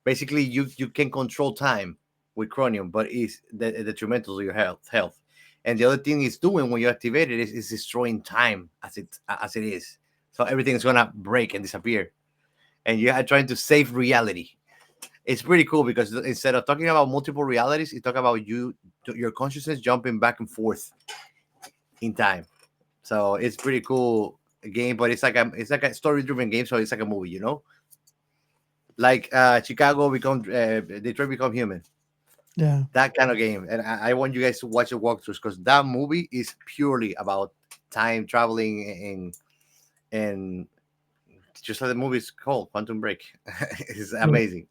Basically, you can control time with chromium, but it's detrimental to your health. And the other thing it's doing when you activate it is destroying time as it is. So everything is gonna break and disappear, and you are trying to save reality. It's pretty cool because instead of talking about multiple realities, you talk about your consciousness jumping back and forth in time. So it's pretty cool game, but it's like a story-driven game, so it's like a movie, like Chicago Detroit become human. Yeah, that kind of game. And I want you guys to watch the walkthroughs because that movie is purely about time traveling and just like the movie is called Quantum Break. It's amazing.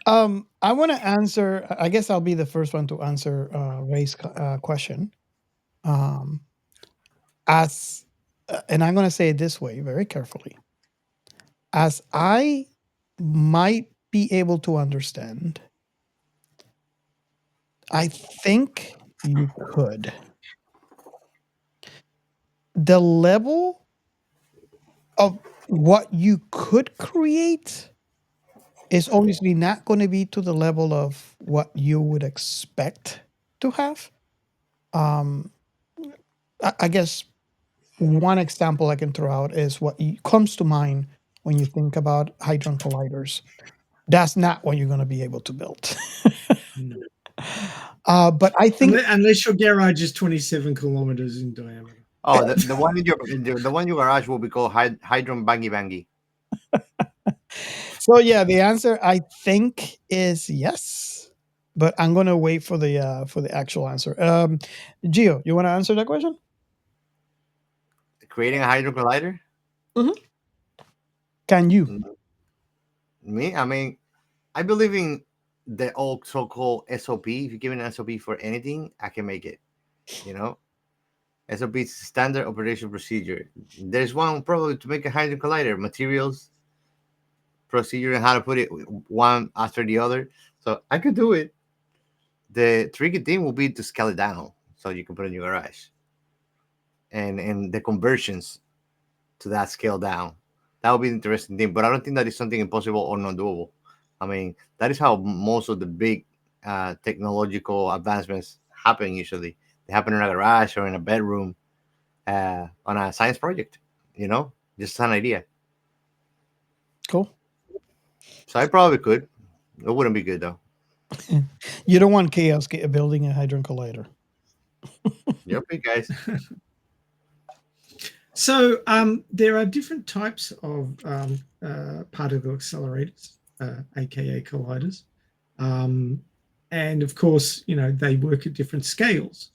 I want to answer. I guess I'll be the first one to answer Ray's question. And I'm going to say it this way very carefully. As I might be able to understand, I think you could. The level of what you could create is obviously not going to be to the level of what you would expect to have. I guess one example I can throw out is what comes to mind when you think about hadron colliders. that's not what you're going to be able to build. No. But I think Unless your garage is 27 kilometers in diameter. Oh, the one in your garage will be called Hydron Bangy Bangy. so. Yeah, the answer I think is yes, but I'm gonna wait for the actual answer. Gio, you want to answer that question? Creating a Hydron Collider? Can you? Me? I mean, I believe in the old so-called SOP. If you give me an SOP for anything, I can make it. You know, SOP is standard operation procedure. There's one probably to make a Hydron Collider: materials, procedure, and how to put it one after the other. So I could do it. The tricky thing will be to scale it down so you can put it in your garage, and the conversions to that scale down. That would be the interesting thing. But I don't think that is something impossible or not doable. I mean, that is how most of the big technological advancements happen usually. They happen in a garage or in a bedroom on a science project, just an idea. Cool. So I probably could. It wouldn't be good, though. You don't want chaos building a Hydron Collider. Yep, guys. So there are different types of particle accelerators, aka colliders, and of course, they work at different scales.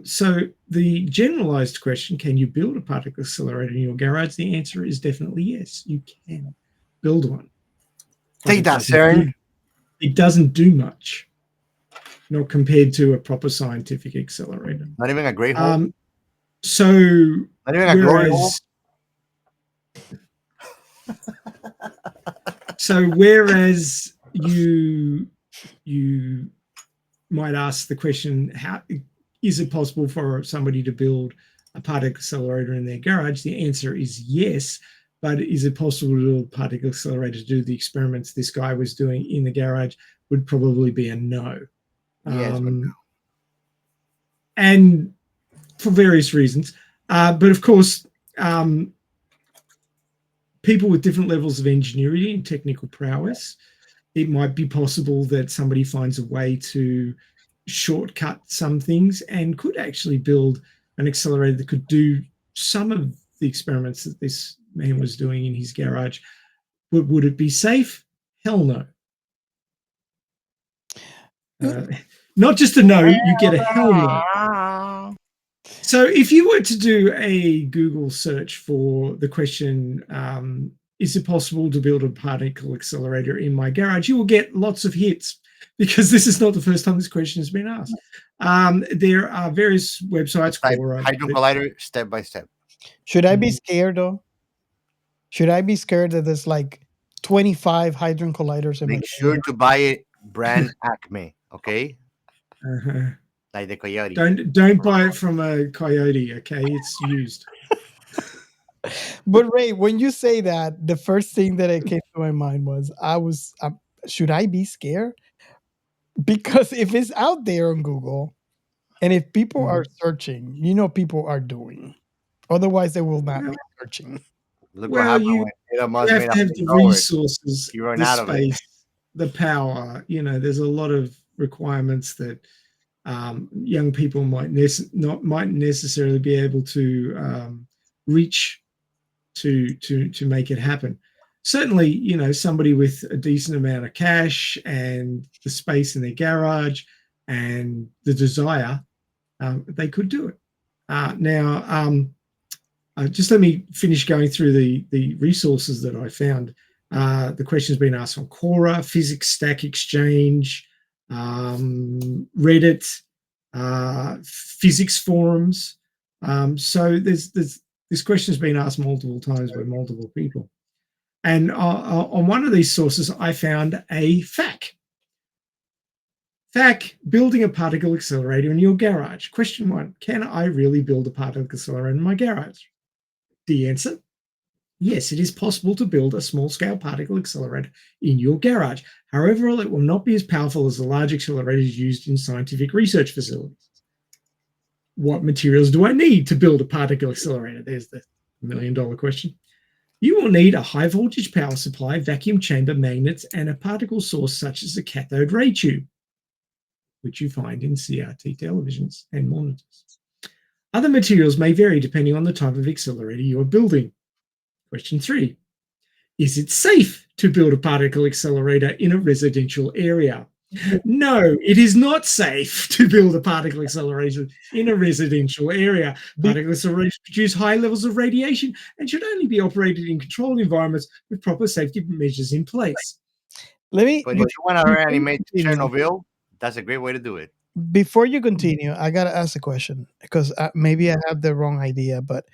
So the generalized question, can you build a particle accelerator in your garage? The answer is definitely yes, you can build one. Take that, CERN. It doesn't do much, not compared to a proper scientific accelerator. Not even a great hole. So not even a glory hole. So whereas you might ask the question, how is it possible for somebody to build a particle accelerator in their garage? The answer is yes. But is it possible to build a particle accelerator to do the experiments this guy was doing in the garage? Would probably be a no. Yes, and for various reasons. But of course, people with different levels of ingenuity and technical prowess, it might be possible that somebody finds a way to shortcut some things and could actually build an accelerator that could do some of the experiments that this man was doing in his garage. But would it be safe? Hell no. Not just a no, you get a hell no. So if you were to do a Google search for the question, is it possible to build a particle accelerator in my garage? You will get lots of hits because this is not the first time this question has been asked. There are various websites for Hydron Collider step by step. Should I be scared though? Should I be scared that there's like 25 Hydron Colliders in Make sure to buy it brand Acme, okay? Like the coyote. Don't buy it from a coyote, okay? It's used. But Ray, when you say that, the first thing that came to my mind was should I be scared? Because if it's out there on Google, and if people are searching, people are doing. Otherwise, they will not be searching. Look what happened when Elon Musk you have to have the resources, the space, the power. There's a lot of requirements that young people might necessarily be able to reach to make it happen. Certainly, somebody with a decent amount of cash and the space in their garage and the desire, they could do it. Now, just let me finish going through the resources that I found. The question's been asked on Quora, Physics Stack Exchange, Reddit, physics forums. So this question has been asked multiple times by multiple people. And on one of these sources, I found a FAQ. FAQ, building a particle accelerator in your garage. Question 1, can I really build a particle accelerator in my garage? The answer, yes, it is possible to build a small-scale particle accelerator in your garage. However, it will not be as powerful as the large accelerators used in scientific research facilities. What materials do I need to build a particle accelerator? There's the $1 million question. You will need a high voltage power supply, vacuum chamber, magnets, and a particle source such as a cathode ray tube, which you find in CRT televisions and monitors. Other materials may vary depending on the type of accelerator you are building. Question 3. Is it safe to build a particle accelerator in a residential area? No, it is not safe to build a particle accelerator in a residential area. Particle accelerators produce high levels of radiation and should only be operated in controlled environments with proper safety measures in place. Let me. But if you want to before you reanimate continue- Chernobyl, that's a great way to do it. Before you continue, I gotta ask a question because maybe I have the wrong idea. But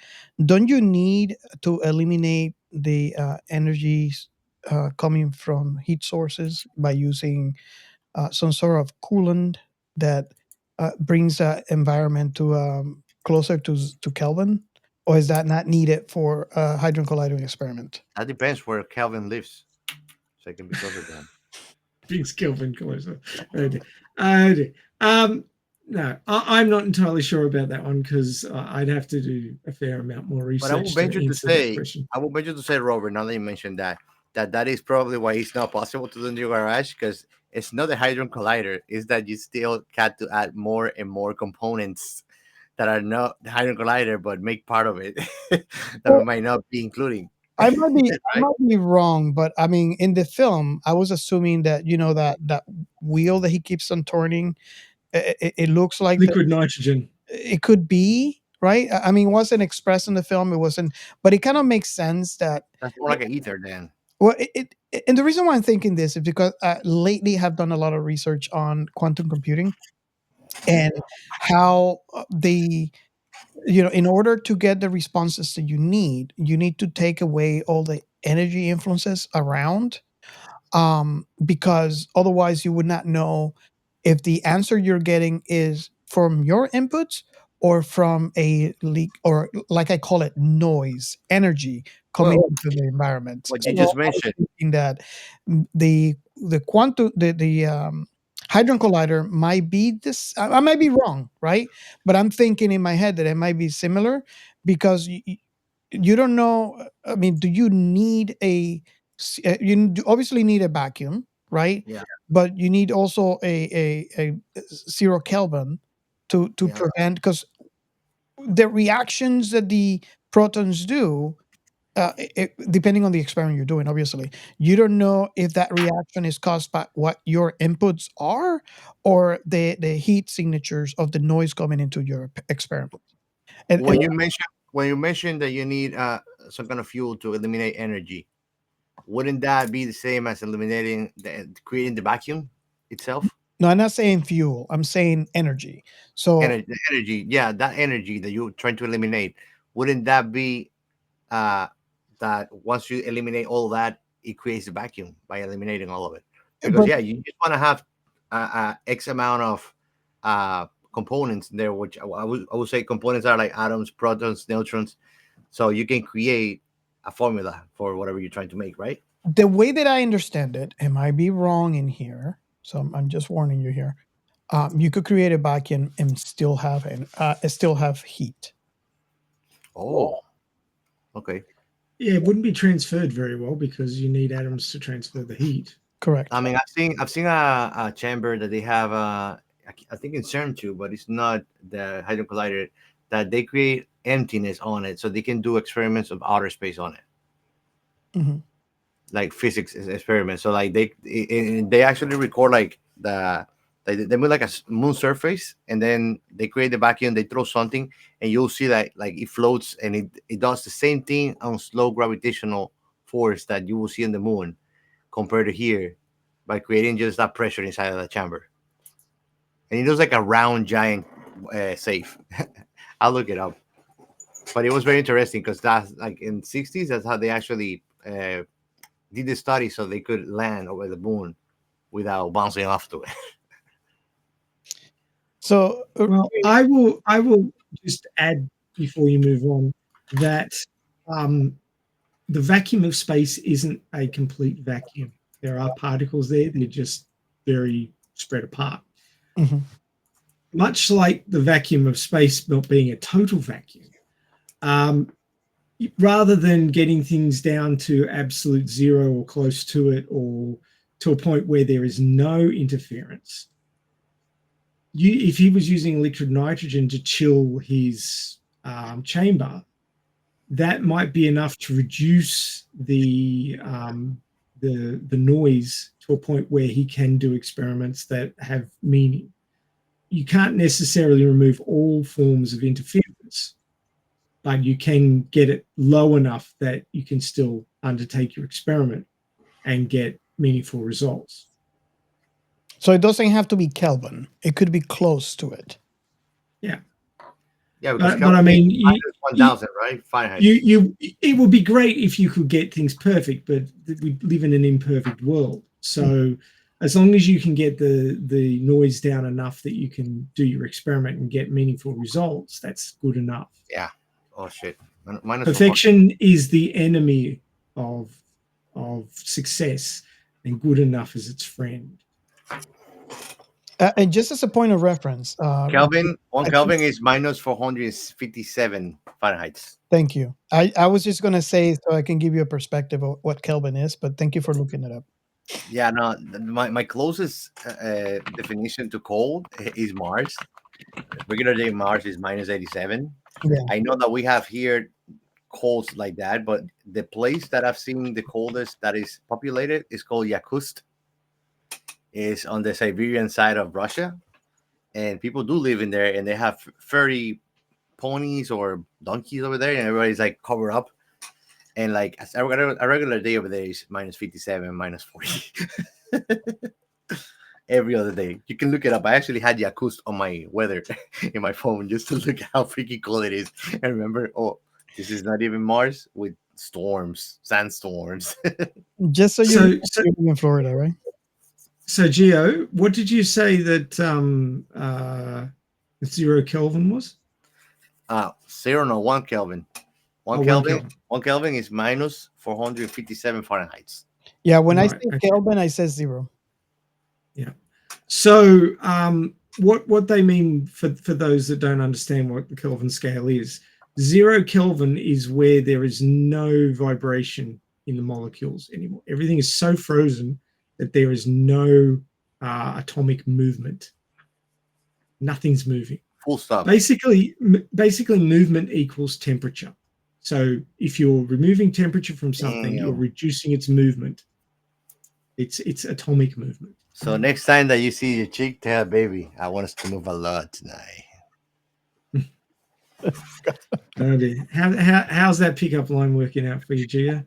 don't you need to eliminate the energies coming from heat sources by using some sort of coolant that brings the environment to closer to Kelvin, or is that not needed for a hadron collider experiment? That depends where Kelvin lives, so it can be closer to him. Brings Kelvin closer. No, I'm not entirely sure about that one because I'd have to do a fair amount more research. But I will venture to say, question. Robert, now that you mentioned that is probably why it's not possible to do in your garage, because it's not the Hadron Collider. It's that you still got to add more and more components that are not the Hadron Collider, but make part of it that we might not be including. I might be wrong, but I mean, in the film, I was assuming that that wheel that he keeps on turning, it looks like liquid nitrogen. It could be right. I mean, it wasn't expressed in the film. It wasn't, but it kind of makes sense that That's more like an ether then. Well, and the reason why I'm thinking this is because lately I have done a lot of research on quantum computing and how in order to get the responses that you need to take away all the energy influences around, because otherwise you would not know if the answer you're getting is from your inputs or from a leak, or like I call it, noise energy coming into the environment. What you just mentioned. Thinking that the quantum the hadron collider might be this. I might be wrong, right? But I'm thinking in my head that it might be similar because you don't know. I mean, do you need you obviously need a vacuum, right? Yeah. But you need also a 0 Kelvin to prevent, because the reactions that the protons do, depending on the experiment you're doing, obviously, you don't know if that reaction is caused by what your inputs are or the heat signatures of the noise coming into your experiment. And When you mentioned that you need some kind of fuel to eliminate energy, wouldn't that be the same as creating the vacuum itself? no, I'm not saying fuel. I'm saying energy. So Energy, yeah, that energy that you're trying to eliminate, wouldn't that be that once you eliminate all that, it creates a vacuum by eliminating all of it? Because you just want to have X amount of components there, which I would say components are like atoms, protons, neutrons, so you can create a formula for whatever you're trying to make, right? the way that I understand it, it might be wrong in here. So I'm just warning you here. You could create a vacuum and still have heat. Oh, okay. Yeah, it wouldn't be transferred very well because you need atoms to transfer the heat. Correct. I mean, I've seen a chamber that they have I think in CERN too, but it's not the Hadron Collider, that they create emptiness on it so they can do experiments of outer space on it. Mm-hmm. Like physics experiments. So like they actually record like they move like a moon surface, and then they create the vacuum, they throw something, and you'll see that like it floats, and it does the same thing on slow gravitational force that you will see in the moon compared to here, by creating just that pressure inside of the chamber. And it looks like a round giant safe. I'll look it up. But it was very interesting because that's like in 60s, that's how they actually did the study so they could land over the moon without bouncing off to it. So well, I will just add before you move on that the vacuum of space isn't a complete vacuum. There are particles there; they're just very spread apart. Mm-hmm. Much like the vacuum of space not being a total vacuum, rather than getting things down to absolute zero or close to it, or to a point where there is no interference, if he was using liquid nitrogen to chill his chamber, that might be enough to reduce the noise to a point where he can do experiments that have meaning. You can't necessarily remove all forms of interference, but you can get it low enough that you can still undertake your experiment and get meaningful results. So it doesn't have to be Kelvin. It could be close to it. Yeah. Yeah, because but I mean, minus 1,000, right? Fahrenheit. It would be great if you could get things perfect, but we live in an imperfect world. So as long as you can get the noise down enough that you can do your experiment and get meaningful results, that's good enough. Yeah. Oh shit. Minus Perfection is the enemy of success, and good enough is its friend. And just as a point of reference, Kelvin, I Kelvin is minus 457 Fahrenheit. Thank you. I was just going to say so I can give you a perspective of what Kelvin is, but thank you for looking it up. Yeah, no, my closest definition to cold is Mars. Regular day Mars is minus 87. Yeah. I know that we have here colds like that, but the place that I've seen the coldest that is populated is called Yakutsk. It's on the Siberian side of Russia, and people do live in there, and they have furry ponies or donkeys over there, and everybody's like covered up. And like a regular day over there is minus 57, minus 40. Every other day. You can look it up. I actually had Yakutsk on my weather in my phone just to look at how freaking cold it is. And remember, this is not even Mars with storms, sandstorms. Just so you know, you're in Florida, right? So, Gio, what did you say that 0 Kelvin was? 0, no, 1 Kelvin. 1 Kelvin. 1 Kelvin is minus 457 Fahrenheit. Yeah, when I say Kelvin, I say 0. Yeah. So, what they mean for those that don't understand what the Kelvin scale is, 0 Kelvin is where there is no vibration in the molecules anymore. Everything is so frozen that there is no atomic movement. Nothing's moving. Full stop. Basically, movement equals temperature. So if you're removing temperature from something, you're reducing its movement. It's atomic movement. So next time that you see your chick, tell her, baby, I want us to move a lot tonight. Okay. How's that pickup line working out for you, Gia?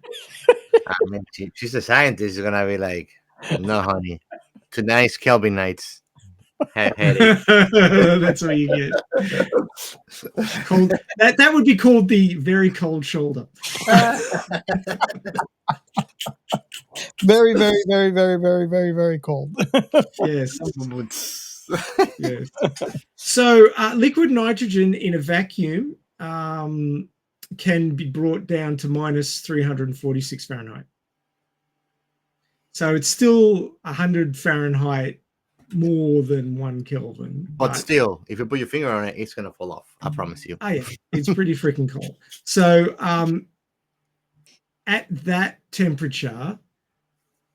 I mean, she's a scientist. She's gonna be like, no, honey, tonight's Kelvin nights. Headache. That's what you get. Cold. That would be called the very cold shoulder. Very, very, very, very, very, very, very cold. Yes. Yes. So liquid nitrogen in a vacuum can be brought down to minus 346 Fahrenheit. So it's still 100 Fahrenheit more than 1 Kelvin. But still, if you put your finger on it, it's going to fall off. I promise you. Oh, yeah. It's pretty freaking cold. So at that temperature,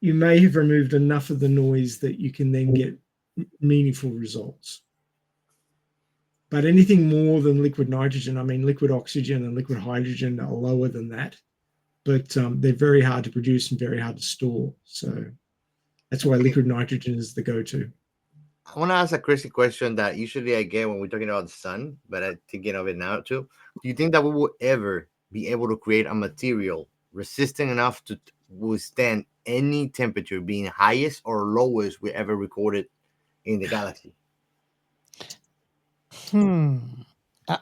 you may have removed enough of the noise that you can then get meaningful results. But anything more than liquid nitrogen, I mean, liquid oxygen and liquid hydrogen are lower than that. But they're very hard to produce and very hard to store. So that's why liquid nitrogen is the go-to. I want to ask a crazy question that usually I get when we're talking about the sun, but I'm thinking of it now too. Do you think that we will ever be able to create a material resistant enough to withstand any temperature, being highest or lowest we ever recorded in the galaxy?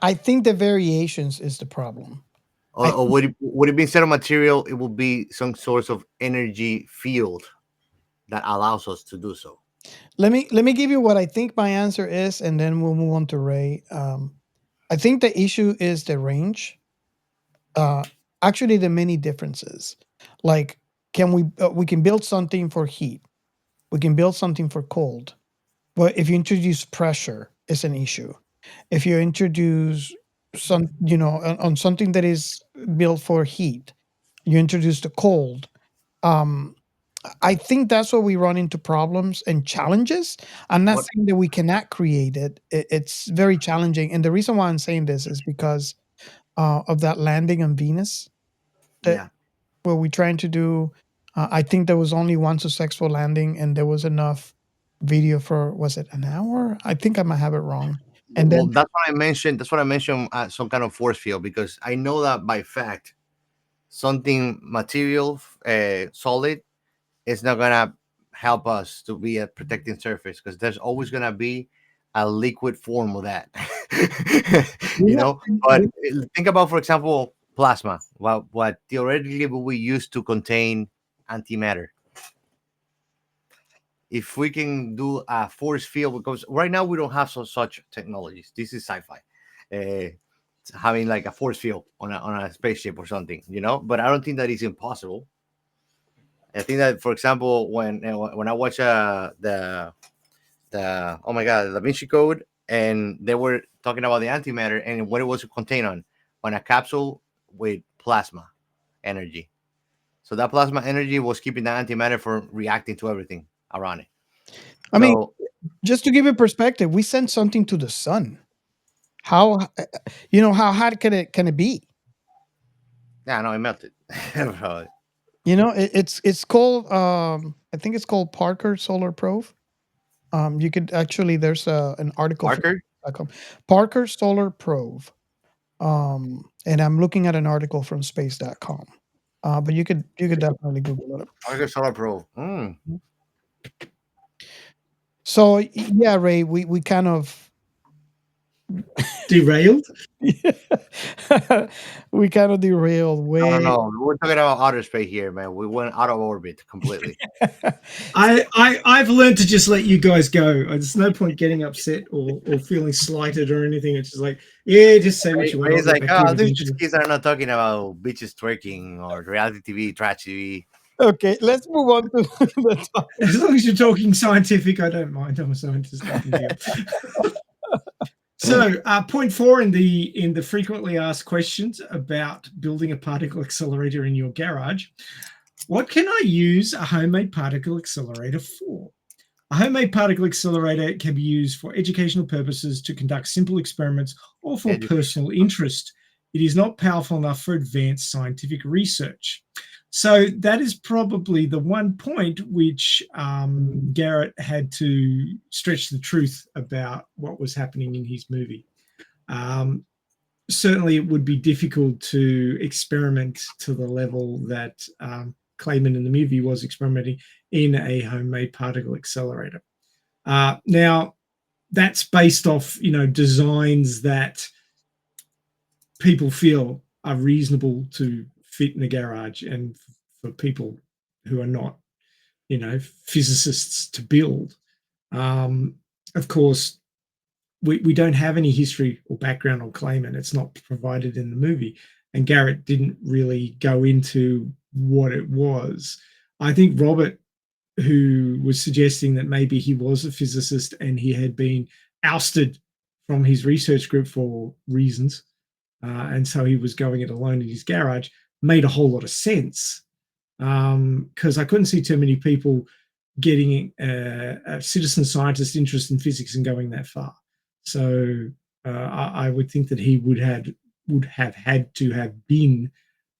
I think the variations is the problem. Or would it be instead of material, it will be some source of energy field that allows us to do so? Let me give you what I think my answer is, and then we'll move on to Ray. I think the issue is the range. Actually, the many differences. Like, we can build something for heat, we can build something for cold, but if you introduce pressure, it's an issue. If you introduce some, on something that is built for heat. You introduce the cold. I think that's where we run into problems and challenges. I'm not What? saying that we cannot create it. It's very challenging, and the reason why I'm saying this is because of that landing on Venus that Yeah. where we're trying to do. I think there was only one successful landing, and there was enough video for, was it an hour? I think I might have it wrong. And Well, then that's what I mentioned. That's what I mentioned. Some kind of force field, because I know that by fact, something material, solid, is not gonna help us to be a protecting surface, because there's always gonna be a liquid form of that. we you have, know. But think about, for example, plasma. What theoretically will be used to contain antimatter. If we can do a force field, because right now we don't have such technologies. This is sci-fi. Having like a force field on a spaceship or something, But I don't think that is impossible. I think that, for example, when I watch the oh my god, the Da Vinci Code, and they were talking about the antimatter and what it was contained on a capsule with plasma energy. So that plasma energy was keeping the antimatter from reacting to everything around it. I mean, So just to give you perspective, we sent something to the sun. How how hot can it be? yeah, no, it melted. Bro. It's called I think it's called Parker Solar Probe. You could actually, there's an article from Parker, space.com. Parker Solar Probe. And I'm looking at an article from space.com. But you could definitely Google it. Parker Solar Pro. So yeah, Ray, we kind of Derailed. we kind of derailed I don't way. know. We're talking about outer space here, man. We went out of orbit completely. I've learned to just let you guys go. There's no point getting upset or feeling slighted or anything. It's just like, yeah, just say what you want. I'll It's get like, back to you these eventually. kids are not talking about bitches twerking or reality TV, trash TV. Okay, let's move on to the topic. As long as you're talking scientific, I don't mind. I'm a scientist. I can deal. So, point 4 in the frequently asked questions about building a particle accelerator in your garage. What can I use a homemade particle accelerator for? A homemade particle accelerator can be used for educational purposes, to conduct simple experiments, or for personal interest. It is not powerful enough for advanced scientific research. So that is probably the one point which Gerrit had to stretch the truth about what was happening in his movie. Certainly, it would be difficult to experiment to the level that Clayman in the movie was experimenting in a homemade particle accelerator. Now, that's based off, designs that people feel are reasonable to fit in a garage, and for people who are not, physicists to build. Of course, we don't have any history or background on Clayman. It's not provided in the movie. And Gerrit didn't really go into what it was. I think Robert, who was suggesting that maybe he was a physicist and he had been ousted from his research group for reasons, and so he was going it alone in his garage, made a whole lot of sense, because I couldn't see too many people getting a citizen scientist interest in physics and going that far. So I would think that he would have had to have been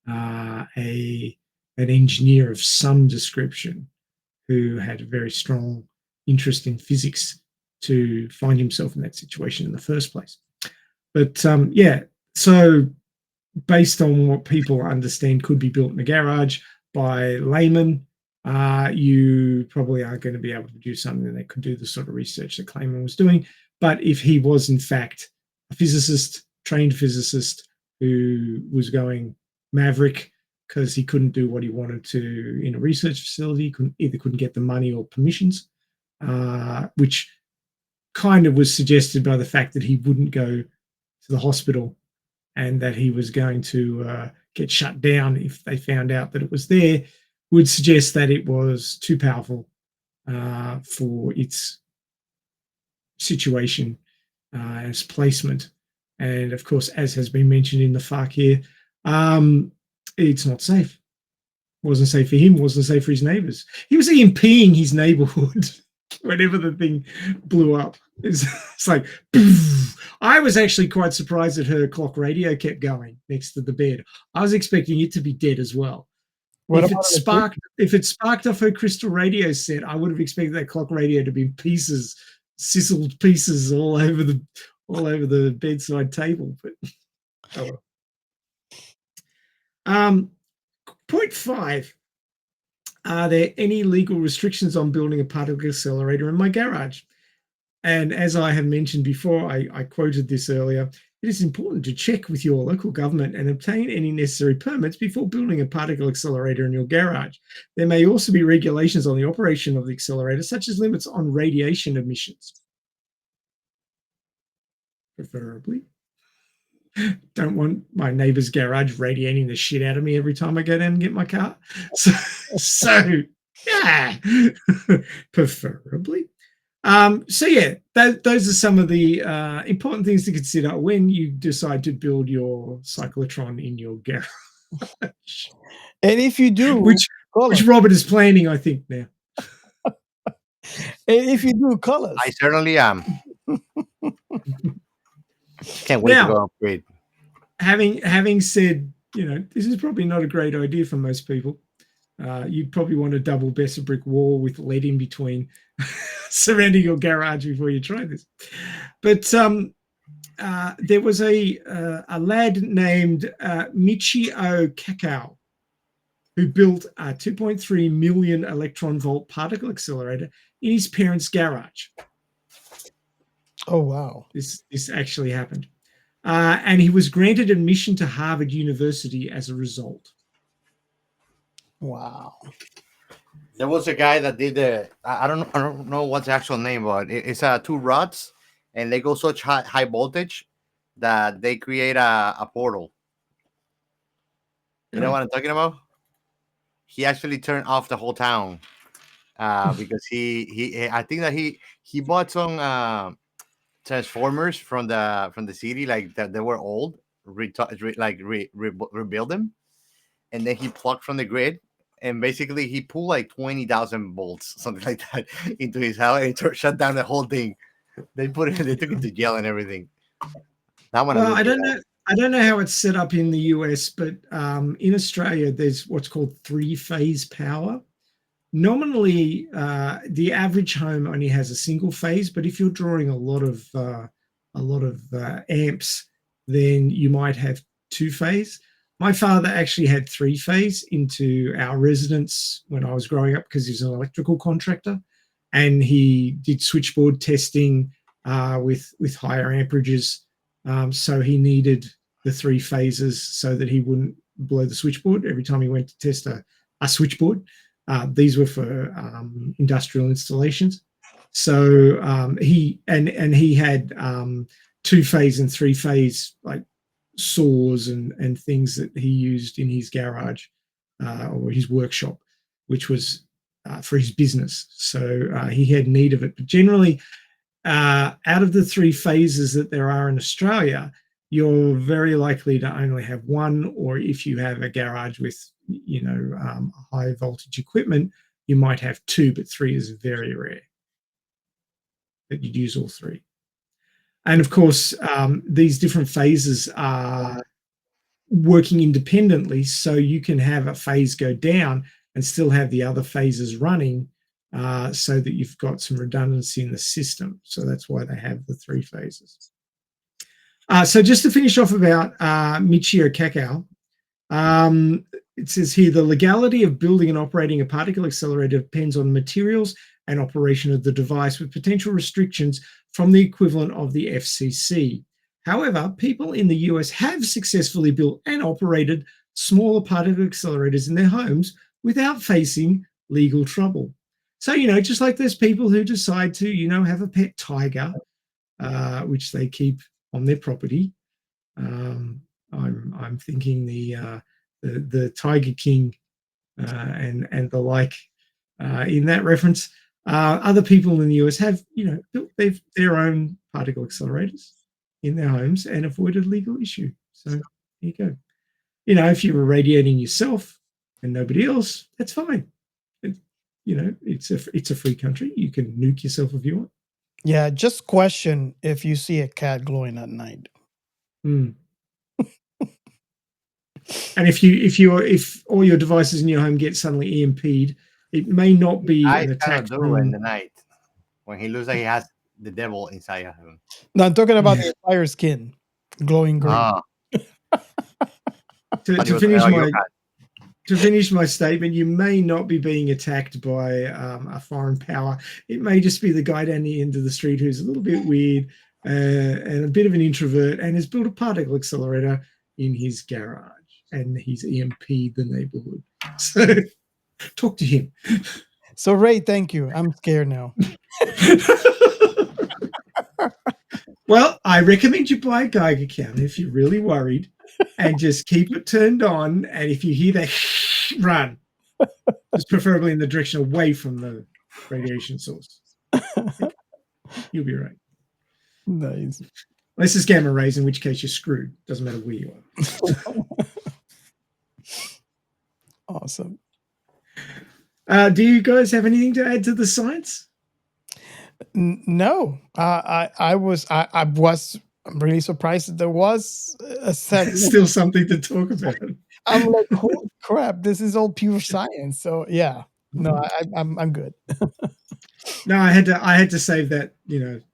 an engineer of some description who had a very strong interest in physics to find himself in that situation in the first place. But yeah, so based on what people understand could be built in a garage by laymen, you probably aren't going to be able to do something that could do the sort of research that Clayman was doing. But if he was in fact a physicist, trained physicist, who was going maverick because he couldn't do what he wanted to in a research facility, couldn't get the money or permissions, which kind of was suggested by the fact that he wouldn't go to the hospital and that he was going to get shut down if they found out that it was there, would suggest that it was too powerful for its situation, its placement. And of course, as has been mentioned in the FAQ here, it's not safe. Wasn't safe for him, wasn't safe for his neighbors. He was EMPing his neighborhood whenever the thing blew up. It's like, poof. I was actually quite surprised that her clock radio kept going next to the bed. I was expecting it to be dead as well. If it sparked off her crystal radio set, I would have expected that clock radio to be in pieces, sizzled pieces all over the bedside table. But oh well. Point 5. Are there any legal restrictions on building a particle accelerator in my garage? And as I have mentioned before, I quoted this earlier, it is important to check with your local government and obtain any necessary permits before building a particle accelerator in your garage. There may also be regulations on the operation of the accelerator, such as limits on radiation emissions. Preferably. Don't want my neighbor's garage radiating the shit out of me every time I go down and get my car. So yeah, preferably. So yeah, those are some of the important things to consider when you decide to build your cyclotron in your garage. And if you do, which Robert is planning, I think now. And if you do, call us. I certainly am. Can't wait to go upgrade. Having said, this is probably not a great idea for most people. You'd probably want a double Besser brick wall with lead in between surrounding your garage before you try this. But there was a lad named Michio Kaku who built a 2.3 million electron volt particle accelerator in his parents' garage. Oh, wow. This actually happened. And he was granted admission to Harvard University as a result. Wow. There was a guy that did I don't know what's the actual name, but it's 2 rods, and they go such high voltage that they create a portal. You know what I'm talking about? He actually turned off the whole town because he I think that he bought some transformers from the city, like that they were old, rebuild them, and then he plugged from the grid, and basically he pulled like 20,000 volts, something like that, into his house, and it shut down the whole thing. They took it to jail and everything. I don't know how it's set up in the US, but in Australia there's what's called 3-phase power. Nominally, the average home only has a single phase, but if you're drawing a lot of amps, then you might have 2-phase. My father actually had 3-phase into our residence when I was growing up because he's an electrical contractor, and he did switchboard testing with higher amperages. So he needed the 3 phases so that he wouldn't blow the switchboard every time he went to test a switchboard. These were for industrial installations. So he had 2-phase and 3-phase like saws and things that he used in his garage or his workshop, which was for his business. So he had need of it. But generally, out of the 3 phases that there are in Australia, you're very likely to only have 1, or if you have a garage with high voltage equipment, you might have 2, but 3 is very rare that you'd use all 3. And of course, these different phases are working independently, so you can have a phase go down and still have the other phases running, so that you've got some redundancy in the system. So that's why they have the 3 phases. So just to finish off about Michio Kaku, it says here, the legality of building and operating a particle accelerator depends on materials and operation of the device, with potential restrictions from the equivalent of the FCC. However, people in the US have successfully built and operated smaller particle accelerators in their homes without facing legal trouble. So, just like there's people who decide to, have a pet tiger, which they keep on their property. I'm thinking the Tiger King and the like in that reference. Other people in the US have, built their own particle accelerators. in their homes and avoid a legal issue. So there you go. If you were radiating yourself and nobody else, that's fine. It's a free country. You can nuke yourself if you want. Yeah, just question if you see a cat glowing at night. And if all your devices in your home get suddenly EMP'd, it may not be an attack in the night when he looks like he has the devil inside of him. No, I'm talking about the entire skin glowing green. To finish my statement, you may not be being attacked by a foreign power. It may just be the guy down the end of the street who's a little bit weird and a bit of an introvert and has built a particle accelerator in his garage, and he's EMP'd the neighborhood. So talk to him. So Ray, thank you. I'm scared now. Well, I recommend you buy a Geiger counter if you're really worried, and just keep it turned on. And if you hear that, run. Just preferably in the direction away from the radiation source. You'll be right. Nice. Unless it's gamma rays, in which case you're screwed. Doesn't matter where you are. Awesome. Do you guys have anything to add to the science? No. I was really surprised that there was a segment. Still something to talk about. I'm like, holy crap, this is all pure science. So yeah. No, I'm good. No, I had to save that,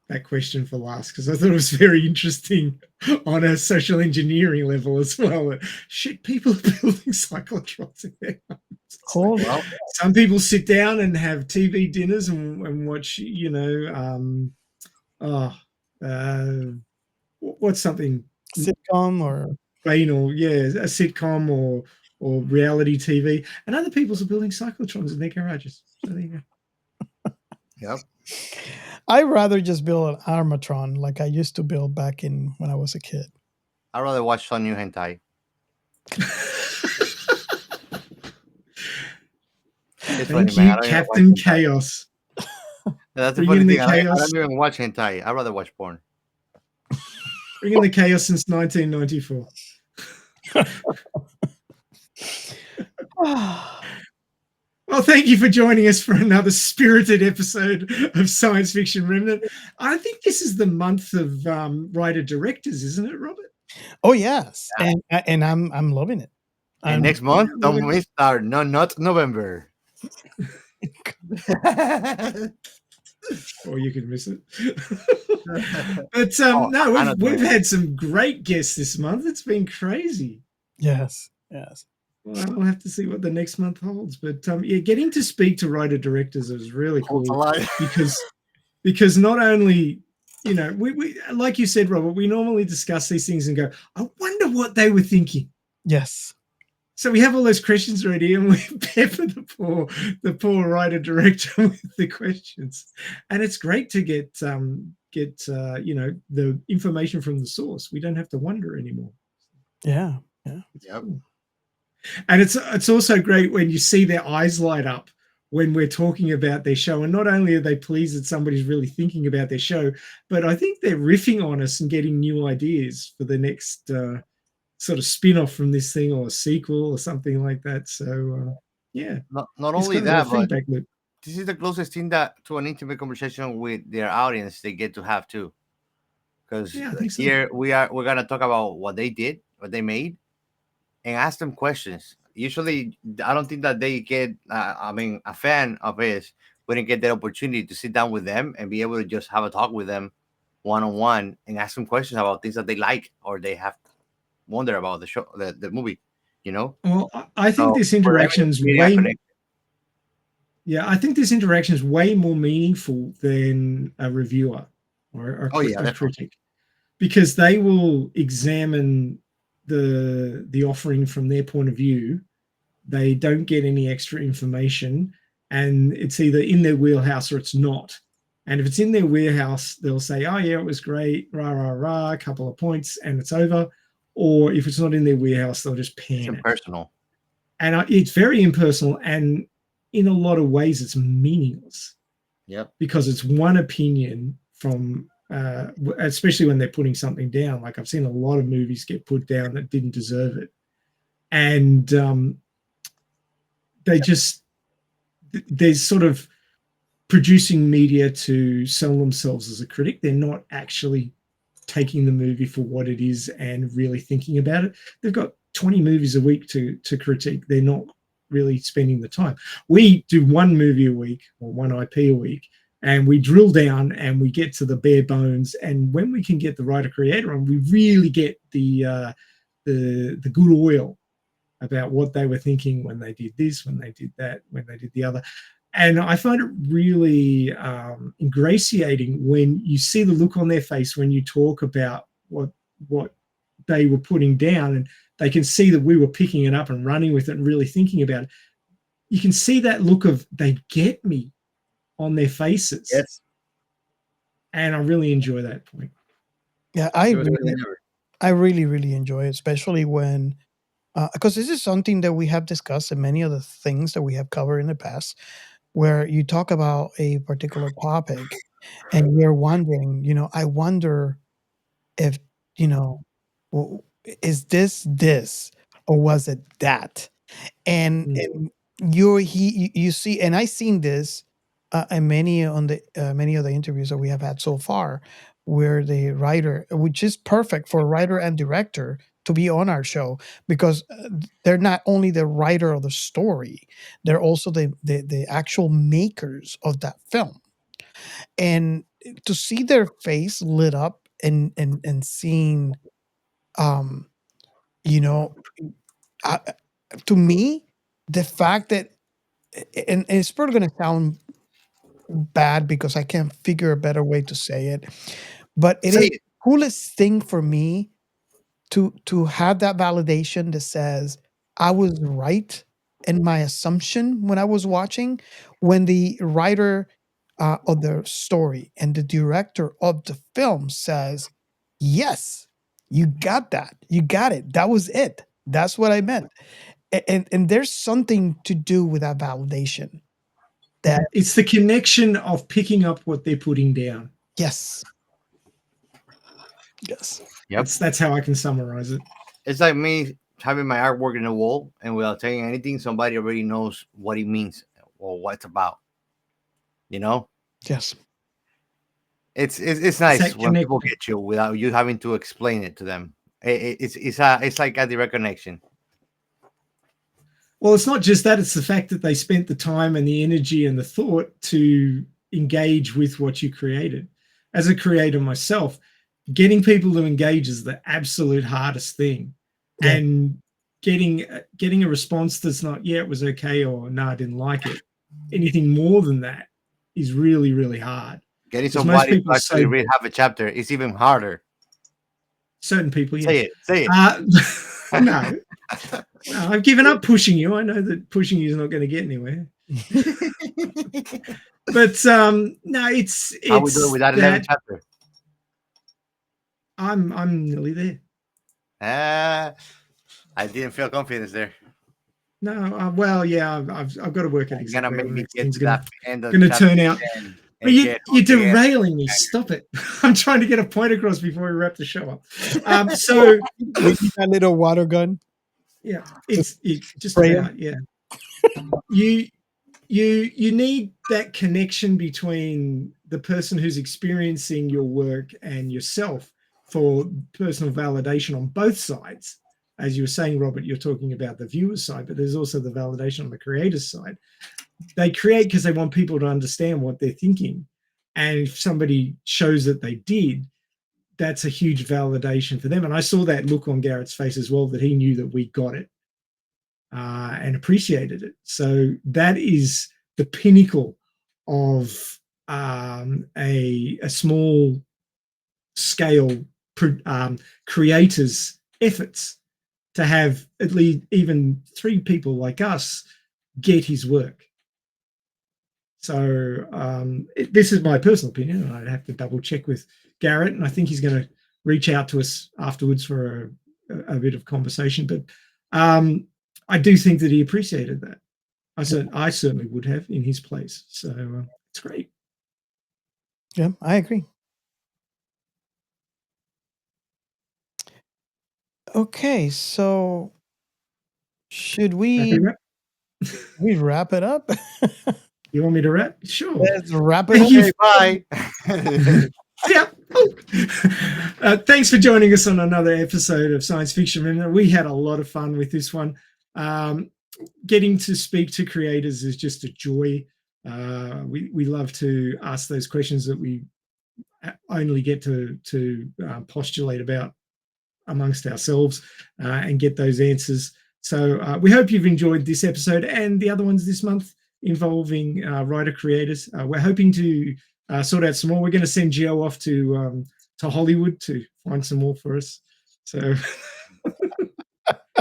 that question for last because I thought it was very interesting on a social engineering level as well. Shit, people are building cyclotrons in their homes. Well, some people sit down and have TV dinners and watch, what's something sitcom or a sitcom or reality TV, and other people are building cyclotrons in their garages. So there you go. Yep. I'd rather just build an armatron like I used to build back when I was a kid. I'd rather watch some new hentai. Thank you, Captain Chaos. That's the funny thing. I don't even watch hentai. I'd rather watch porn. Bringing the chaos since 1994. Well, thank you for joining us for another spirited episode of Science Fiction Remnant. I think this is the month of writer-directors, isn't it, Robert? Oh, yes. Yeah. And I'm loving it. And next month, don't miss our not November. Or you could miss it. But we've had some great guests this month. It's been crazy. Yes. Well, I'll have to see what the next month holds. But getting to speak to writer-directors is really cool because not only, we like you said, Robert, we normally discuss these things and go, I wonder what they were thinking. Yes. So we have all those questions ready, and we pepper the poor writer-director with the questions, and it's great to get the information from the source. We don't have to wonder anymore. Yeah. It's cool. And it's also great when you see their eyes light up when we're talking about their show, and not only are they pleased that somebody's really thinking about their show, but I think they're riffing on us and getting new ideas for the next sort of spin-off from this thing, or a sequel or something like that. So not only that, but this is the closest thing to an intimate conversation with their audience they get to have too, because here we're gonna talk about what they did, what they made, and ask them questions. Usually I don't think that they get a fan of his wouldn't get that opportunity to sit down with them and be able to just have a talk with them one-on-one and ask them questions about things that they like or they have wonder about the show, the movie, Well, I think this interaction is I think this interaction is way more meaningful than a reviewer or a critic, because they will examine the offering from their point of view. They don't get any extra information, and it's either in their wheelhouse or it's not. And if it's in their wheelhouse, they'll say, oh yeah, it was great, a couple of points, and it's over. Or if it's not in their wheelhouse, they'll just pan it. It's impersonal. And it's very impersonal, and in a lot of ways it's meaningless. Yep. Because it's one opinion from especially when they're putting something down. Like I've seen a lot of movies get put down that didn't deserve it, and they're sort of producing media to sell themselves as a critic. They're not actually taking the movie for what it is and really thinking about it. They've got 20 movies a week to critique. They're not really spending the time. We do one movie a week or one IP a week, and we drill down and we get to the bare bones. And when we can get the writer creator on, we really get the good oil about what they were thinking when they did this, when they did that, when they did the other. And I find it really ingratiating when you see the look on their face when you talk about what they were putting down, and they can see that we were picking it up and running with it and really thinking about it. You can see that look of they get me on their faces. Yes. And I really enjoy that point. Yeah, I really, really enjoy it, especially when, because this is something that we have discussed in many of the things that we have covered in the past, where you talk about a particular topic and you're wondering, I wonder if, is this or was it that? And you see, and I seen this in many of the interviews that we have had so far, where the writer, which is perfect for writer and director to be on our show, because they're not only the writer of the story, they're also the actual makers of that film. And to see their face lit up and seeing, you know, to me, the fact that, and it's probably going to sound bad because I can't figure a better way to say it, but it is the coolest thing for me to have that validation that says I was right in my assumption when I was watching, when the writer of the story and the director of the film says, yes, you got that. You got it. That was it. That's what I meant. And there's something to do with that validation. That it's the connection of picking up what they're putting down. Yes. Yep. That's how I can summarize it. It's like me having my artwork in the wall, and without saying anything, somebody already knows what it means or what it's about. Yes. It's nice when people get you without you having to explain it to them. It's like a direct connection. Well, it's not just that, it's the fact that they spent the time and the energy and the thought to engage with what you created. As a creator myself, getting people to engage is the absolute hardest thing. Yeah. And getting a response that's not, yeah, it was okay, or no, I didn't like it. Anything more than that is really, really hard. Getting somebody to actually read half a chapter is even harder. Certain people, yes. Say it. No. No, I've given up pushing you. I know that pushing you is not going to get anywhere. But no, it's how we do it without 11 chapter. I'm nearly there. I didn't feel confidence there. No, well, yeah, I've got to work at exactly gonna make me get to that end of going to turn out. But you're derailing me. Okay. Stop it. I'm trying to get a point across before we wrap the show up. So we need that little water gun. Yeah, it's just about, yeah. You need that connection between the person who's experiencing your work and yourself for personal validation on both sides. As you were saying, Robert, you're talking about the viewer's side, but there's also the validation on the creator's side. They create because they want people to understand what they're thinking. And if somebody shows that they did, that's a huge validation for them. And I saw that look on Gerrit's face as well, that he knew that we got it and appreciated it. So that is the pinnacle of a small scale creators' efforts to have at least even 3 people like us get his work. So this is my personal opinion, and I'd have to double check with Gerrit, and I think he's going to reach out to us afterwards for a bit of conversation. But I do think that he appreciated that. I certainly would have in his place. So it's great. Yeah, I agree. Okay, so should Happy we wrap? wrap it up? You want me to wrap? Sure. Let's wrap it Thank up. you. Okay, bye. Yeah. Thanks for joining us on another episode of Science Fiction Remnant. We had a lot of fun with this one. Getting to speak to creators is just a joy. We love to ask those questions that we only get to postulate about amongst ourselves and get those answers. So we hope you've enjoyed this episode and the other ones this month involving writer creators. We're hoping to sort out some more. We're going to send Gio off to Hollywood to find some more for us. So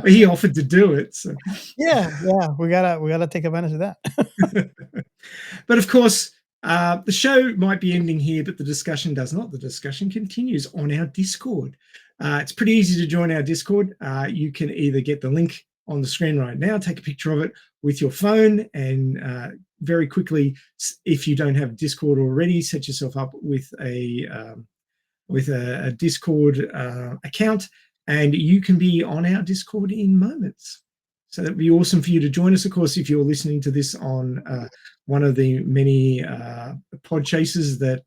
he offered to do it. So Yeah, we gotta take advantage of that. but of course, the show might be ending here, but the discussion does not. The discussion continues on our Discord. It's pretty easy to join our Discord. You can either get the link on the screen right now, take a picture of it with your phone, and very quickly, if you don't have Discord already, set yourself up with a Discord account, and you can be on our Discord in moments. So that'd be awesome for you to join us. Of course, if you're listening to this on one of the many pod chasers that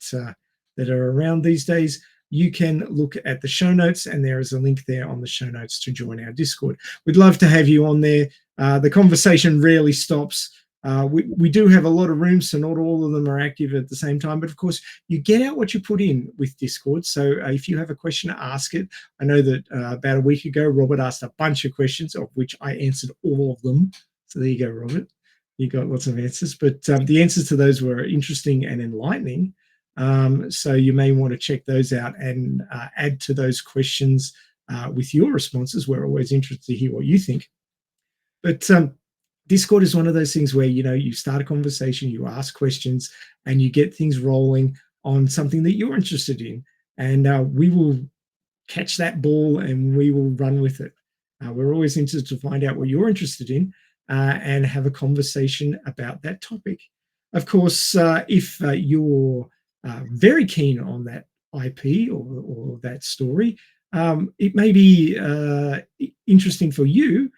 are around these days, you can look at the show notes, and there is a link there on the show notes to join our Discord. We'd love to have you on there. The conversation rarely stops. We do have a lot of rooms, so not all of them are active at the same time. But of course, you get out what you put in with Discord. So if you have a question, ask it. I know that about a week ago, Robert asked a bunch of questions, of which I answered all of them. So there you go, Robert. You got lots of answers. But the answers to those were interesting and enlightening. So you may want to check those out and add to those questions with your responses. We're always interested to hear what you think. But Discord is one of those things where, you start a conversation, you ask questions, and you get things rolling on something that you're interested in. And we will catch that ball and we will run with it. We're always interested to find out what you're interested in and have a conversation about that topic. Of course, if you're very keen on that IP or that story, it may be interesting for you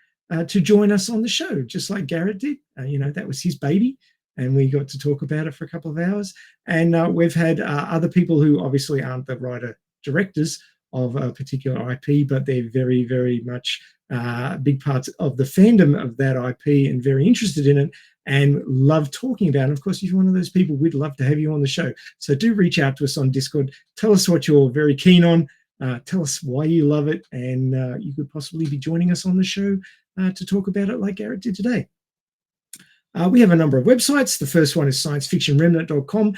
to join us on the show, just like Gerrit did. That was his baby, and we got to talk about it for a couple of hours. And we've had other people who obviously aren't the writer-directors of a particular IP, but they're very, very much big parts of the fandom of that IP and very interested in it and love talking about it. And of course, if you're one of those people, we'd love to have you on the show. So do reach out to us on Discord. Tell us what you're very keen on. Tell us why you love it, and you could possibly be joining us on the show to talk about it like Gerrit did today. We have a number of websites. The first one is sciencefictionremnant.com.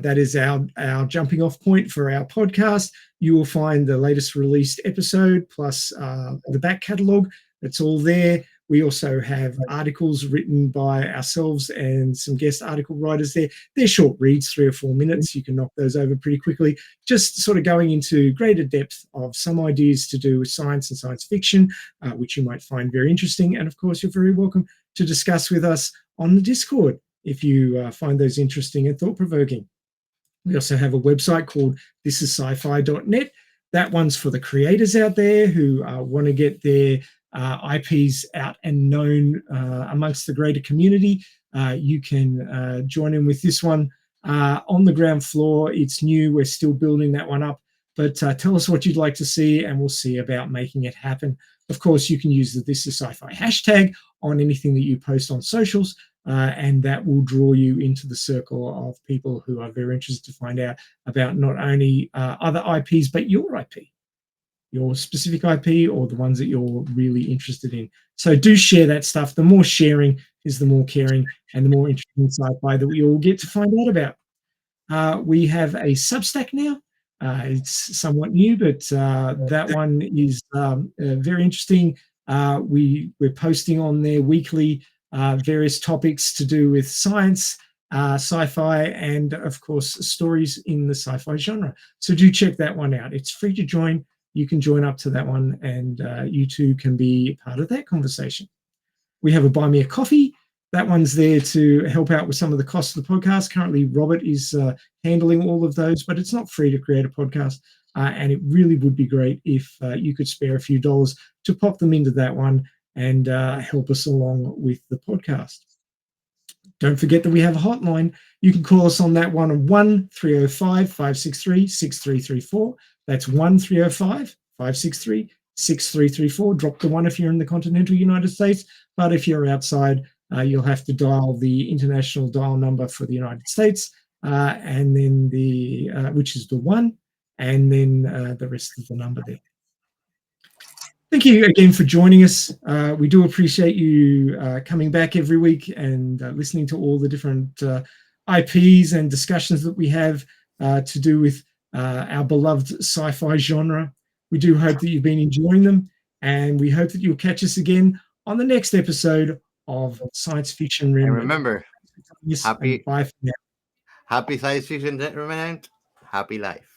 That is our jumping off point for our podcast. You will find the latest released episode plus the back catalogue. It's all there. We also have articles written by ourselves and some guest article writers there. They're short reads, 3 or 4 minutes. You can knock those over pretty quickly. Just sort of going into greater depth of some ideas to do with science and science fiction, which you might find very interesting. And of course, you're very welcome to discuss with us on the Discord if you find those interesting and thought-provoking. We also have a website called thisissci-fi.net. That one's for the creators out there who want to get their IPs out and known amongst the greater community. You can join in with this one on the ground floor. It's new. We're still building that one up. But tell us what you'd like to see, and we'll see about making it happen. Of course, you can use the This Is Sci-Fi hashtag on anything that you post on socials, and that will draw you into the circle of people who are very interested to find out about not only other IPs, but your IP, your specific IP, or the ones that you're really interested in. So do share that stuff. The more sharing is the more caring and the more interesting sci-fi that we all get to find out about. We have a Substack now. It's somewhat new, but that one is very interesting. We're posting on there weekly various topics to do with science, sci-fi, and of course stories in the sci-fi genre. So do check that one out. It's free to join. You can join up to that one, and you too can be part of that conversation. We have a Buy Me a Coffee. That one's there to help out with some of the costs of the podcast. Currently, Robert is handling all of those, but it's not free to create a podcast. and it really would be great if you could spare a few dollars to pop them into that one and help us along with the podcast. Don't forget that we have a hotline. You can call us on that one on 1-305-563-6334. That's 1-305-563-6334. Drop the one if you're in the continental United States, but if you're outside, you'll have to dial the international dial number for the United States, and then the which is the 1, and then the rest of the number there. Thank you again for joining us. We do appreciate you coming back every week and listening to all the different IPs and discussions that we have to do with our beloved sci-fi genre. We do hope that you've been enjoying them, and we hope that you'll catch us again on the next episode of Science Fiction And Remnant. remember, Bye for now. happy science fiction remnant, happy life.